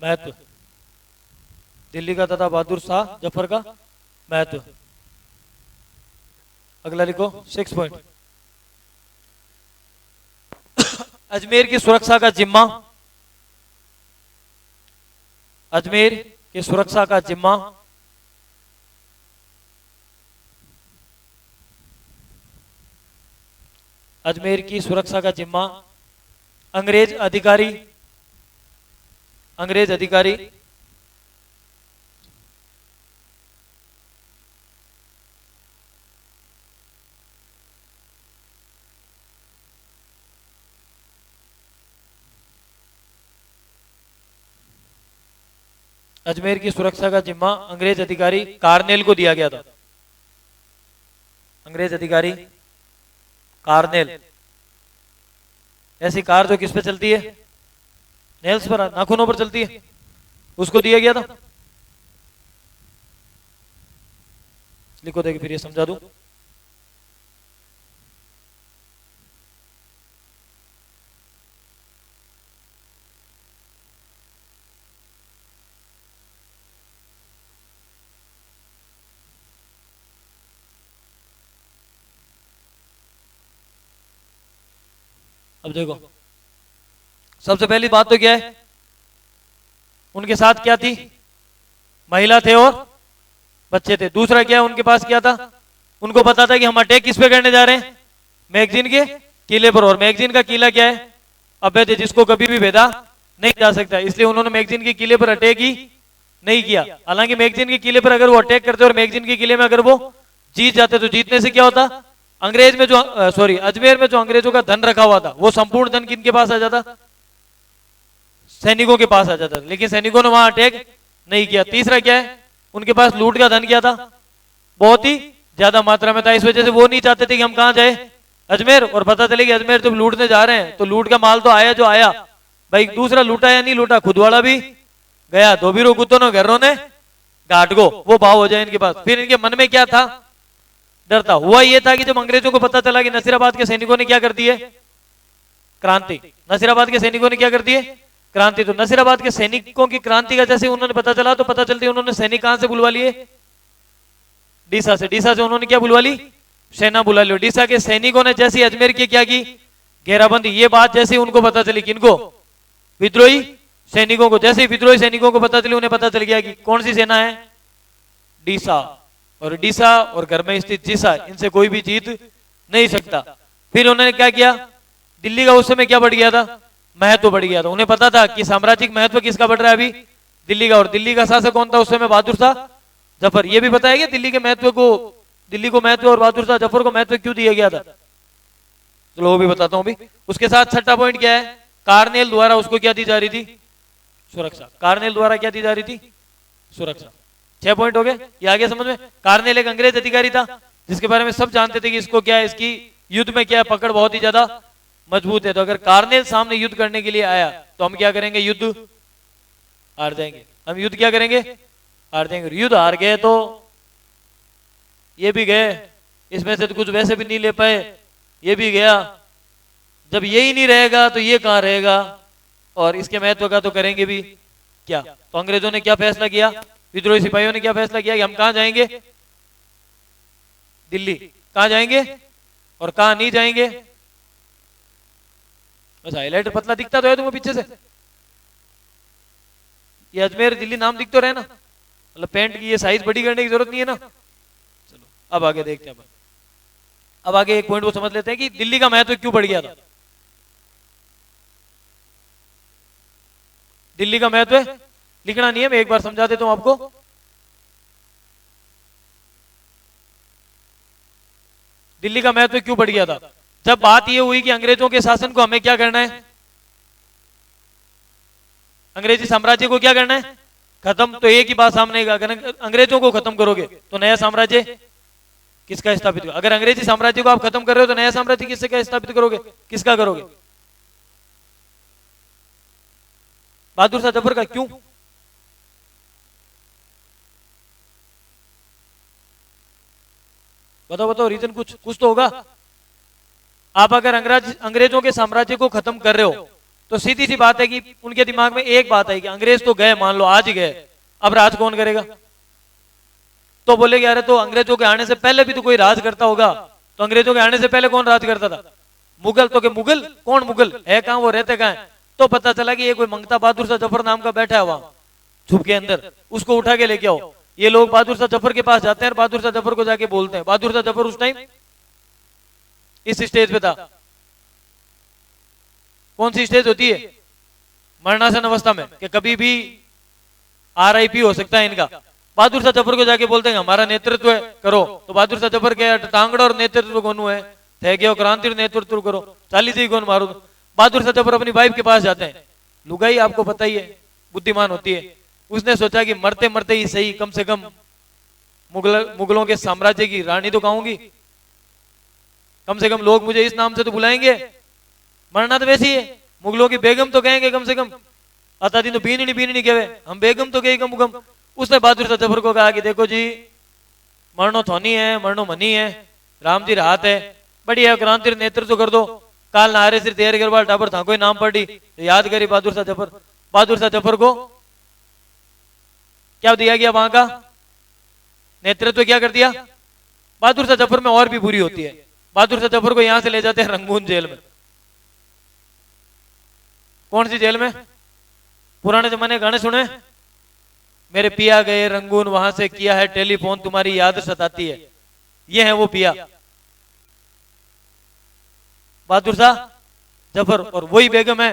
A: महत्व। दिल्ली का तथा बहादुर शाह जफर का महत्व। अगला लिखो 6 पॉइंट। अजमेर की सुरक्षा का जिम्मा, अजमेर की सुरक्षा का जिम्मा अजमेर की सुरक्षा का जिम्मा अंग्रेज अधिकारी, अंग्रेज अधिकारी अजमेर की सुरक्षा का जिम्मा अंग्रेज अधिकारी कार्नेल को दिया गया था। अंग्रेज अधिकारी कार्नेल। ऐसी कार जो किस पे चलती है? नेल्स पर, नाखूनों पर चलती है, उसको दिया गया था। लिखो, देखिए फिर ये समझा दूं। अब देखो, सबसे पहली बात तो क्या है, उनके साथ क्या थी? महिला थे और बच्चे थे। दूसरा क्या है, उनके पास क्या था? उनको पता था कि हम अटैक किस पे करने जा रहे हैं? मैगजीन के किले पर। और मैगजीन का किला क्या है? अवैध, जिसको कभी भी भेदा नहीं जा सकता। इसलिए उन्होंने मैगजीन के किले पर अटैक ही नहीं किया। हालांकि मैगजीन के किले पर अगर वो अटैक करते और मैगजीन के किले में अगर वो जीत जाते तो जीतने से क्या होता? अंग्रेज में जो सॉरी अजमेर में जो अंग्रेजों का धन रखा हुआ था वो संपूर्ण धन किनके पास आ जाता? सैनिकों के पास आ जाता। लेकिन सैनिकों ने वहां अटैक नहीं किया। तीसरा क्या है, उनके पास लूट का धन क्या था? बहुत ही ज्यादा मात्रा में था। इस वजह से वो नहीं चाहते थे कि हम कहां जाए, अजमेर। और पता चले कि अजमेर जब लूटने जा रहे हैं तो लूट का माल तो आया जो आया, भाई दूसरा लूटा या नहीं लूटा, खुद वाला भी गया। धोबीरो कुत्तों ने घरों ने घाट को, वो भाव हो जाए इनके पास। फिर इनके मन में क्या था, डर था। हुआ ये था कि जब अंग्रेजों को पता चला कि नसीराबाद के सैनिकों ने क्या कर दी है, क्रांति, नसीराबाद के सैनिकों ने क्या कर दी है, क्रांति, तो नसीराबाद के सैनिकों की क्रांति का जैसे उन्होंने पता चला तो पता चलती उन्होंने सैनिक कहां से बुलवा लिए, डीसा से। डीसा से उन्होंने क्या बुलवा ली, सेना बुला ली। डीसा के सैनिकों ने जैसे अजमेर की क्या की, घेराबंदी। ये बात जैसे उनको पता चली, किनको, विद्रोही सैनिकों को। जैसे विद्रोही सैनिकों को पता चली, उन्हें पता चल गया कि कौन सी सेना है, डीसा। और डीसा और घर में स्थित जीसा, इनसे कोई भी जीत नहीं सकता। फिर उन्होंने क्या किया, दिल्ली का उस समय क्या बढ़ गया था, महत्व बढ़ गया था। उन्हें पता था कि साम्राज्यिक महत्व किसका बढ़ रहा है अभी, दिल्ली का। और दिल्ली का शासक कौन था उस समय, बहादुर शाह जफर। ये भी बताया गया दिल्ली के महत्व को, दिल्ली को महत्व और बहादुर शाह जफर को महत्व क्यों दिया गया था, चलो वो भी बताता हूं अभी। उसके साथ छठा पॉइंट क्या है, कार्नेल द्वारा उसको क्या दी जा रही थी, सुरक्षा। कार्नेल द्वारा क्या दी जा रही थी, सुरक्षा। 6 पॉइंट हो गए, ये आ गया समझ में। कार्नेल एक अंग्रेज अधिकारी था जिसके बारे में सब जानते थे कि इसको क्या है, इसकी युद्ध में क्या है, पकड़ बहुत ही ज्यादा मजबूत है। तो अगर कार्नेल सामने युद्ध करने के लिए आया तो हम क्या करेंगे, युद्ध हार जाएंगे। हम युद्ध क्या करेंगे, हार जाएंगे। युद्ध हार गए तो ये भी गए, इसमें से तो कुछ वैसे भी नहीं ले पाए, ये भी गया। जब यही नहीं रहेगा तो ये कहां रहेगा, और इसके महत्व का तो करेंगे भी क्या। तो अंग्रेजों ने क्या फैसला किया, विद्रोही सिपाहियों ने क्या फैसला किया कि हम कहां जाएंगे, दिल्ली। कहां जाएंगे और कहां नहीं जाएंगे, बस हाईलाइट पतला दिखता तो है तुम्हें पीछे से, ये अजमेर दिल्ली नाम दिख तो रहे ना, मतलब पेंट की ये साइज बड़ी करने की जरूरत नहीं है ना। चलो अब आगे देखते हैं। अब आगे एक पॉइंट वो समझ लेते हैं कि दिल्ली का महत्व क्यों बढ़ गया था। दिल्ली का महत्व लिखना नहीं है, मैं एक बार समझा देता हूं आपको। दिल्ली का महत्व क्यों बढ़ गया था, जब बात यह हुई कि अंग्रेजों के शासन को हमें क्या करना है, अंग्रेजी साम्राज्य को क्या करना है, खत्म। तो एक ही बात सामने, अगर अंग्रेजों को खत्म करोगे तो नया साम्राज्य किसका स्थापित करोगे। अगर अंग्रेजी साम्राज्य को आप खत्म कर रहे हो तो नया साम्राज्य किससे क्या स्थापित करोगे, किसका करोगे, बहादुर शाह जफर का। क्यों, बताओ बताओ रीजन, कुछ कुछ तो होगा। आप अगर अंग्रेजों के साम्राज्य को खत्म कर रहे हो तो सीधी सी बात है कि उनके दिमाग में एक बात है कि अंग्रेज तो गए, मान लो आज ही गए, अब राज कौन करेगा। तो बोलेगे अरे तो अंग्रेजों के आने से पहले भी तो कोई राज करता होगा। तो अंग्रेजों के आने से पहले कौन राज करता था, मुगल। तो के मुगल कौन, मुगल है कहां, वो रहते कहां है। तो पता चला कि ये कोई मंगता बहादुर शाह जफर नाम का बैठा है वहां छुप के अंदर, उसको उठा के लेके आओ। ये लोग बहादुर शाह जफर के पास जाते हैं और बहादुर शाह जफर को जाके बोलते हैं। बहादुर शाह जफर उस टाइम इस स्टेज पे था। कौन सी स्टेज होती है, मरणासन अवस्था में, कि कभी भी RIP हो सकता है इनका। बहादुर शाह जफर को जाके बोलते हैं हमारा नेतृत्व है, करो। तो बहादुर शाह जफर के टांगड़ा और नेतृत्व कौन है, थे गयो क्रांति नेतृत्व करो, 40 ही कौन मारो। बहादुर शाह जफर अपनी वाइफ के पास जाते हैं। लुगाई आपको पता ही है बुद्धिमान होती है, उसने सोचा कि मरते मरते ही सही, कम से कम मुगलों के साम्राज्य की रानी तो कहूंगी, कम से कम लोग मुझे इस नाम से तो बुलाएंगे। मरना तो वैसी है, मुगलों की बेगम तो कहेंगे कम से कम, आता दिन तो बीननी बीननी कहे, हम बेगम तो कहे कम उगम। उसने बहादुर शाह जफर को कहा कि देखो जी, मरनो थोनी है, मरनो मनी है, राम जी राहत है, बढ़िया क्रांति नेतृत्व कर दो। काल नारे सिर तैयारी करवा टाबर था कोई नाम पड़ी तो याद करी बहादुर शाह जफर। बहादुर शाह जफर को क्या दिया गया, वहां का नेतृत्व क्या कर दिया। बहादुर शाह जफर में और भी बुरी होती है, बहादुर शाह जफर को यहां से ले जाते हैं रंगून जेल में। कौन सी जेल में, पुराने जमाने गाने सुने, मेरे पिया गए रंगून, वहां से किया है टेलीफोन, तुम्हारी याद सताती है। ये है वो पिया बहादुर शाह जफर। और वही बेगम है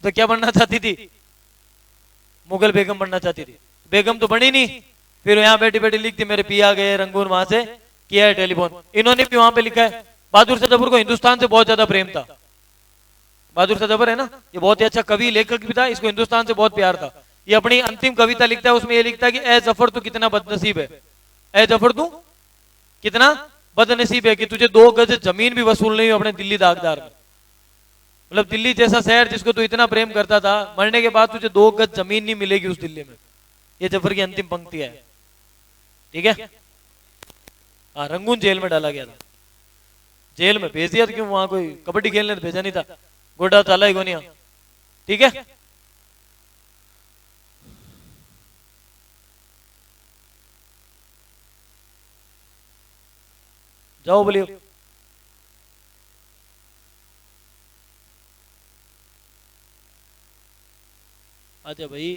A: तो क्या बनना चाहती थी, मुगल बेगम बनना चाहती थी। बेगम तो बनी नहीं, फिर यहां बैठी बैठी लिखती मेरे पिया गए रंगून, वहां से किया है टेलीफोन। इन्होंने भी वहां पे लिखा है बहादुर शाह जफर को हिंदुस्तान से बहुत ज्यादा प्रेम था। बहादुर शाह जफर है ना, ये बहुत ही अच्छा कवि लेखक भी था, इसको हिंदुस्तान से बहुत प्यार था। ये अपनी अंतिम कविता लिखता है, उसमें ये लिखता है कि ए जफर तू कितना बदनसीब है, ए जफर तू कितना बदनसीब है कि तुझे 2 गज जमीन भी वसूल नहीं हुई अपने दिल्ली दागदार में। मतलब दिल्ली जैसा शहर जिसको तू इतना प्रेम करता था, मरने के बाद तुझे 2 गज जमीन नहीं मिलेगी उस दिल्ली में। ये जफर की अंतिम पंक्ति है। ठीक है। हाँ, रंगून जेल में डाला गया था, जेल में भेज दिया था, क्यों वहां कोई कबड्डी खेलने भेजा नहीं था, गोडा चाला ही गोनिया। ठीक है। जाओ बोलिए। अच्छा भाई।